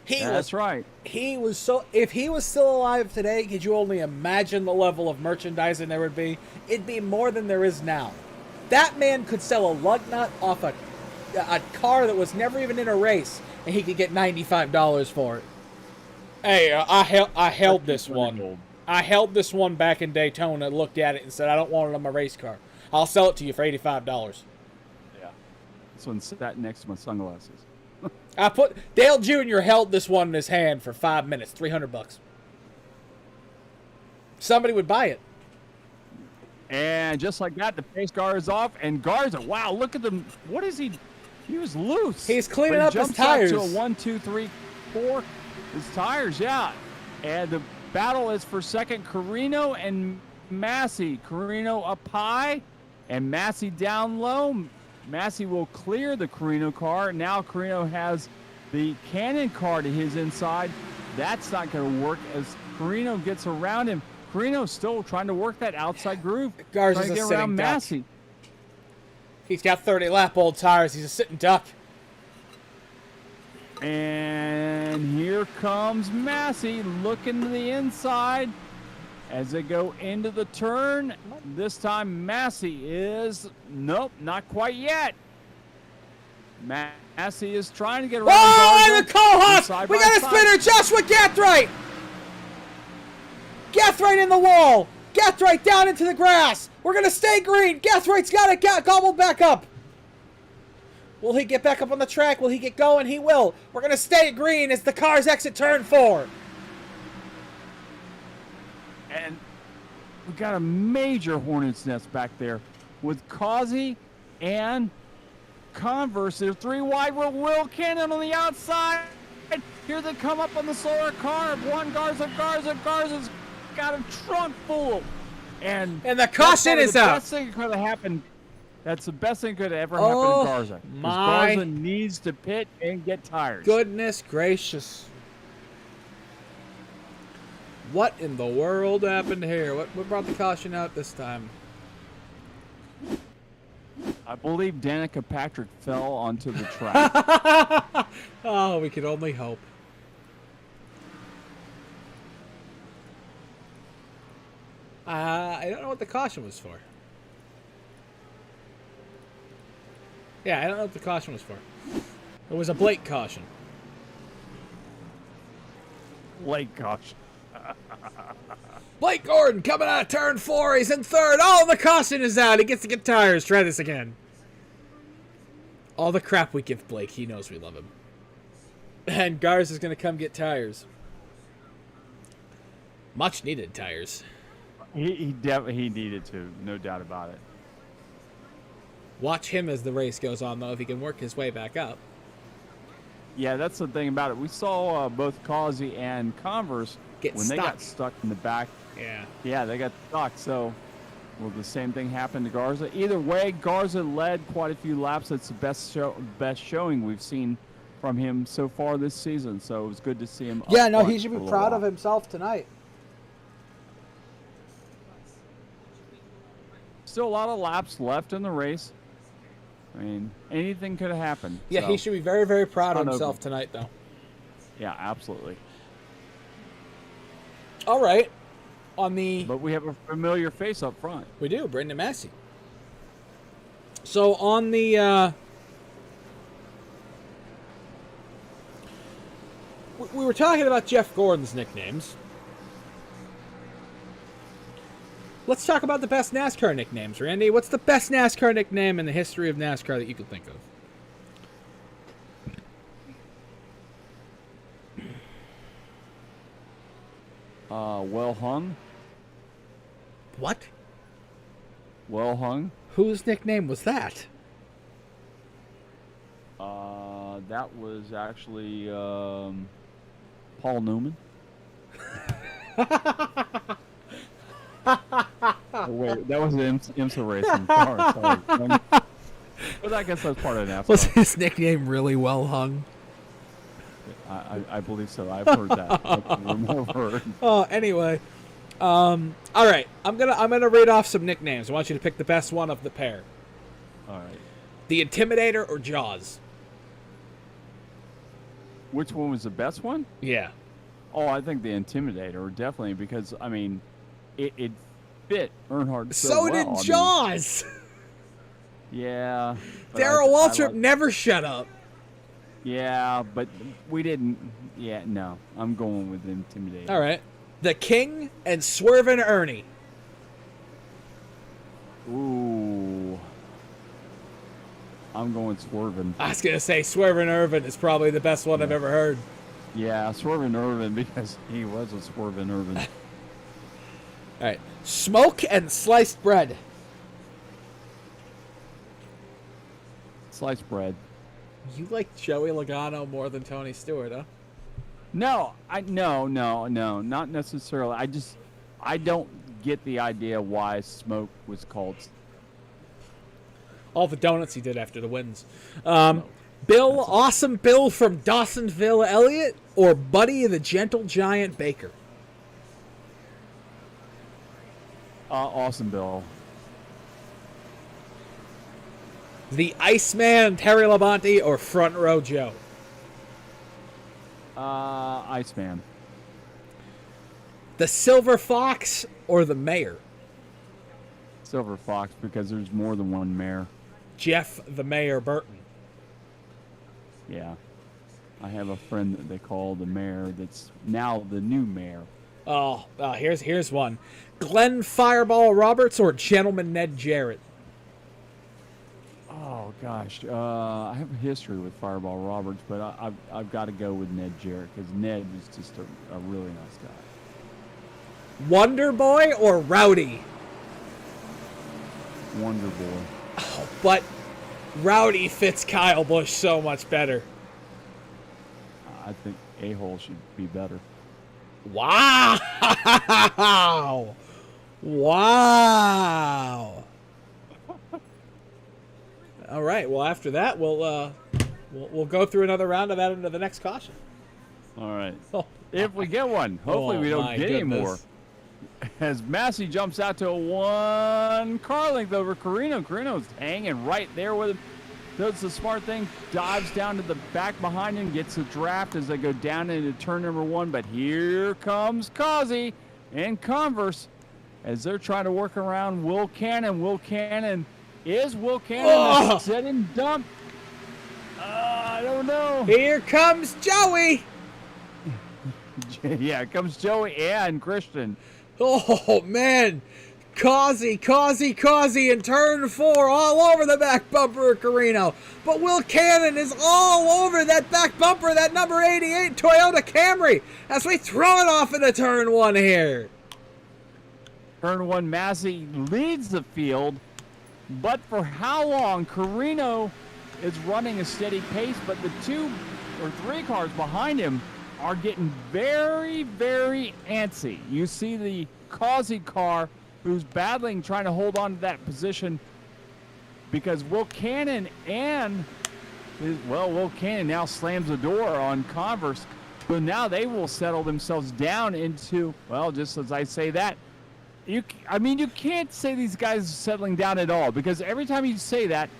That's right. He was so. If he was still alive today, could you only imagine the level of merchandising there would be? It'd be more than there is now. That man could sell a lug nut off a car that was never even in a race, and he could get $95 for it. Hey, I held this one. I held this one back in Daytona, looked at it, and said, I don't want it on my race car. I'll sell it to you for $85. Yeah. This one sat next to my sunglasses. Dale Jr. held this one in his hand for 5 minutes, $300. Somebody would buy it. And just like that, the pace car is off, and Garza, wow, look at them. What is he? He was loose. He's cleaning up his tires. To a 1, 2, 3, 4. His tires, yeah. And the battle is for second. Carino and Massey. Carino up high, and Massey down low. Massey will clear the Carino car. Now Carino has the Cannon car to his inside. That's not going to work as Carino gets around him. Carino's still trying to work that outside groove. Garza's trying to a get around sitting duck. Massey. He's got 30 lap old tires. He's a sitting duck. And here comes Massey looking to the inside as they go into the turn. This time Massey is, nope, not quite yet. Massey is trying to get around. Oh, and the Side co-host! We by got a side. spinner, Joshua Gathright! Gathright in the wall! Gathright down into the grass! We're going to stay green! Gathwright's got it gobbled back up! Will he get back up on the track? Will he get going? He will. We're going to stay green as the cars exit turn 4. And we got a major hornet's nest back there with Causey and Converse. They're 3 wide with Will Cannon on the outside. Here they come up on the slower car. Garza's got a trunk full. And the caution is out. Best thing that could have happened. That's the best thing that could have ever happened to Garza. 'Cause Garza needs to pit and get tires. Goodness gracious. What in the world happened here? What brought the caution out this time? I believe Danica Patrick fell onto the track. Oh, we could only hope. I don't know what the caution was for. Yeah, I don't know what the caution was for. It was a Blake caution. Late caution. Blake Gordon coming out of turn 4. He's in 3rd. Oh, the caution is out. He gets to get tires. Try this again. All the crap we give Blake, he knows we love him. And Garza's going to come get tires. Much needed tires. He definitely needed to, no doubt about it. Watch him as the race goes on, though, if he can work his way back up. Yeah, that's the thing about it. We saw both Causey and Converse when they got stuck in the back. Yeah, they got stuck. So, will the same thing happen to Garza? Either way, Garza led quite a few laps. It's the best showing we've seen from him so far this season. So it was good to see him. Yeah, no, he should be proud of himself tonight. Still a lot of laps left in the race. I mean, anything could have happened. Yeah, so. he should be very, very proud of Not himself over. tonight, though. Yeah, absolutely. All right. On the... But we have a familiar face up front. We do, Brendan Massey. So on the... we were talking about Jeff Gordon's nicknames. Let's talk about the best NASCAR nicknames, Randy. What's the best NASCAR nickname in the history of NASCAR that you could think of? Well hung. What? Well hung. Whose nickname was that? That was actually Paul Newman. Oh, wait, that was an IMSA racing car. Sorry. But I guess that's part of NASCAR. Was his nickname really well hung? I believe so. I've heard that. I've heard. Oh, anyway. All right. I'm gonna read off some nicknames. I want you to pick the best one of the pair. All right. The Intimidator or Jaws? Which one was the best one? Yeah. Oh, I think the Intimidator, definitely, because, I mean, it fit Earnhardt so So well. did Jaws. Yeah. but Darrell Waltrip like- never shut up. Yeah, but we didn't. Yeah, no. I'm going with Intimidator. All right. The King and Swervin' Ernie. Ooh. I'm going Swervin'. I was gonna say Swervin' Irvin is probably the best one I've ever heard. Yeah, Swervin' Irvin, because he was a Swervin' Irvin. All right. Smoke and Sliced Bread. Sliced bread. You like Joey Logano more than Tony Stewart, huh? No, no, not necessarily. I don't get the idea why Smoke was called. All the donuts he did after the wins. Bill, Awesome Bill from Dawsonville, Elliott, or Buddy the Gentle Giant Baker? Awesome Bill. The Iceman, Terry Labonte, or Front Row Joe? Iceman. The Silver Fox or the Mayor? Silver Fox, because there's more than one mayor. Jeff the Mayor Burton. Yeah. I have a friend that they call the mayor that's now the new mayor. Oh, here's one. Glenn Fireball Roberts or Gentleman Ned Jarrett? Oh, gosh. I have a history with Fireball Roberts, but I've got to go with Ned Jarrett, because Ned was just a really nice guy. Wonder Boy or Rowdy? Wonder Boy. Oh, but Rowdy fits Kyle Busch so much better. I think A-Hole should be better. Wow! Wow! All right. Well, after that, we'll go through another round of that into the next caution. All right. Oh, If we get one. Hopefully we don't my get any more. goodness. As Massey jumps out to a 1 car length over Carino. Carino's hanging right there with him. Does the smart thing, dives down to the back behind him, gets a draft as they go down into turn number 1. But here comes Causey and Converse as they're trying to work around Will Cannon. Will Cannon is a set and dump. I don't know. Here comes Joey. Yeah, comes Joey and Christian. Oh, man. Causey in turn 4 all over the back bumper of Carino. But Will Cannon is all over that back bumper, that number 88 Toyota Camry, as we throw it off into turn 1 here. Turn 1, Massey leads the field, but for how long? Carino is running a steady pace, but the 2 or 3 cars behind him are getting very, very antsy. You see the Causey car who's battling, trying to hold on to that position because Will Cannon Will Cannon now slams the door on Converse. So now they will settle themselves down into, well, just as I say that, you can't say these guys are settling down at all, because every time you say that,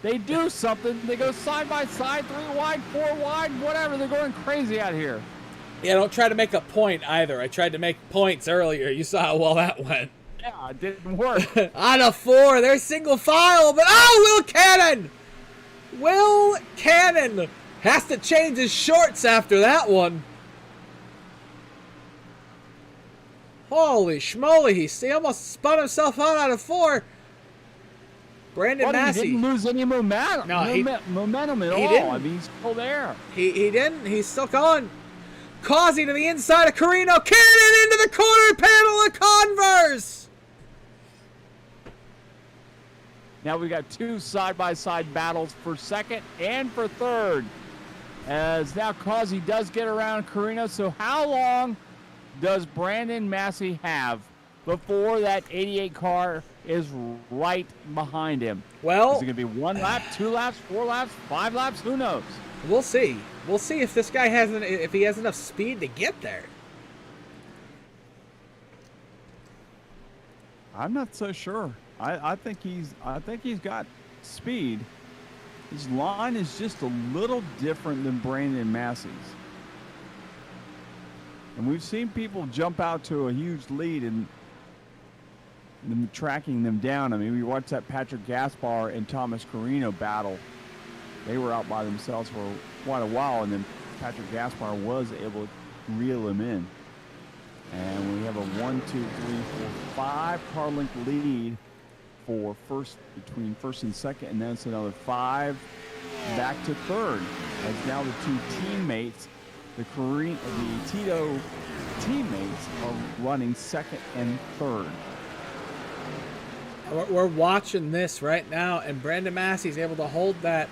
they do something. They go side by side, 3 wide, 4 wide, whatever. They're going crazy out here. Yeah, don't try to make a point either. I tried to make points earlier. You saw how well that went. Yeah, it didn't work. On a 4, they're single file, but Will Cannon! Will Cannon has to change his shorts after that one. Holy schmoly, he almost spun himself out of 4. Brandon Massey. He didn't lose any momentum. Momentum at all. didn't. I mean, he's still there. He didn't. He's still going. Causey to the inside of Carino. Cannon into the corner panel of Converse. Now we got 2 side-by-side battles for second and for third. As now Causey does get around Carino. So how long does Brandon Massey have before that 88 car is right behind him? Well, is it going to be 1 lap, 2 laps, 4 laps, 5 laps? Who knows? we'll see. We'll see if this guy if he has enough speed to get there. I'm not so sure. I think he's got speed. His line is just a little different than Brandon Massey's. And we've seen people jump out to a huge lead and them tracking them down. I mean, we watched that Patrick Gaspar and Thomas Carino battle. They were out by themselves for quite a while, and then Patrick Gaspar was able to reel him in. And we have a 1, 2, 3, 4, 5 car length lead for between first and second, and then it's another 5 back to third. As now the two teammates, the Tito teammates, are running second and third. We're watching this right now, and Brandon Massey's able to hold that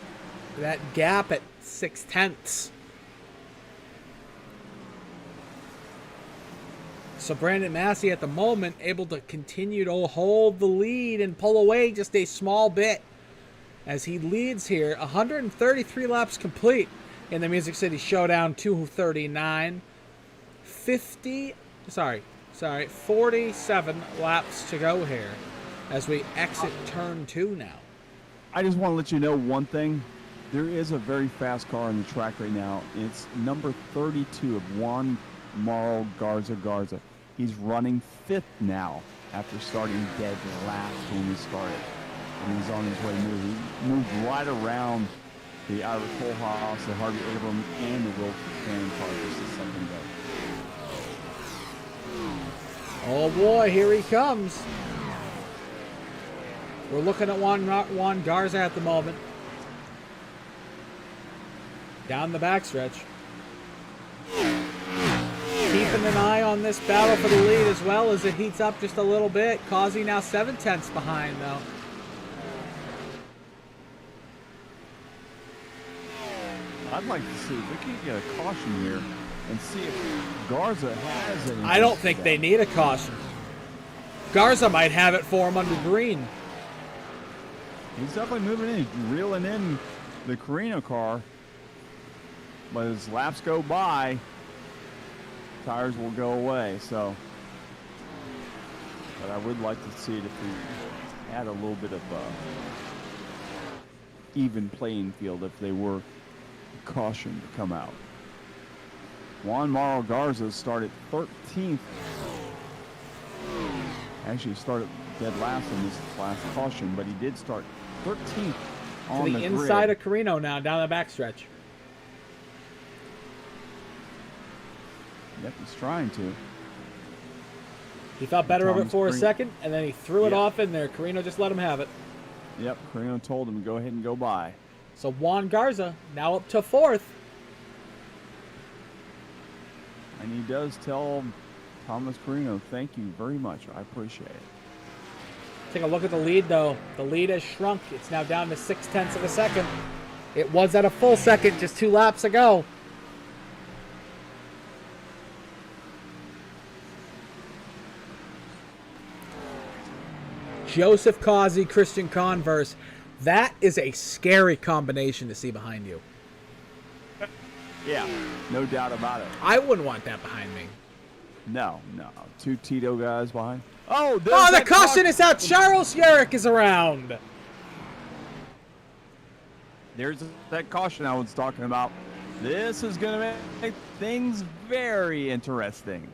gap at 0.6. So Brandon Massey at the moment able to continue to hold the lead and pull away just a small bit as he leads here. 133 laps complete in the Music City Showdown 239. 47 laps to go here as we exit turn 2 now. I just want to let you know one thing. There is a very fast car on the track right now. It's number 32 of Juan Mauro Garza. He's running 5th now after starting dead last when we started. And he's on his way to move. He moved right around the Ira Kohlhaas, the Harvey Abram, and the Will Cannon car just a second ago. Oh boy, here he comes. We're looking at Juan Garza at the moment. Down the backstretch. Keeping an eye on this battle for the lead as well as it heats up just a little bit. Causey now 0.7 behind though. I'd like to see if we can get a caution here and see if Garza has any. I don't think they need a caution. Garza might have it for him under green. He's definitely moving in. He's reeling in the Carino car. But as laps go by, tires will go away. So, but I would like to see it if we had a little bit of even playing field if they were caution to come out. Juan Mauro Garza started 13th. Actually started dead last in this last caution, but he did start 13th on to the inside of Carino now, down the backstretch. Yep, he's trying to. He thought better of it for a Carino. second, and then he threw it off in there. Carino just let him have it. Yep, Carino told him to go ahead and go by. So Juan Garza now up to 4th. And he does tell Thomas Carino, thank you very much. I appreciate it. Take a look at the lead, though. The lead has shrunk. It's now down to 0.6 of a second. It was at a full second just 2 laps ago. Joseph Causey, Christian Converse. That is a scary combination to see behind you. Yeah, no doubt about it. I wouldn't want that behind me. No. 2 Tito guys behind. Oh, the caution is out. Charles Yerrick is around. There's that caution I was talking about. This is going to make things very interesting.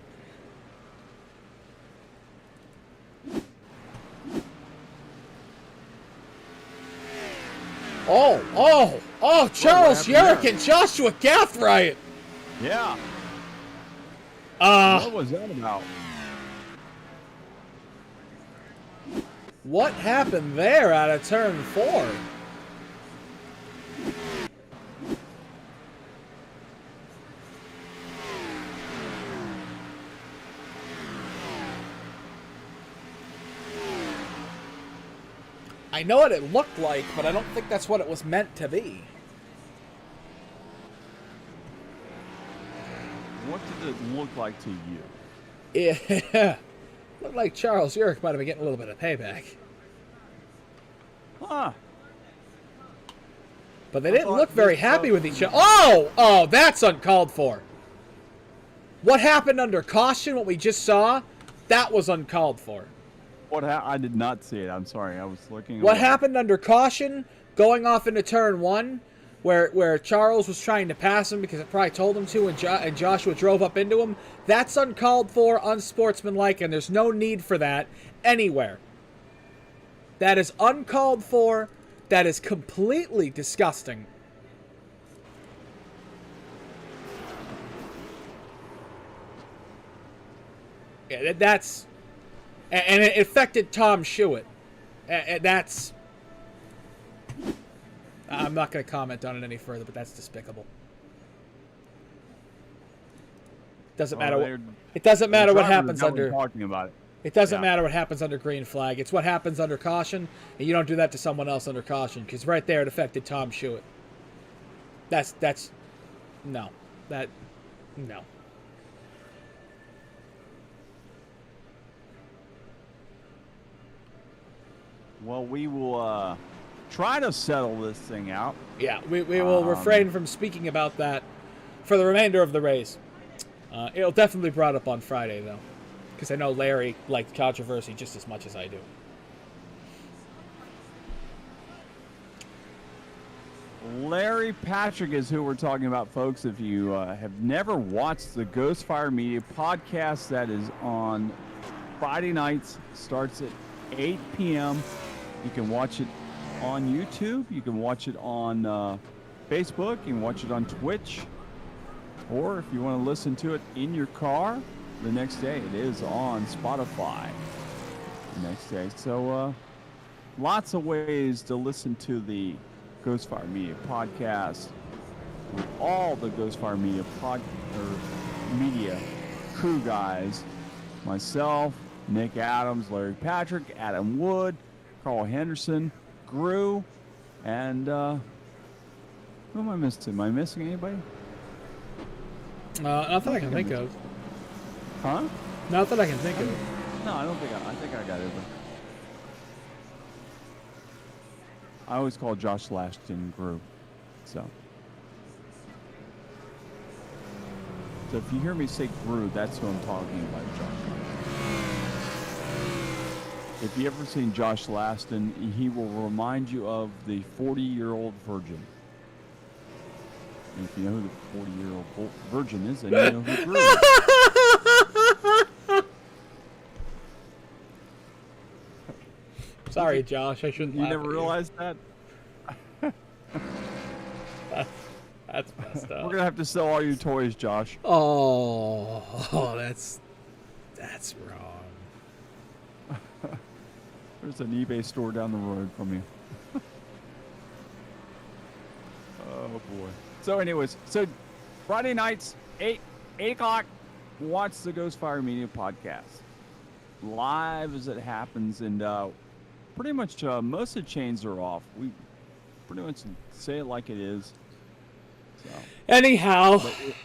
Charles Yerrick and Joshua Gathright. Yeah. What was that about? What happened there out of turn 4? I know what it looked like, but I don't think that's what it was meant to be. What did it look like to you? Yeah. Looked like Charles Yerk might have been getting a little bit of payback. Huh. But they didn't look very happy with each other. Oh, that's uncalled for. What happened under caution, what we just saw, that was uncalled for. I did not see it. I'm sorry. I was looking. What happened under caution, going off into turn 1, where Charles was trying to pass him because it probably told him to, and Joshua drove up into him, that's uncalled for, unsportsmanlike, and there's no need for that anywhere. That is uncalled for. That is completely disgusting. Yeah, that's... And it affected Tom Schuett. That's... I'm not going to comment on it any further, but that's despicable. Doesn't matter. It doesn't matter what happens under... Talking about it. It doesn't matter what happens under green flag. It's what happens under caution, and you don't do that to someone else under caution, because right there it affected Tom Schuett. No. No. Well, we will try to settle this thing out. Yeah, we will refrain from speaking about that for the remainder of the race. It'll definitely be brought up on Friday, though, because I know Larry liked controversy just as much as I do. Larry Patrick is who we're talking about, folks. If you have never watched the Ghost Fire Media podcast, that is on Friday nights, starts at 8 p.m. You can watch it on YouTube. You can watch it on Facebook. You can watch it on Twitch. Or if you want to listen to it in your car, the next day it is on Spotify the next day. So lots of ways to listen to the Ghost Fire Media podcast with all the Ghost Fire Media media crew guys, myself, Nick Adams, Larry Patrick, Adam Wood, Carl Henderson, Gru, and who am I missing? Am I missing anybody? Nothing I can think of. Huh? Not that I can think of. No, I don't think I think I got it. I always call Josh Lashton Gru. So if you hear me say Gru, that's who I'm talking about, Josh. If you ever seen Josh Laston, he will remind you of the 40-year-old virgin. And if you know who the 40-year-old virgin is, then you know who Gru is. Sorry, Josh. I shouldn't. You never realized that? That's messed up. We're gonna have to sell all your toys, Josh. Oh, that's wrong. There's an eBay store down the road from you. Oh boy. So anyways, Friday nights, 8 o'clock, watch the Ghost Fire Media podcast. Live as it happens, and pretty much most of the chains are off. We pretty much say it like it is. So, anyhow,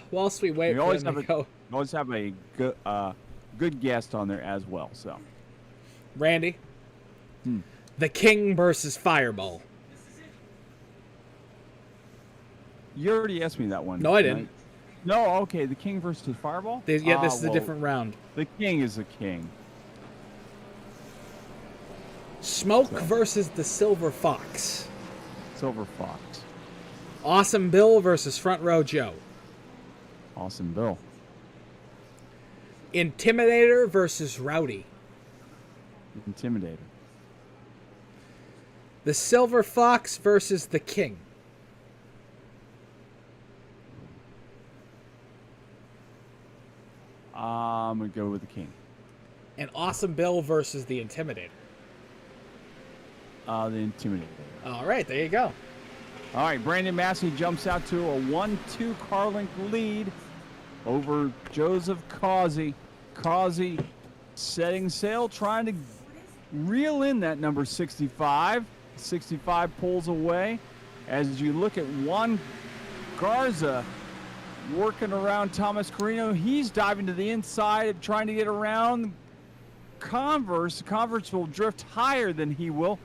whilst we wait, we always have go. We always have a good guest on there as well. So, Randy, the King versus Fireball. You already asked me that one. No, I didn't. No, okay. The King versus Fireball? Yeah, this is a different round. The King is the King. Smoke versus the Silver Fox. Silver Fox. Awesome Bill versus Front Row Joe. Awesome Bill. Intimidator versus Rowdy. Intimidator. The Silver Fox versus the King. I'm going to go with the King. And Awesome Bill versus the Intimidator. The Intimidator. All right, there you go. All right, Brandon Massey jumps out to a 1-2 Carlink lead over Joseph Causey. Causey setting sail, trying to reel in that number 65. 65 pulls away. As you look at Juan Garza working around Thomas Carino. He's diving to the inside, trying to get around Converse. Converse will drift higher than he will.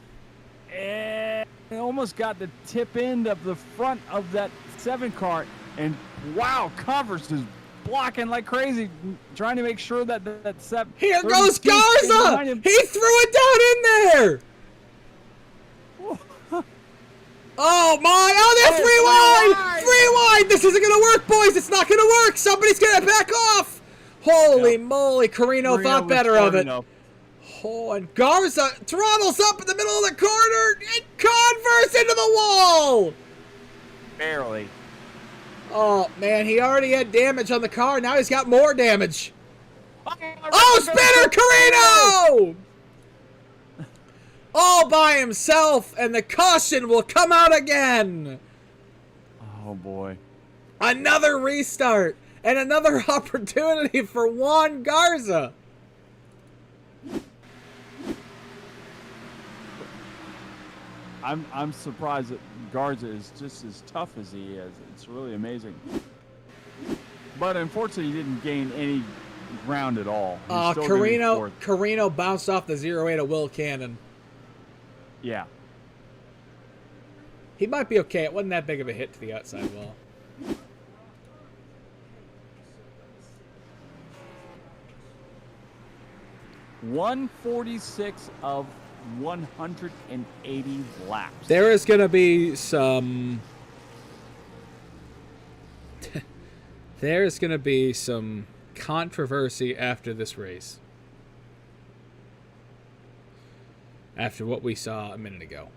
And almost got the tip end of the front of that 7 car. And wow, Converse is blocking like crazy, trying to make sure that that 7. Here goes Garza! He threw it down in there! Oh my! Oh, that's rewind! This isn't gonna work, boys! It's not gonna work! Somebody's gonna back off! Holy moly, Carino thought better of it. Oh, and Garza throttles up in the middle of the corner and Converse into the wall! Barely. Oh, man, he already had damage on the car. Now he's got more damage. Oh, spinner Carino! All by himself, and the caution will come out again. Oh, boy. Another restart, and another opportunity for Juan Garza. I'm surprised that Garza is just as tough as he is. It's really amazing. But unfortunately, he didn't gain any ground at all. Carino bounced off the 0-8 of Will Cannon. Yeah. He might be okay. It wasn't that big of a hit to the outside wall. .146 of 180 laps. There is going to be some... There's going to be some controversy after this race. After what we saw a minute ago.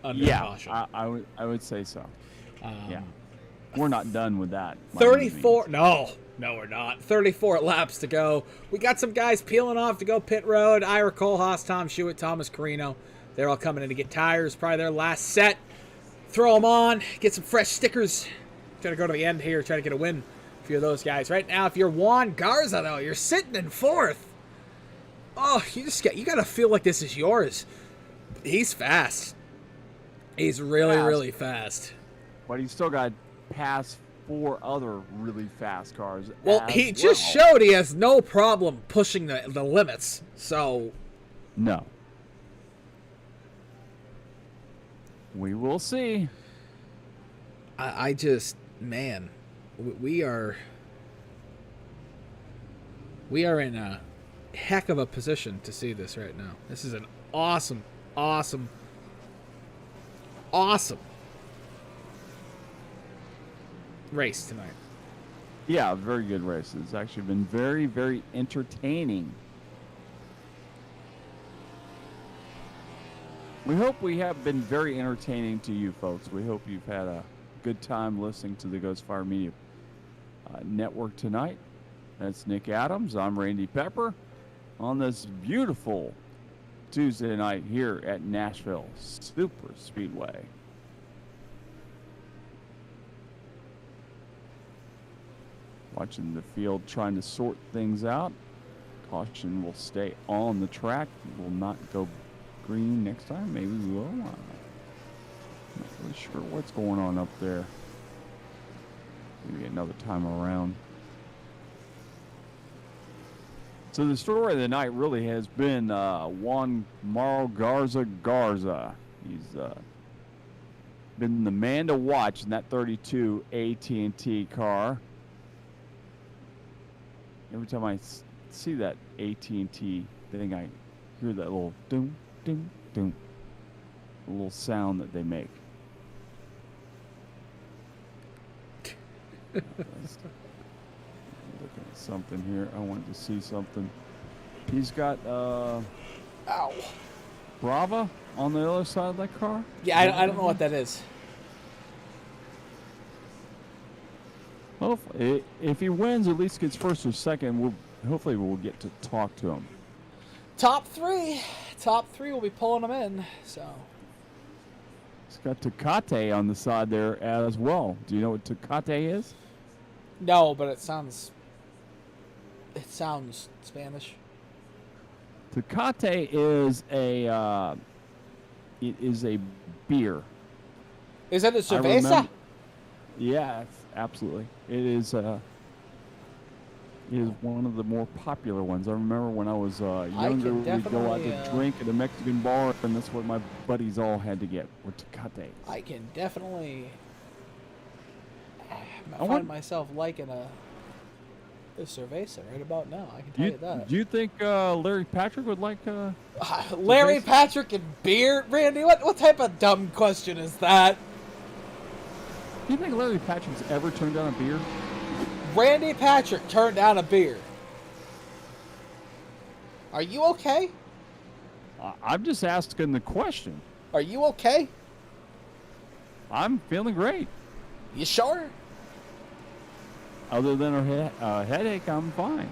Under caution. I would say so. Yeah. We're not done with that. 34. No, we're not. 34 laps to go. We got some guys peeling off to go pit road. Ira Kohlhaas, Tom Schuett, Thomas Carino. They're all coming in to get tires. Probably their last set. Throw them on. Get some fresh stickers. Try to go to the end here. Try to get a win. A few of those guys. Right now, if you're Juan Garza, though, you're sitting in 4th. Oh, you gotta feel like this is yours. He's fast. He's really fast. But he's still got past 4 other really fast cars. Well, he just showed he has no problem pushing the limits. So, no. We will see. I just, man, we are in a heck of a position to see this right now. This is an awesome race tonight. Yeah, very good race. It's actually been very entertaining. We hope we have been very entertaining to you folks. We hope you've had a good time listening to the Ghost Fire Media Network tonight. That's Nick Adams. I'm Randy Pepper on this beautiful Tuesday night here at Nashville Superspeedway. Watching the field, trying to sort things out. Caution will stay on the track. Will not go green next time. Maybe we will. I'm not really sure what's going on up there. Maybe another time around. So the story of the night really has been Juan Mauro Garza. He's been the man to watch in that 32 AT&T car. Every time I see that AT&T thing, I hear that little doom, doom, doom, a little sound that they make. Looking at something here. I wanted to see something. He's got Brava on the other side of that car. Yeah, I don't know what that is. Well, if he wins, at least gets first or second, hopefully we'll get to talk to him. Top three will be pulling them in. So He's got Tecate on the side there as well. Do you know what Tecate is? no, but it sounds Spanish. Tecate is a beer. Is that a cerveza? Yeah, absolutely. It is one of the more popular ones. I remember when I was younger, we'd go out to drink at a Mexican bar, and that's what my buddies all had to get, were Tecates. I can definitely find myself liking a cerveza right about now. I can tell you that. Do you think Larry Patrick would like Larry Patrick and beer? Randy, what type of dumb question is that? Do you think Larry Patrick's ever turned down a beer? Randy Patrick turned down a beer. Are you okay? I'm just asking the question. Are you okay? I'm feeling great. You sure? Other than a headache, I'm fine.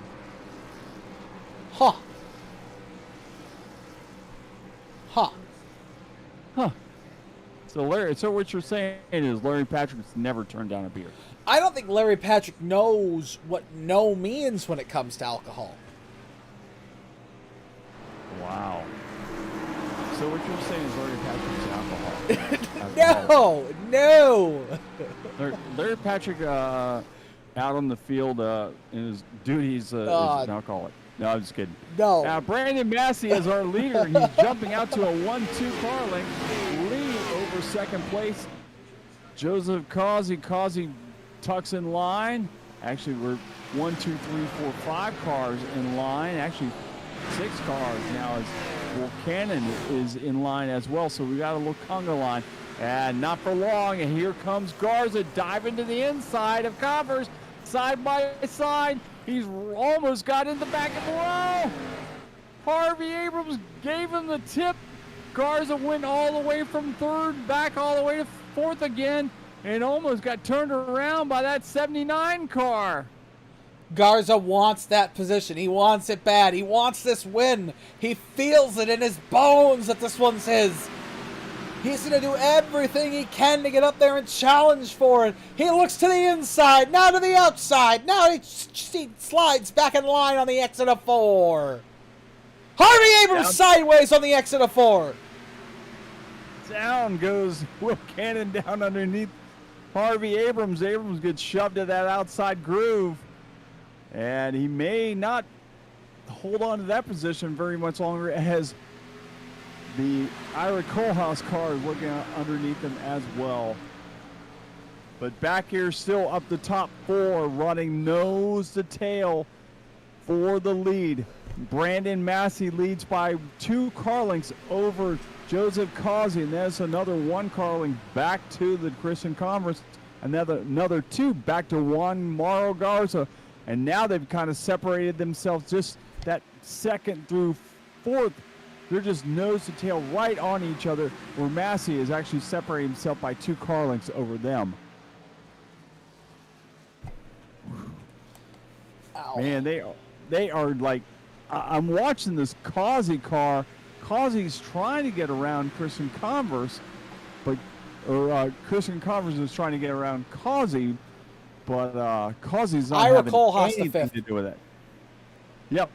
Huh. Huh. Huh. So what you're saying is Larry Patrick's never turned down a beer. I don't think Larry Patrick knows what no means when it comes to alcohol. Wow. So what you're saying is Larry Patrick's alcohol. No. Larry Patrick out on the field in his duties is an alcoholic. No, I'm just kidding. No. Now Brandon Massey is our leader. He's jumping out to a 1-2 car length lead over second place. Joseph Causey tucks in line. Actually, we're 1, 2, 3, 4, 5 cars in line. Actually, 6 cars now as Cannon is in line as well. So we got a little conga line. And not for long. And here comes Garza diving to the inside of Converse. Side by side. He's almost got in the back of the row. Harvey Abrams gave him the tip. Garza went all the way from third, back all the way to fourth again, and almost got turned around by that 79 car. Garza wants that position. He wants it bad. He wants this win. He feels it in his bones that this one's his. He's going to do everything he can to get up there and challenge for it. He looks to the inside, now to the outside. Now he slides back in line on the exit of 4. Harvey Abrams sideways on the exit of 4. Down goes Will Cannon down underneath Harvey Abrams. Abrams gets shoved to that outside groove. And he may not hold on to that position very much longer as the Ira Kohlhaas car is looking underneath him as well. But back here still up the top 4, running nose to tail for the lead. Brandon Massey leads by 2 car lengths over Joseph Causey, and there's another 1 car length back to the Christian Converse. Another 2 back to Juan Mauro Garza. And now they've kind of separated themselves just that second through 4th. They're just nose to tail right on each other, where Massey is actually separating himself by 2 car lengths over them. Ow. Man, they are like, I'm watching this Causey car. Causey's trying to get around Christian Converse, Christian Converse is trying to get around Causey, but Causey's not having anything to do with it. Yep.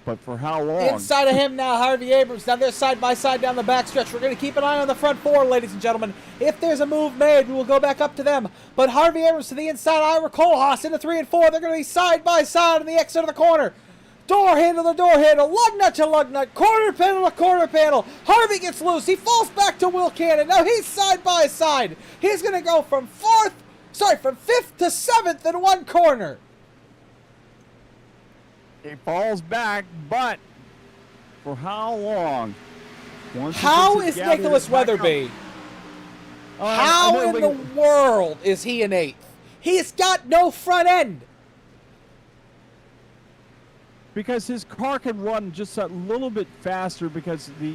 But for how long? Inside of him now, Harvey Abrams. Now they're side by side down the backstretch. We're going to keep an eye on the front 4, ladies and gentlemen. If there's a move made, we will go back up to them. But Harvey Abrams to the inside, Ira Kohlhaas into 3 and 4. They're going to be side by side on the exit of the corner. Door handle to door handle, lug nut to lug nut, quarter panel to quarter panel. Harvey gets loose. He falls back to Will Cannon. Now he's side by side. He's going to go from 5th to 7th in 1 corner. He falls back, but for how long? How is Nicholas Weatherby? How in the world is he in 8th? He's got no front end. Because his car can run just a little bit faster because the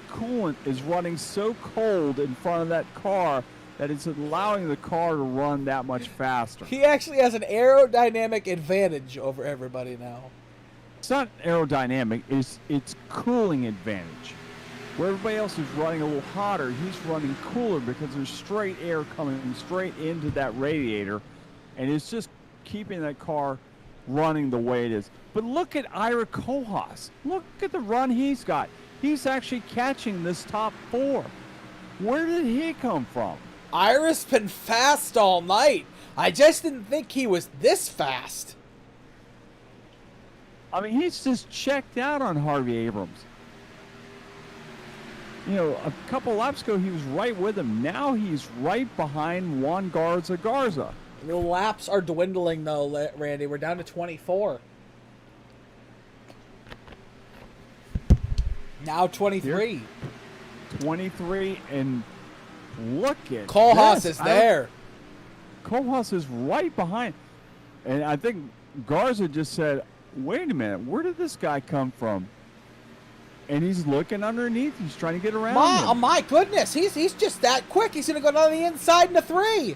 coolant is running so cold in front of that car that it's allowing the car to run that much faster. He actually has an aerodynamic advantage over everybody now. It's not aerodynamic, it's cooling advantage. Where everybody else is running a little hotter, he's running cooler because there's straight air coming straight into that radiator, and it's just keeping that car running the way it is. But look at Ira Kohlhaas. Look at the run he's got. He's actually catching this top 4. Where did he come from? Ira's been fast all night. I just didn't think he was this fast. I mean, he's just checked out on Harvey Abrams. You know, a couple laps ago, he was right with him. Now he's right behind Juan Garza. The laps are dwindling, though, Randy. We're down to 24. Now 23. 23, and look at Kohlhaas this. is there. Kohlhaas is right behind. And I think Garza just said, wait a minute, where did this guy come from? And he's looking underneath. He's trying to get around him. Oh, my goodness. He's just that quick. He's going to go down the inside into 3.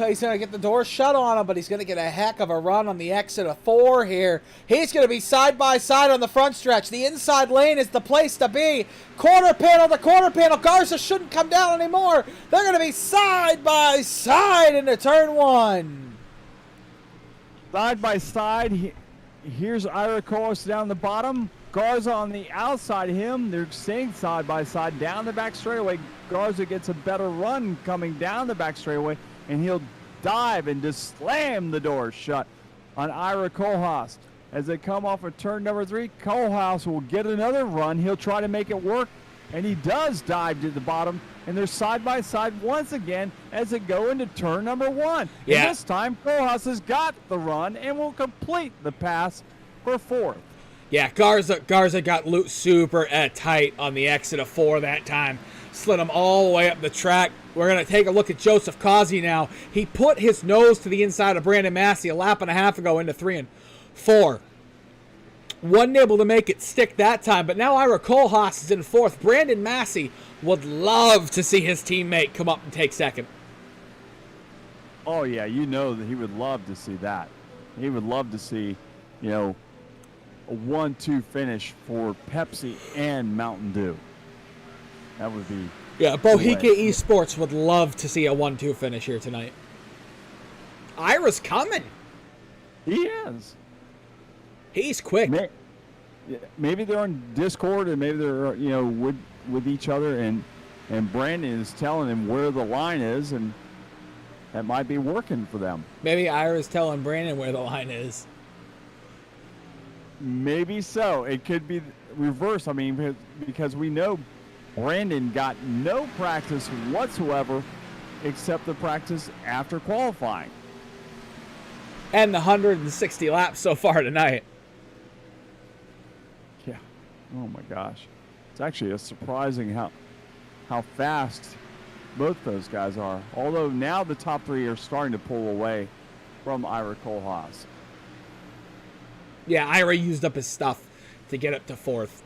He's going to get the door shut on him, but he's going to get a heck of a run on the exit of 4 here. He's going to be side by side on the front stretch. The inside lane is the place to be. Quarter panel to quarter panel. Garza shouldn't come down anymore. They're going to be side by side into turn 1. Side by side. Here's Ira Kohlhaas down the bottom. Garza on the outside of him. They're staying side by side down the back straightaway. Garza gets a better run coming down the back straightaway, and he'll dive and just slam the door shut on Ira Kohlhaas. As they come off of turn number 3, Kohlhaas will get another run. He'll try to make it work, and he does dive to the bottom, and they're side by side once again as they go into turn number 1. Yeah. And this time, Kohlhaas has got the run and will complete the pass for 4th. Yeah, Garza got super tight on the exit of 4 that time. Slid him all the way up the track. We're going to take a look at Joseph Causey now. He put his nose to the inside of Brandon Massey a lap and a half ago into 3 and 4. Wasn't able to make it stick that time, but now Ira Kohlhaas is in 4th. Brandon Massey would love to see his teammate come up and take 2nd. Oh, yeah, you know that he would love to see that. He would love to see, you know, a 1-2 finish for Pepsi and Mountain Dew. That would be... Yeah, Bohica Esports would love to see a 1-2 finish here tonight. Ira's coming. He is. He's quick. Maybe they're on Discord, and maybe they're, you know, with each other, and Brandon is telling him where the line is, and that might be working for them. Maybe Ira's telling Brandon where the line is. Maybe so. It could be reverse. I mean, because we know Brandon got no practice whatsoever except the practice after qualifying. And the 160 laps so far tonight. Yeah. Oh, my gosh. It's actually surprising how fast both those guys are. Although now the top 3 are starting to pull away from Ira Kohlhaas. Yeah, Ira used up his stuff to get up to 4th.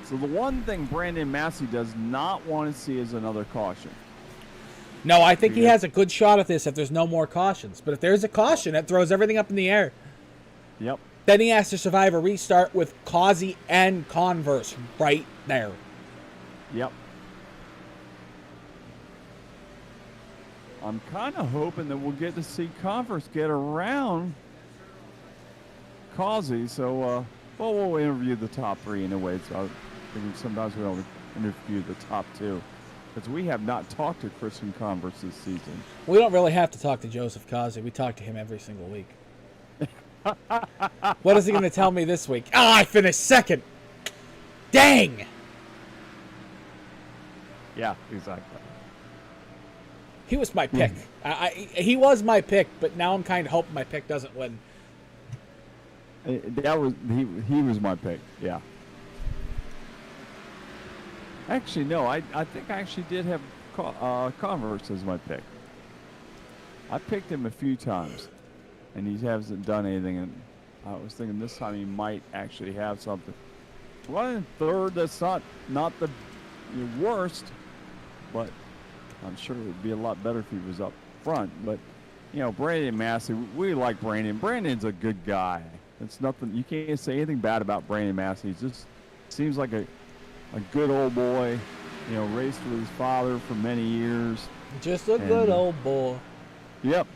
So the one thing Brandon Massey does not want to see is another caution. No, I think he has a good shot at this if there's no more cautions. But if there's a caution, it throws everything up in the air. Yep. Then he has to survive a restart with Causey and Converse right there. Yep. I'm kind of hoping that we'll get to see Converse get around Causey. So, well, we'll interview the top 3 anyway. So I think sometimes we don't interview the top 2. Because we have not talked to Christian Converse this season. We don't really have to talk to Joseph Causey. We talk to him every single week. What is he going to tell me this week? I finished 2nd. Dang! Yeah, exactly. He was my pick. He was my pick, but now I'm kind of hoping my pick doesn't win. That was he was my pick. Yeah. Actually, no. I think I actually did have Converse as my pick. I picked him a few times, and he hasn't done anything. And I was thinking this time he might actually have something. Running 3rd, that's not the worst, but I'm sure it would be a lot better if he was up front. But, you know, Brandon Massey, we like Brandon. Brandon's a good guy. It's nothing. You can't say anything bad about Brandon Massey. He just seems like a good old boy. You know, raced with his father for many years. Just a good old boy. Yep.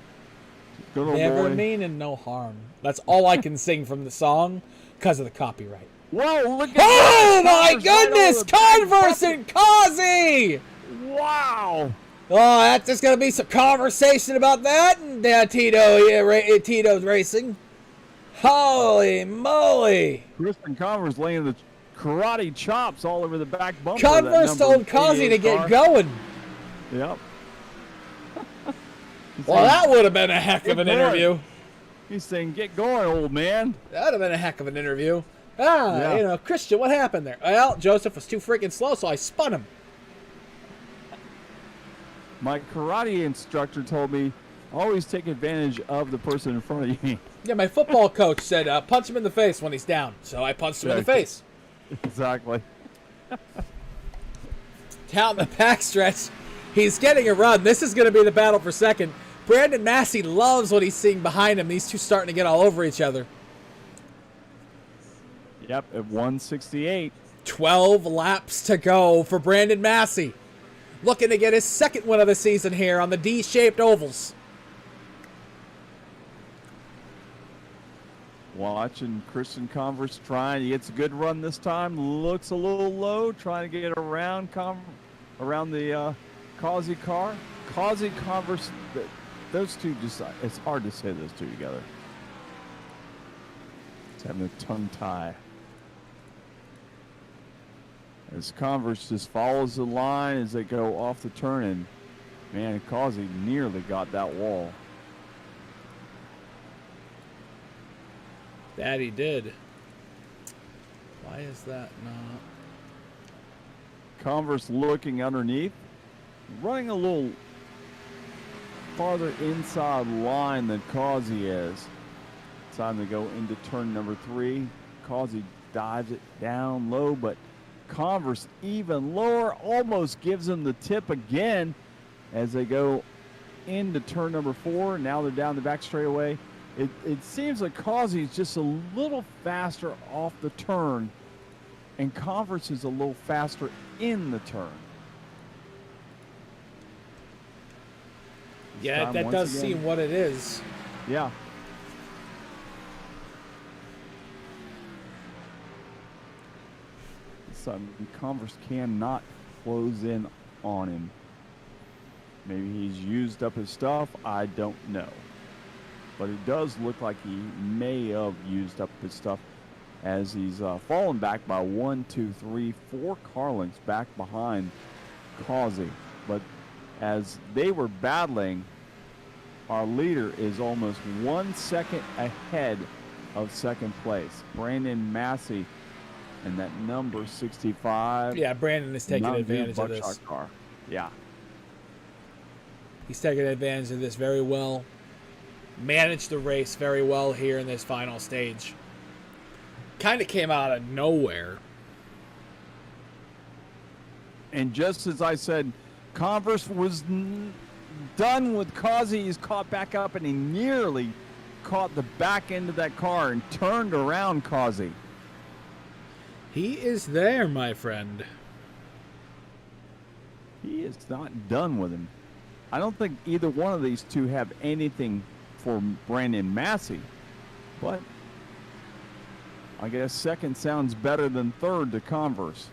Good old Never boy. meaning no harm. That's all I can sing from the song because of the copyright. Whoa, look at Oh, my Converse right goodness! over the back Converse bumper. and Causey! Wow. Oh, that's just going to be some conversation about that. And Tito's racing. Holy moly. Kristen Converse laying the karate chops all over the back bumper. Converse told Causey to get going. Yep. Well, that would have been a heck of an Get going. interview. He's saying, get going, old man. That would have been a heck of an interview. Ah, Yeah. Christian, what happened there? Well, Joseph was too freaking slow, so I spun him. My karate instructor told me, always take advantage of the person in front of you. Yeah, my football coach said, punch him in the face when he's down. So I punched him in the face. Exactly. Down the backstretch, he's getting a run. This is going to be the battle for second. Brandon Massey loves what he's seeing behind him. These two starting to get all over each other. Yep, at 168. 12 laps to go for Brandon Massey. Looking to get his second win of the season here on the D-shaped ovals. Watching Christian Converse trying. He gets a good run this time. Looks a little low. Trying to get around the Causey car. Causey Converse. Those two just. It's hard to say those two together. It's having a tongue tie. As Converse just follows the line as they go off the turn, and man, Causey nearly got that wall. That he did. Why is that not? Converse looking underneath, running a little farther inside line than Causey is. Time to go into turn number 3. Causey dives it down low, but Converse even lower, almost gives him the tip again as they go into turn number 4. Now they're down the back straightaway. It seems like Causey is just a little faster off the turn, and Converse is a little faster in the turn. This Yeah, time, that once does again- seem what it is. Yeah. Converse cannot close in on him. Maybe he's used up his stuff. I don't know. But it does look like he may have used up his stuff as he's fallen back by 1, 2, 3, 4 car lengths back behind Causey. But as they were battling, our leader is almost 1 second ahead of second place. Brandon Massey and that number 65. Yeah, Brandon is taking Mountain View advantage of this. Buckshot car. Yeah. He's taking advantage of this very well. Managed the race very well here in this final stage. Kind of came out of nowhere. And just as I said, Converse was done with Causey. He's caught back up, and he nearly caught the back end of that car and turned around Causey. He is there, my friend. He is not done with him. I don't think either one of these two have anything for Brandon Massey, but I guess second sounds better than third to Converse.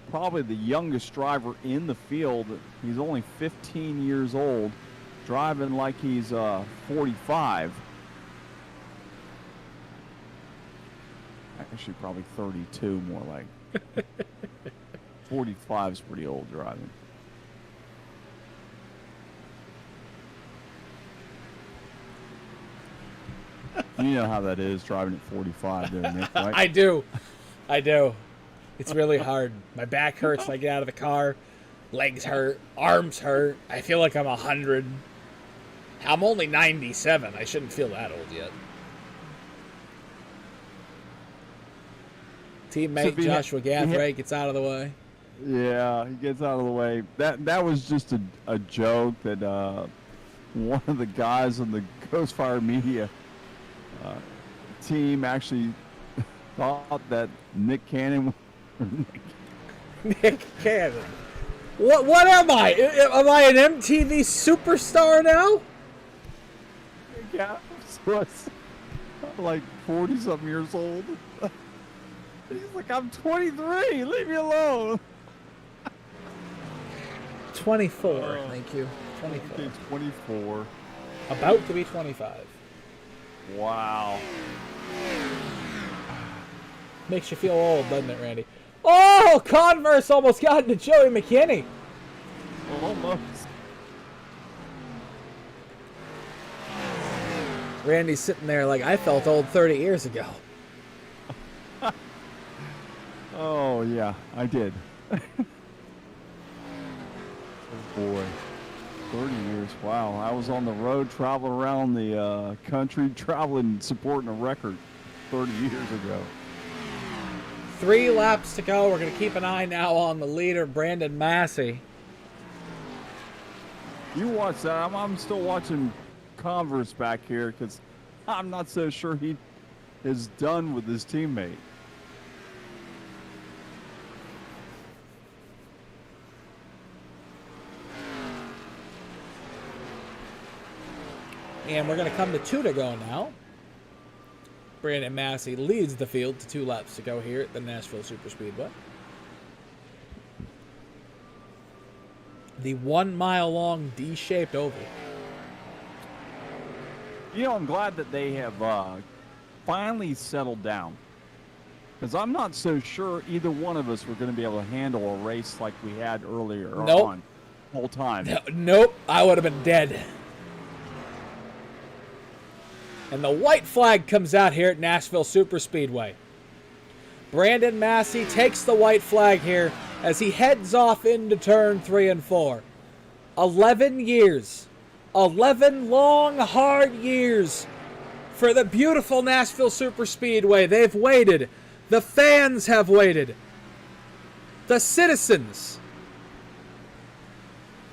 Probably the youngest driver in the field. He's only 15 years old, driving like he's 45. Actually, probably 32, more like. 45 is pretty old driving. You know how that is driving at 45 there, Nick, right? I do. It's really hard. My back hurts when I get out of the car. Legs hurt. Arms hurt. I feel like I'm 100. I'm only 97. I shouldn't feel that old yet. Teammate Joshua Gathray gets out of the way. Yeah, he gets out of the way. That was just a joke that one of the guys on the Ghostfire Media team actually thought that Nick Cannon. Nick Cannon. What am I? Am I an MTV superstar now? Yeah, like 40-something years old. He's like, I'm 23. Leave me alone. 24. Thank you. 24. Okay, 24. About to be 25. Wow. Makes you feel old, doesn't it, Randy? Oh, Converse almost got into Joey McKinney. Almost. Randy's sitting there like, I felt old 30 years ago. Oh, yeah, I did. Oh, boy. 30 years. Wow. I was on the road, traveling around the country, traveling, supporting a record 30 years ago. 3 laps to go. We're going to keep an eye now on the leader, Brandon Massey. You watch that. I'm still watching Converse back here because I'm not so sure he is done with his teammate. And we're going to come to 2 to go now. Brandon Massey leads the field to 2 laps to go here at the Nashville Superspeedway. The 1 mile long D-shaped oval. You know, I'm glad that they have finally settled down. Because I'm not so sure either one of us were going to be able to handle a race like we had earlier on the whole time. Nope, I would have been dead. And the white flag comes out here at Nashville Superspeedway. Brandon Massey takes the white flag here as he heads off into turn 3 and 4. 11 years. 11 long, hard years for the beautiful Nashville Superspeedway. They've waited. The fans have waited. The citizens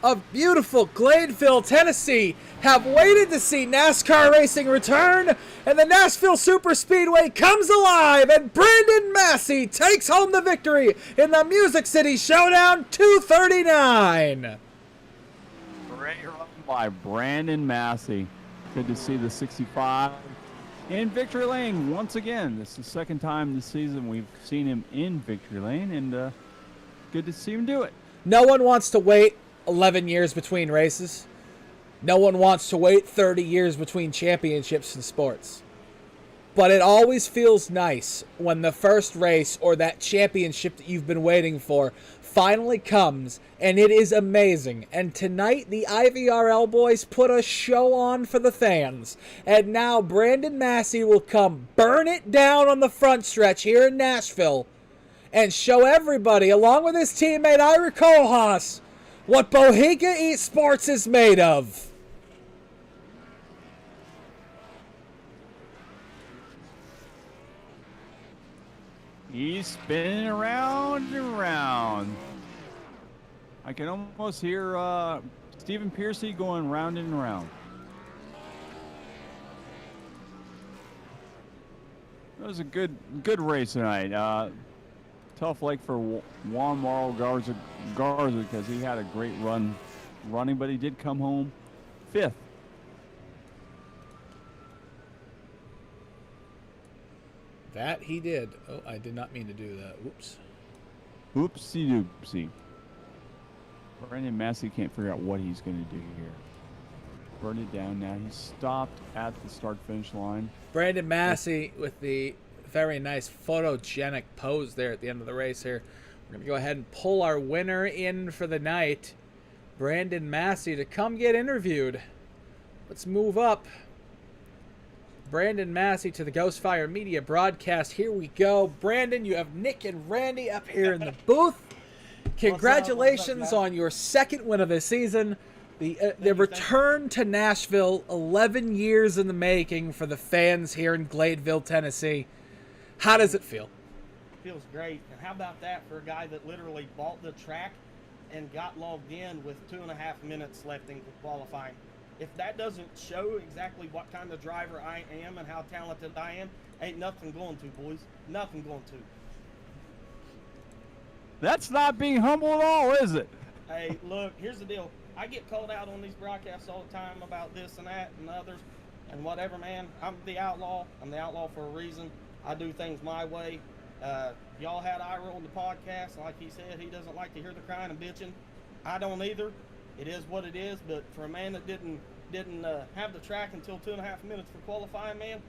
of beautiful Gladeville, Tennessee have waited to see NASCAR racing return, and the Nashville Superspeedway comes alive, and Brandon Massey takes home the victory in the Music City Showdown 239. Great run by Brandon Massey. Good to see the 65 in victory lane once again. This is the second time this season we've seen him in victory lane, and good to see him do it. No one wants to wait 11 years between races. No one wants to wait 30 years between championships in sports. But it always feels nice when the first race or that championship that you've been waiting for finally comes, and it is amazing. And tonight, the IVRL boys put a show on for the fans. And now Brandon Massey will come burn it down on the front stretch here in Nashville and show everybody, along with his teammate Ira Kohlhaas, what Bohica Esports is made of. He's spinning around and around. I can almost hear Stephen Piercy going round and round. It was a good race tonight. Tough leg for Juan Mauro Garza because he had a great run running, but he did come home 5th. That he did. Oh, I did not mean to do that. Whoops. Oopsie doopsie. Brandon Massey can't figure out what he's going to do here. Burn it down now. He's stopped at the start-finish line. Brandon Massey with the very nice photogenic pose there at the end of the race here. We're going to go ahead and pull our winner in for the night, Brandon Massey, to come get interviewed. Let's move up. Brandon Massey to the Ghostfire Media broadcast. Here we go. Brandon, you have Nick and Randy up here in the booth. Congratulations on your second win of the season. The return to Nashville, 11 years in the making for the fans here in Gladeville, Tennessee. How does it feel? Feels great. And how about that for a guy that literally bought the track and got logged in with 2.5 minutes left in qualifying? If that doesn't show exactly what kind of driver I am and how talented I am, ain't nothing going to, boys. Nothing going to. That's not being humble at all, is it? Hey, look, here's the deal. I get called out on these broadcasts all the time about this and that and others. and whatever, man. I'm the outlaw. I'm the outlaw for a reason. I do things my way. Y'all had Ira on the podcast. Like he said, he doesn't like to hear the crying and bitching. I don't either. It is what it is. But for a man that didn't have the track until 2.5 minutes for qualifying, man,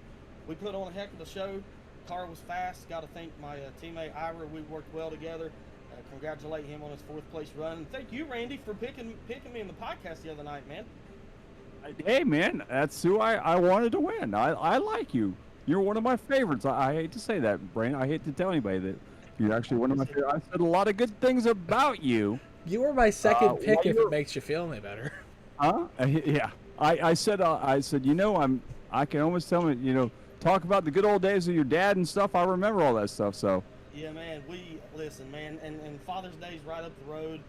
we put on a heck of a show. Car was fast. Got to thank my teammate Ira. We worked well together. Congratulate him on his 4th place run. And thank you, Randy, for picking me in the podcast the other night, man. Hey, man, that's who I wanted to win. I like you. You're one of my favorites. I hate to say that, Brain. I hate to tell anybody that you're actually one of my favorites. I said a lot of good things about you. You were my second pick if it makes you feel any better. Huh? Yeah. I said, you know, I can almost tell me, you know, talk about the good old days of your dad and stuff. I remember all that stuff, so. Yeah, man, listen, man, and Father's Day's right up the road,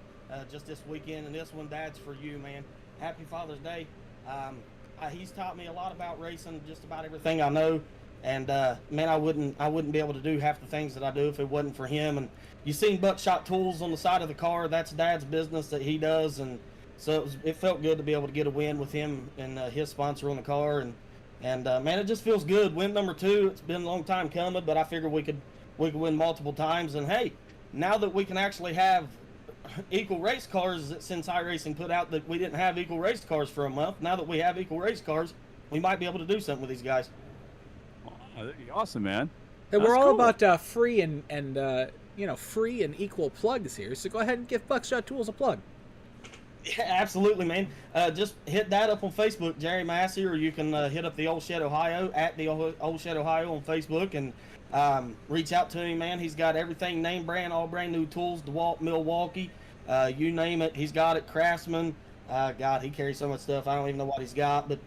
just this weekend, and this one, Dad's for you, man. Happy Father's Day. He's taught me a lot about racing, just about everything I know, and man, I wouldn't be able to do half the things that I do if it wasn't for him. And you seen Buckshot Tools on the side of the car. That's Dad's business that he does, and so it felt good to be able to get a win with him and his sponsor on the car, and man, it just feels good. Win number 2. It's been a long time coming, but I figured we could win multiple times. And hey, now that we can actually have equal race cars, since iRacing put out that we didn't have equal race cars for a month, now that we have equal race cars, we might be able to do something with these guys. Oh, that'd be awesome, man. Hey, we're That's all cool. about free and free and equal plugs here. So go ahead and give Buckshot Tools a plug. Yeah, absolutely, man. Just hit that up on Facebook, Jerry Massey, or you can hit up the Old Shed Ohio at the Old Shed Ohio on Facebook, and reach out to him, man. He's got everything name brand, all brand new tools. DeWalt, Milwaukee, you name it, he's got it. Craftsman, God, he carries so much stuff. I don't even know what he's got, but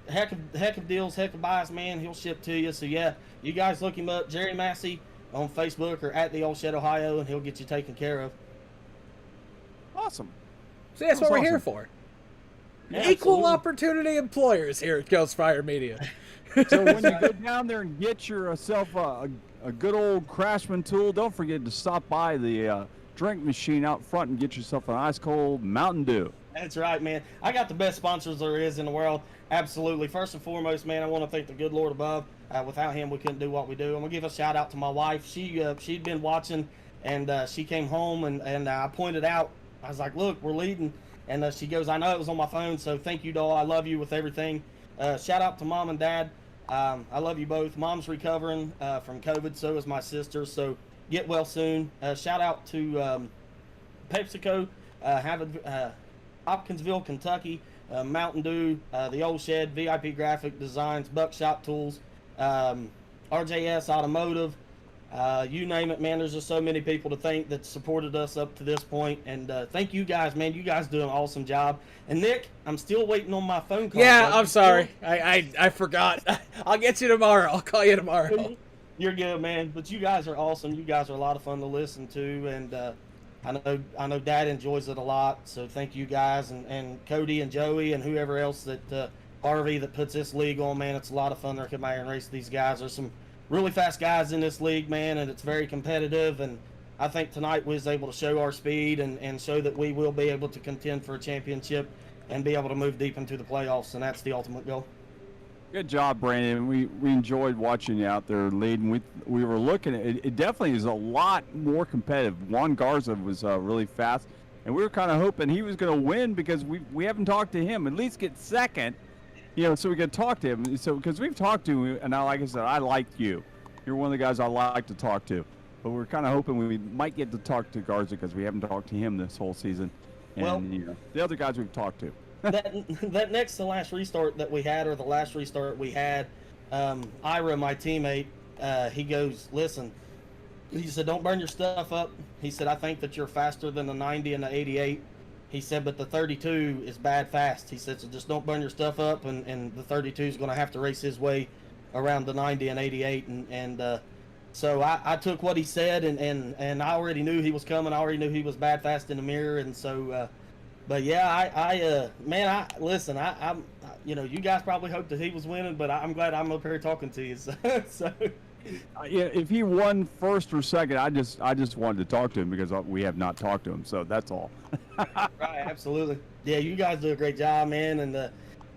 heck of deals, heck of buys, man. He'll ship to you. So yeah, you guys look him up, Jerry Massey, on Facebook or at the Old Shed Ohio, and he'll get you taken care of. Awesome. So that's what we're awesome. here for. Yeah, Equal absolutely. opportunity employers here at Ghostfire Media. So when you go down there and get yourself a good old Craftsman tool, don't forget to stop by the drink machine out front and get yourself an ice cold Mountain Dew. That's right, man. I got the best sponsors there is in the world. Absolutely. First and foremost, man, I want to thank the good Lord above. Without him, we couldn't do what we do. I'm going to give a shout out to my wife. She'd been watching, and she came home, and I pointed out, I was like, look, we're leading. And she goes, I know it was on my phone, so thank you, doll. I love you with everything. Shout out to Mom and Dad. I love you both. Mom's recovering from COVID, so is my sister, so get well soon. Shout out to PepsiCo, Hopkinsville, Kentucky, Mountain Dew, the Old Shed, VIP Graphic Designs, Buckshot Tools, RJS Automotive, you name it, man. There's just so many people to thank that supported us up to this point, and thank you guys, man. You guys do an awesome job. And Nick, I'm still waiting on my phone call. Yeah, bud. I'm sorry. I forgot. I'll get you tomorrow. I'll call you tomorrow. You're good, man. But you guys are awesome. You guys are a lot of fun to listen to, and I know Dad enjoys it a lot. So thank you guys, and Cody and Joey and whoever else that Harvey that puts this league on, man. It's a lot of fun to come out and race these guys. There's some really fast guys in this league, man, and it's very competitive. And I think tonight we was able to show our speed and show that we will be able to contend for a championship and be able to move deep into the playoffs, and that's the ultimate goal. Good job, Brandon. We enjoyed watching you out there leading. We were looking at it. It definitely is a lot more competitive. Juan Garza was really fast, and we were kind of hoping he was going to win because we haven't talked to him. At least get second, so we could talk to him. So because we've talked to him, and like I said, I like you. You're one of the guys I like to talk to. But we're kind of hoping we might get to talk to Garza because we haven't talked to him this whole season. And Well- the other guys we've talked to. that next to last restart that we had, or the last restart we had, Ira, my teammate, he goes, listen, he said, don't burn your stuff up. He said, I think that you're faster than the 90 and the 88. He said, but the 32 is bad fast. He said, so just don't burn your stuff up, and the 32 is going to have to race his way around the 90 and 88. And so I took what he said, and I already knew he was coming. I already knew he was bad fast in the mirror, and so but yeah, listen, I'm you guys probably hoped that he was winning, but I'm glad I'm up here talking to you. So Yeah, if he won first or second, I just wanted to talk to him because we have not talked to him, so that's all. right, absolutely. Yeah, you guys do a great job, man, and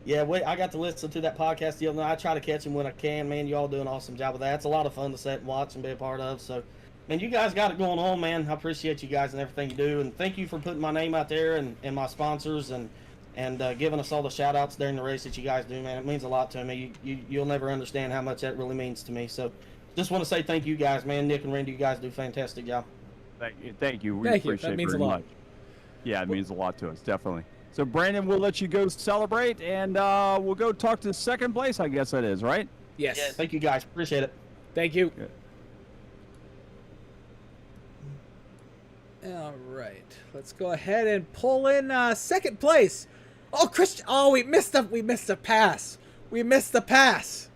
Yeah, I got to listen to that podcast the other night. I try to catch them when I can, man. You all do an awesome job with that. It's a lot of fun to sit and watch and be a part of. So, man, you guys got it going on, man. I appreciate you guys and everything you do. And thank you for putting my name out there and my sponsors and giving us all the shout-outs during the race that you guys do, man. It means a lot to me. You'll never understand how much that really means to me. So just want to say thank you guys, man. Nick and Randy, you guys do a fantastic job. Thank you. We Thank you. appreciate That means very a lot. much. Yeah, it means a lot to us, definitely. So, Brandon, we'll let you go celebrate, and we'll go talk to second place, I guess that is, right? Yes. Yeah, thank you guys. Appreciate it. Thank you. Good. All right. Let's go ahead and pull in second place. Oh, Christian. Oh, we missed a pass. We missed the pass.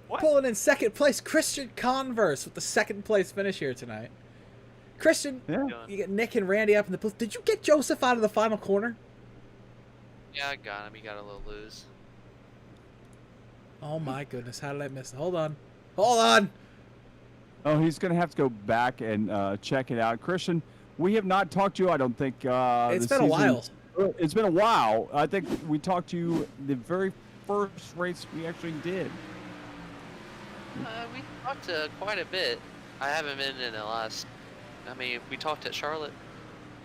What? Pulling in second place, Christian Converse with the second place finish here tonight. Christian, Yeah. you get Nick and Randy up in the booth. Did you get Joseph out of the final corner? Yeah, I got him. He got a little loose. Oh my goodness, how did I miss it? Hold on. Hold on. Oh, he's going to have to go back and check it out. Christian, we have not talked to you, I don't think. It's this been a while. It's been a while. I think we talked to you the very first race we actually did. We talked quite a bit. I haven't been in the last. I mean, we talked at Charlotte.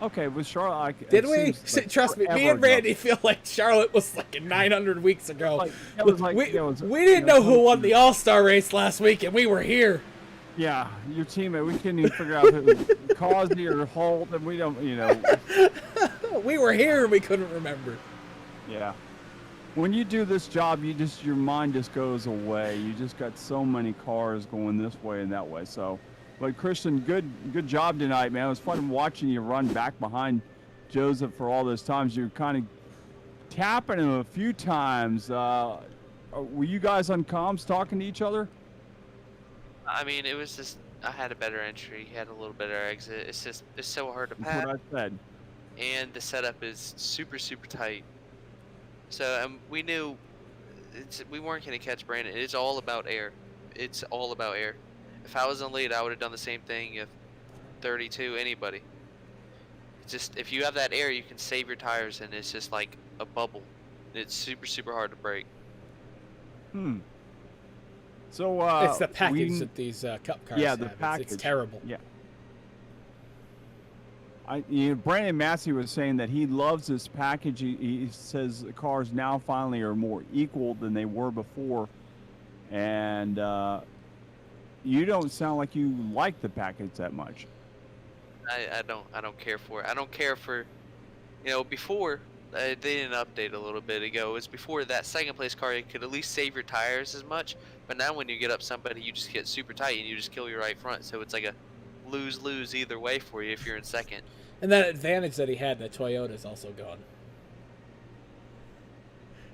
Okay, with Charlotte. Did we? Trust me, me and Randy feel like Charlotte was like 900 weeks ago. We didn't know who won the All-Star race last week, and we were here. Yeah, your teammate. We couldn't even figure out if it was Cosby or Holt, and we don't, We were here and we couldn't remember. Yeah. When you do this job, your mind just goes away. You just got so many cars going this way and that way. So, but Christian, good job tonight, man. It was fun watching you run back behind Joseph for all those times. You're kind of tapping him a few times. Were you guys on comms talking to each other? I mean, it was just I had a better entry. He had a little better exit. It's so hard to That's pass. what I said. And the setup is super tight. So we knew we weren't going to catch Brandon. It's all about air. It's all about air. If I was in lead, I would have done the same thing. If 32, anybody. It's just if you have that air, you can save your tires, and it's just like a bubble. It's super hard to break. So it's the package that these cup cars yeah, have. the package. It's terrible. Yeah. Brandon Massey was saying that he loves this package. He says the cars now finally are more equal than they were before, and you don't sound like you like the package that much. I don't care for it. I don't care for, before they didn't update a little bit ago. It was before that second place car, you could at least save your tires as much. But now when you get up somebody, you just get super tight and you just kill your right front. So it's like a lose either way for you if you're in second. And that advantage that he had in the Toyota is also gone.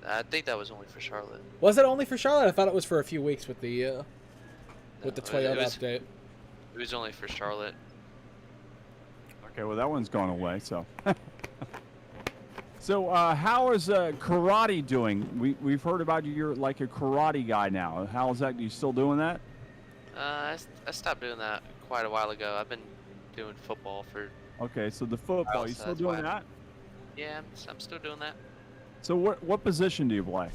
I think that was only for Charlotte. Was it only for Charlotte? I thought it was for a few weeks with the Toyota update. It was only for Charlotte. Okay, well that one's gone away. So, so how is karate doing? We've heard about you. You're like a karate guy now. How is that? Are you still doing that? I stopped doing that quite a while ago. I've been doing football for. Okay, so the football, you still doing that? Yeah, I'm still doing that. So what position do you play?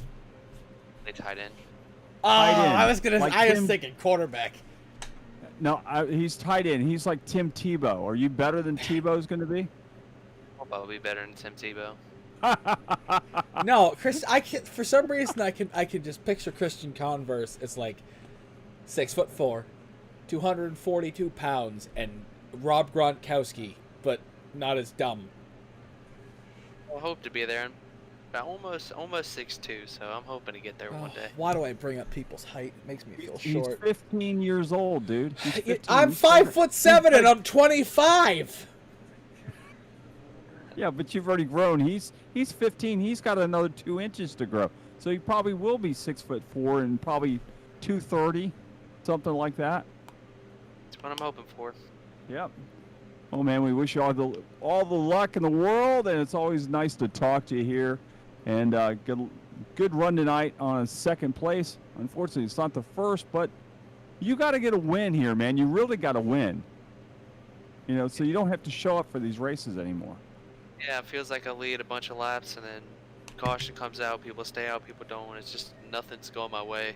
They tight end. Oh, Tight end. I was Tim- thinking quarterback. No, he's tight end. He's like Tim Tebow. Are you better than Tebow's going to be? I'll probably be better than Tim Tebow. No, Chris, I can for some reason I can just picture Christian Converse as like 6'4", 242 pounds, and Rob Gronkowski, but not as dumb. I hope to be there. I'm about almost 6'2", so I'm hoping to get there one day. Why do I bring up people's height? It makes me feel He's short. 15 years old, dude. He's 15. I'm He's short. 5'7" and I'm 25. Yeah, but you've already grown. He's 15. He's got another 2 inches to grow. So he probably will be 6'4" and probably 230, something like that. That's what I'm hoping for. Yep. Oh man, we wish you all the luck in the world, and it's always nice to talk to you here. And good run tonight on second place. Unfortunately, it's not the first, but you got to get a win here, man. You really got to win. So you don't have to show up for these races anymore. Yeah, it feels like I lead a bunch of laps and then caution comes out, people stay out, people don't. It's just nothing's going my way.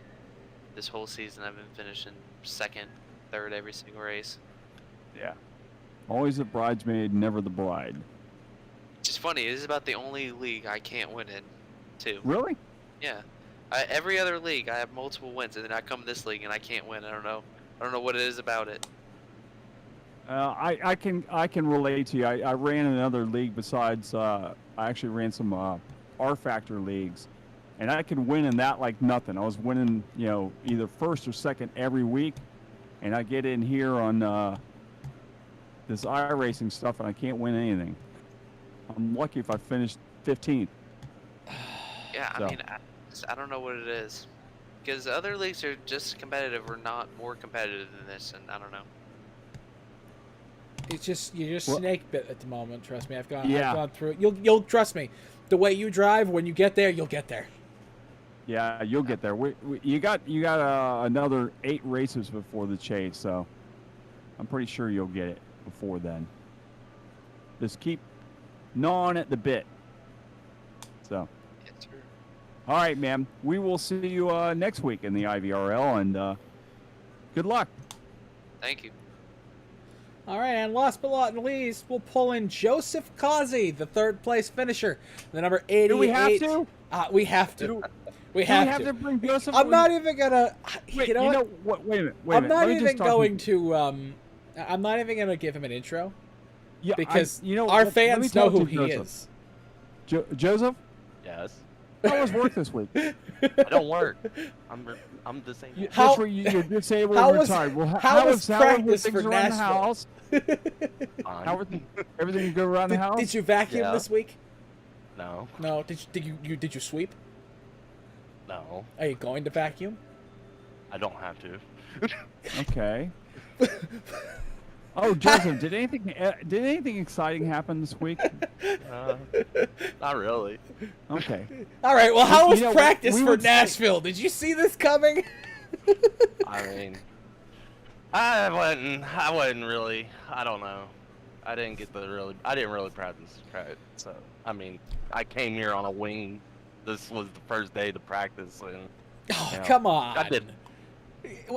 This whole season, I've been finishing second, third every single race. Yeah. Always the bridesmaid, never the bride. Which is funny. This is about the only league I can't win in, too. Really? Yeah. Every other league, I have multiple wins, and then I come to this league and I can't win. I don't know. I don't know what it is about it. I can relate to you. I ran another league besides. I actually ran some R Factor leagues, and I could win in that like nothing. I was winning, either first or second every week, and I get in here on this iRacing stuff, and I can't win anything. I'm lucky if I finish 15th. Yeah, So. I mean, I don't know what it is. Because other leagues are just competitive or not more competitive than this, and I don't know. It's just you're just snake bit at the moment. Trust me, I've gone through it. You'll trust me. The way you drive, when you get there, you'll get there. Yeah, you'll get there. You got another 8 races before the chase, so I'm pretty sure you'll get it before then. Just keep gnawing at the bit. So. Yes, sir. All right, man. We will see you next week in the IVRL, and good luck. Thank you. All right, and last but not least, we'll pull in Joseph Causey, the third place finisher, the number 88. Do we have to? We have to. We have to bring Joseph? I'm not even gonna. Wait, you know what? what? Wait a minute. I'm not even going to. I'm not even gonna give him an intro. Yeah, because our fans know who he Joseph. is. Joseph, Yes. how was work this week? I don't work. I'm disabled. How- You're disabled how and was- retired. Well, how was were practice things for around the Nashville? house? How were everything good around the house? Did you vacuum Yeah. this week? No. No. Did you sweep? No. Are you going to vacuum? I don't have to. Okay. Oh, Joseph, did anything exciting happen this week? Not really. Okay. All right. Well, how was You know, practice we for would say- Nashville? Did you see this coming? I mean, I wasn't really. I don't know. I didn't really practice. So I mean, I came here on a wing. This was the first day to practice, and Oh, come on. I did.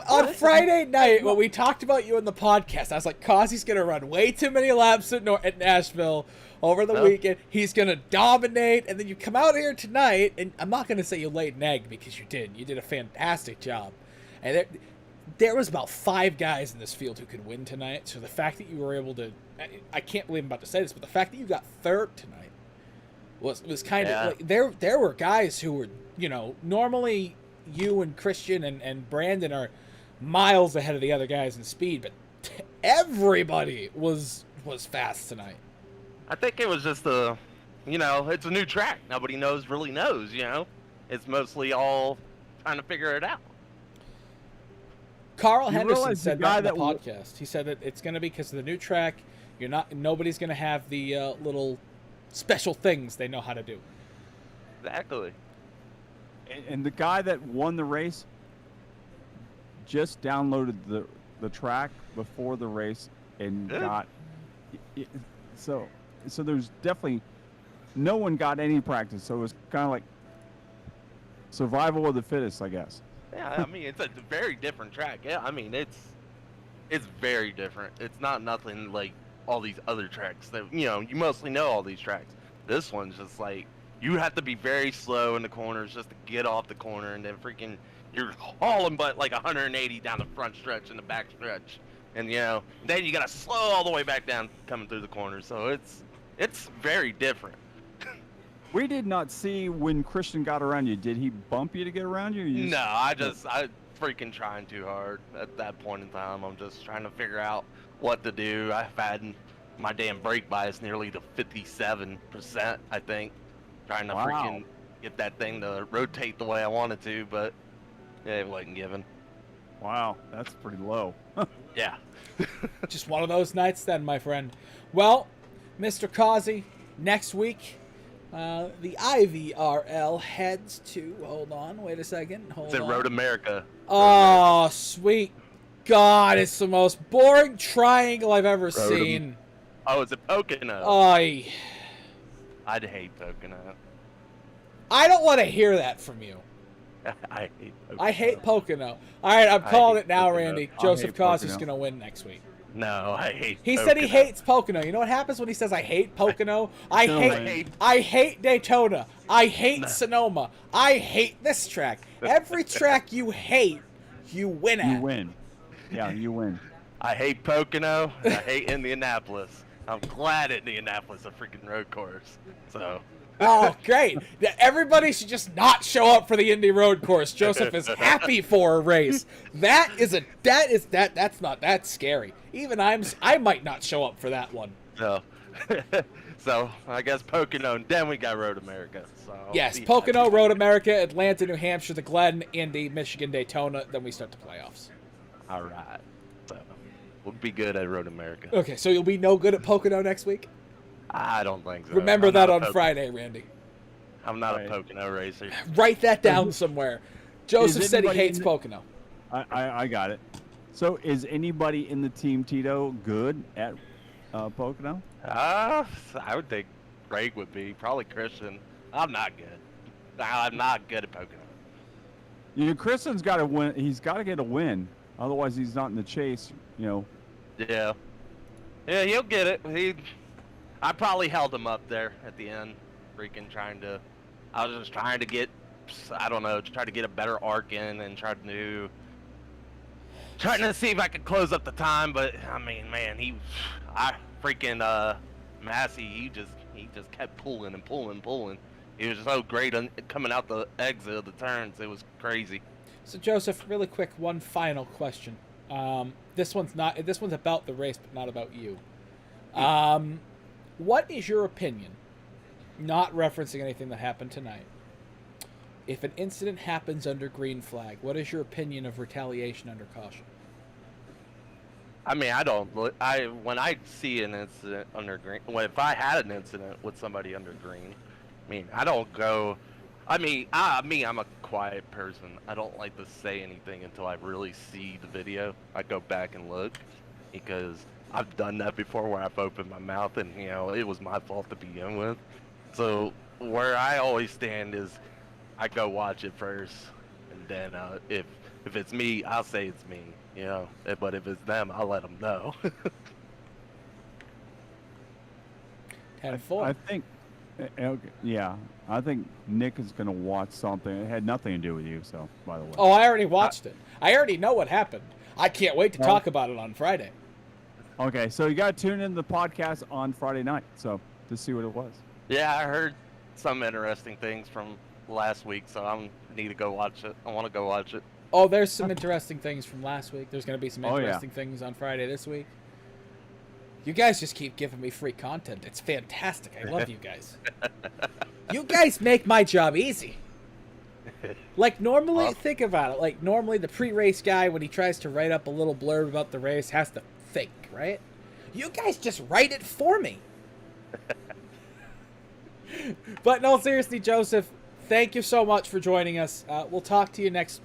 On Friday night, when we talked about you in the podcast, I was like, Causey's going to run way too many laps at Nashville over the weekend. He's going to dominate. And then you come out here tonight, and I'm not going to say you laid an egg because you did. You did a fantastic job. And there was about 5 guys in this field who could win tonight. So the fact that you were able to, I can't believe I'm about to say this, but the fact that you got third tonight was kind of like, there were guys who were, normally you and Christian and Brandon are miles ahead of the other guys in speed, but everybody was fast tonight. I think it was just it's a new track. Nobody really knows. It's mostly all trying to figure it out. Carl You Henderson realize said the guy that in the that podcast. He said that it's going to be because of the new track. Nobody's going to have the little special things they know how to do. Exactly. And the guy that won the race just downloaded the track before the race and got so there's definitely no one got any practice, so it was kind of like survival of the fittest, I guess. Yeah, I mean, it's a very different track. Yeah, I mean, it's very different. It's not nothing like all these other tracks that, you mostly know all these tracks. This one's just like, you have to be very slow in the corners just to get off the corner, and then freaking you're hauling but like 180 down the front stretch and the back stretch. And, then you got to slow all the way back down coming through the corner. So it's very different. We did not see when Christian got around you. Did he bump you to get around you? Or you No, I freaking trying too hard at that point in time. I'm just trying to figure out what to do. I've had my damn brake bias nearly to 57%, I think. Trying to freaking get that thing to rotate the way I wanted to, but it wasn't given. Wow, that's pretty low. Yeah. Just one of those nights then, my friend. Well, Mr. Causey, next week, the IVRL heads to, hold on, wait a second. It's at Road America. Oh, sweet God, it's the most boring triangle I've ever seen. Oh, it's a Pocono. Oy. I'd hate Pocono. I don't want to hear that from you. I hate Pocono. All right, I'm calling it now, Pocono. Randy. I Joseph hate Cos is Pocono. going to win next week. No, I hate. He said he Pocono. hates Pocono. You know what happens when he says I hate Pocono? I Gonna hate Daytona. I hate Sonoma. I hate this track. Every track you hate, you win at. You win. Yeah, you win. I hate Pocono. I hate Indianapolis. I'm glad Indianapolis is a freaking road course. So. Oh, great. Everybody should just not show up for the Indy Road Course. Joseph is happy for a race. That's scary. Even I might not show up for that one. No. So I guess Pocono, and then we got Road America. So Yes, Pocono, Road America, Atlanta, New Hampshire, the Glen, Indy, Michigan, Daytona, then we start the playoffs. All right. So we'll be good at Road America. Okay, so you'll be no good at Pocono next week? I don't think so. Remember I'm that not a on Pocono- Friday, Randy. I'm not Right. a Pocono racer. Write that down somewhere. Joseph said he anybody hates in the- Pocono. I got it. So is anybody in the team Tito good at Pocono? I would think Greg would be. Probably Christian. I'm not good. I'm not good at Pocono. You know, Kristen's got to win. He's got to get a win. Otherwise, he's not in the chase. You know. Yeah. Yeah, he'll get it. I probably held him up there at the end, freaking I was just trying to get, I don't know, try to get a better arc in and trying to see if I could close up the time. But I mean, man, Massey, he just kept pulling and pulling and pulling. He was so great coming out the exit of the turns. It was crazy. So Joseph, really quick, one final question. This one's about the race, but not about you. What is your opinion, not referencing anything that happened tonight, if an incident happens under green flag, what is your opinion of retaliation under caution? I mean, when I see an incident under green, if I had an incident with somebody under green, I mean, I don't go. I'm a quiet person. I don't like to say anything until I really see the video. I go back and look because I've done that before where I've opened my mouth and, you know, it was my fault to begin with. So where I always stand is I go watch it first, and then if it's me, I'll say it's me, you know. But if it's them, I'll let them know. 10-4. I think. Yeah, I think Nick is going to watch something. It had nothing to do with you, so, by the way. Oh, I already watched it. I already know what happened. I can't wait to talk about it on Friday. Okay, so you got to tune in to the podcast on Friday night, so to see what it was. Yeah, I heard some interesting things from last week, so I need to go watch it. I want to go watch it. Oh, there's some interesting things from last week. There's going to be some Oh, yeah. interesting things on Friday this week. You guys just keep giving me free content. It's fantastic. I love you guys. You guys make my job easy. Like, normally, think about it. Like, normally the pre-race guy, when he tries to write up a little blurb about the race, has to think, right? You guys just write it for me. But in all seriously, Joseph, thank you so much for joining us. We'll talk to you next...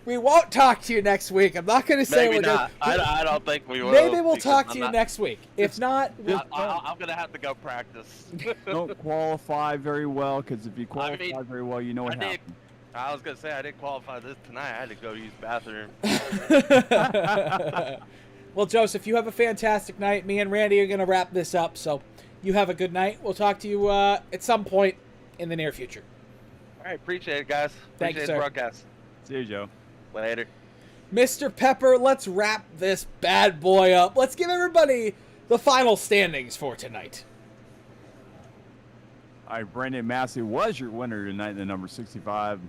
We won't talk to you next week. I'm not going to say Maybe we're not. going to... I don't think we will. Maybe we'll because talk I'm to you not- next week. If not, I'm going to have to go practice. Don't qualify very well, because if you qualify very well, you know what happened. I was going to say I didn't qualify this tonight. I had to go use the bathroom. Well, Joseph, you have a fantastic night. Me and Randy are going to wrap this up, so you have a good night. We'll talk to you at some point in the near future. All right, appreciate it, guys. Thank you, Appreciate sir. the broadcast. See you, Joe. Later. Mr. Pepper, let's wrap this bad boy up. Let's give everybody the final standings for tonight. All right, Brandon Massey was your winner tonight in the number 65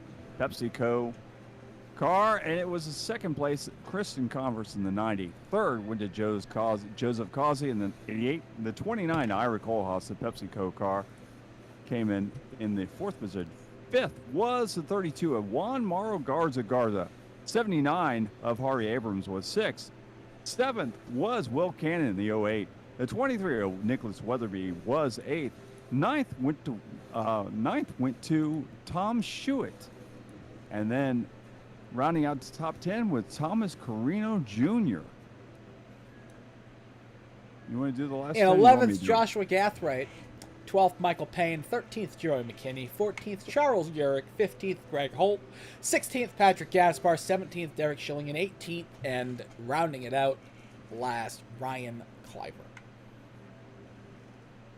PepsiCo car, and it was the second place Kristen Converse in the 90. Third went to Joseph Causey in the 88. The 29 Ira Colehouse, the PepsiCo car, came in the fourth position. Fifth was the 32 of Juan Mauro Garza. 79 of Harvey Abrams was sixth. Seventh was Will Cannon in the 08. The 23 of Nicholas Weatherby was eighth. Ninth went to Tom Schuett. And then rounding out the top 10 with Thomas Carino Jr. You want to do the last And 10? You want me 11th, to do it? Joshua Gathright. 12th, Michael Payne. 13th, Joey McKinney. 14th, Charles Urich. 15th, Greg Holt. 16th, Patrick Gaspar. 17th, Derek Schilling. And 18th, and rounding it out, last, Ryan Cliver.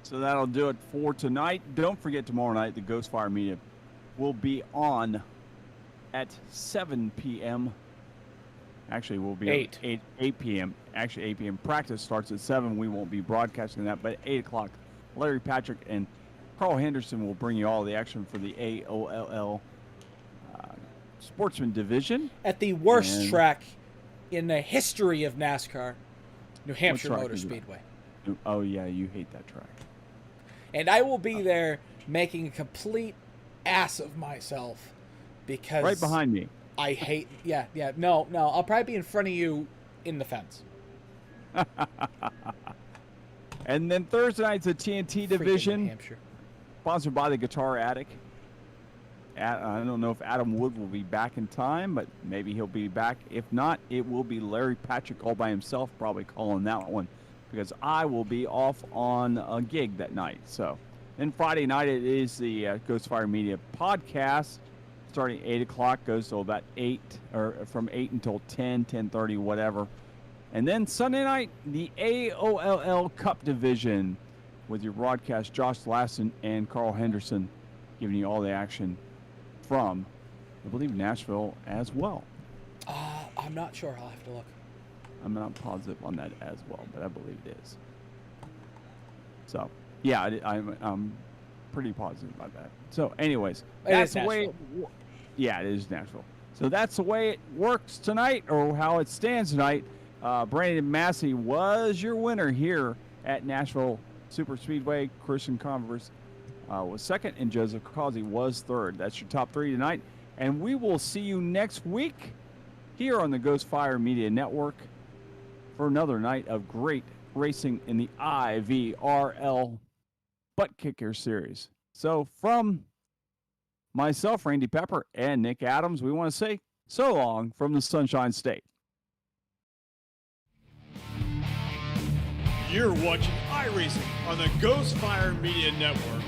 So that'll do it for tonight. Don't forget, tomorrow night, the Ghost Fire Media will be on at 7 p.m. Actually, we'll be 8 p.m. Actually, 8 p.m. Practice starts at 7. We won't be broadcasting that, but at 8 o'clock, Larry Patrick and Carl Henderson will bring you all the action for the AOLL Sportsman Division. At the worst track in the history of NASCAR, New Hampshire track Motor is that? Speedway. Oh, yeah, you hate that track. And I will be there making a complete ass of myself because... Right behind me. I hate... Yeah. No. I'll probably be in front of you in the fence. And then Thursday night's the TNT Division. New Hampshire. Sponsored by the Guitar Attic. I don't know if Adam Wood will be back in time, but maybe he'll be back. If not, it will be Larry Patrick all by himself probably calling that one, because I will be off on a gig that night. So then Friday night it is the Ghost Fire Media podcast, starting at 8 o'clock, goes till about 8, or from 8 until 10:30, whatever. And then Sunday night, the AOLL Cup Division with your broadcast, Josh Lassen and Carl Henderson, giving you all the action from, I believe, Nashville as well. I'm not sure. I'll have to look. I'm not positive on that as well, but I believe it is. So, yeah, I'm pretty positive about that. So, anyways, that's the way. Yeah, it is Nashville. So that's the way it works tonight, or how it stands tonight. Brandon Massey was your winner here at Nashville Superspeedway. Christian Converse was second, and Joseph Causey was third. That's your top three tonight. And we will see you next week here on the Ghost Fire Media Network for another night of great racing in the IVRL Buttkicker Series. So from myself, Randy Pepper, and Nick Adams, we want to say so long from the Sunshine State. You're watching iRacing on the Ghost Fire Media Network.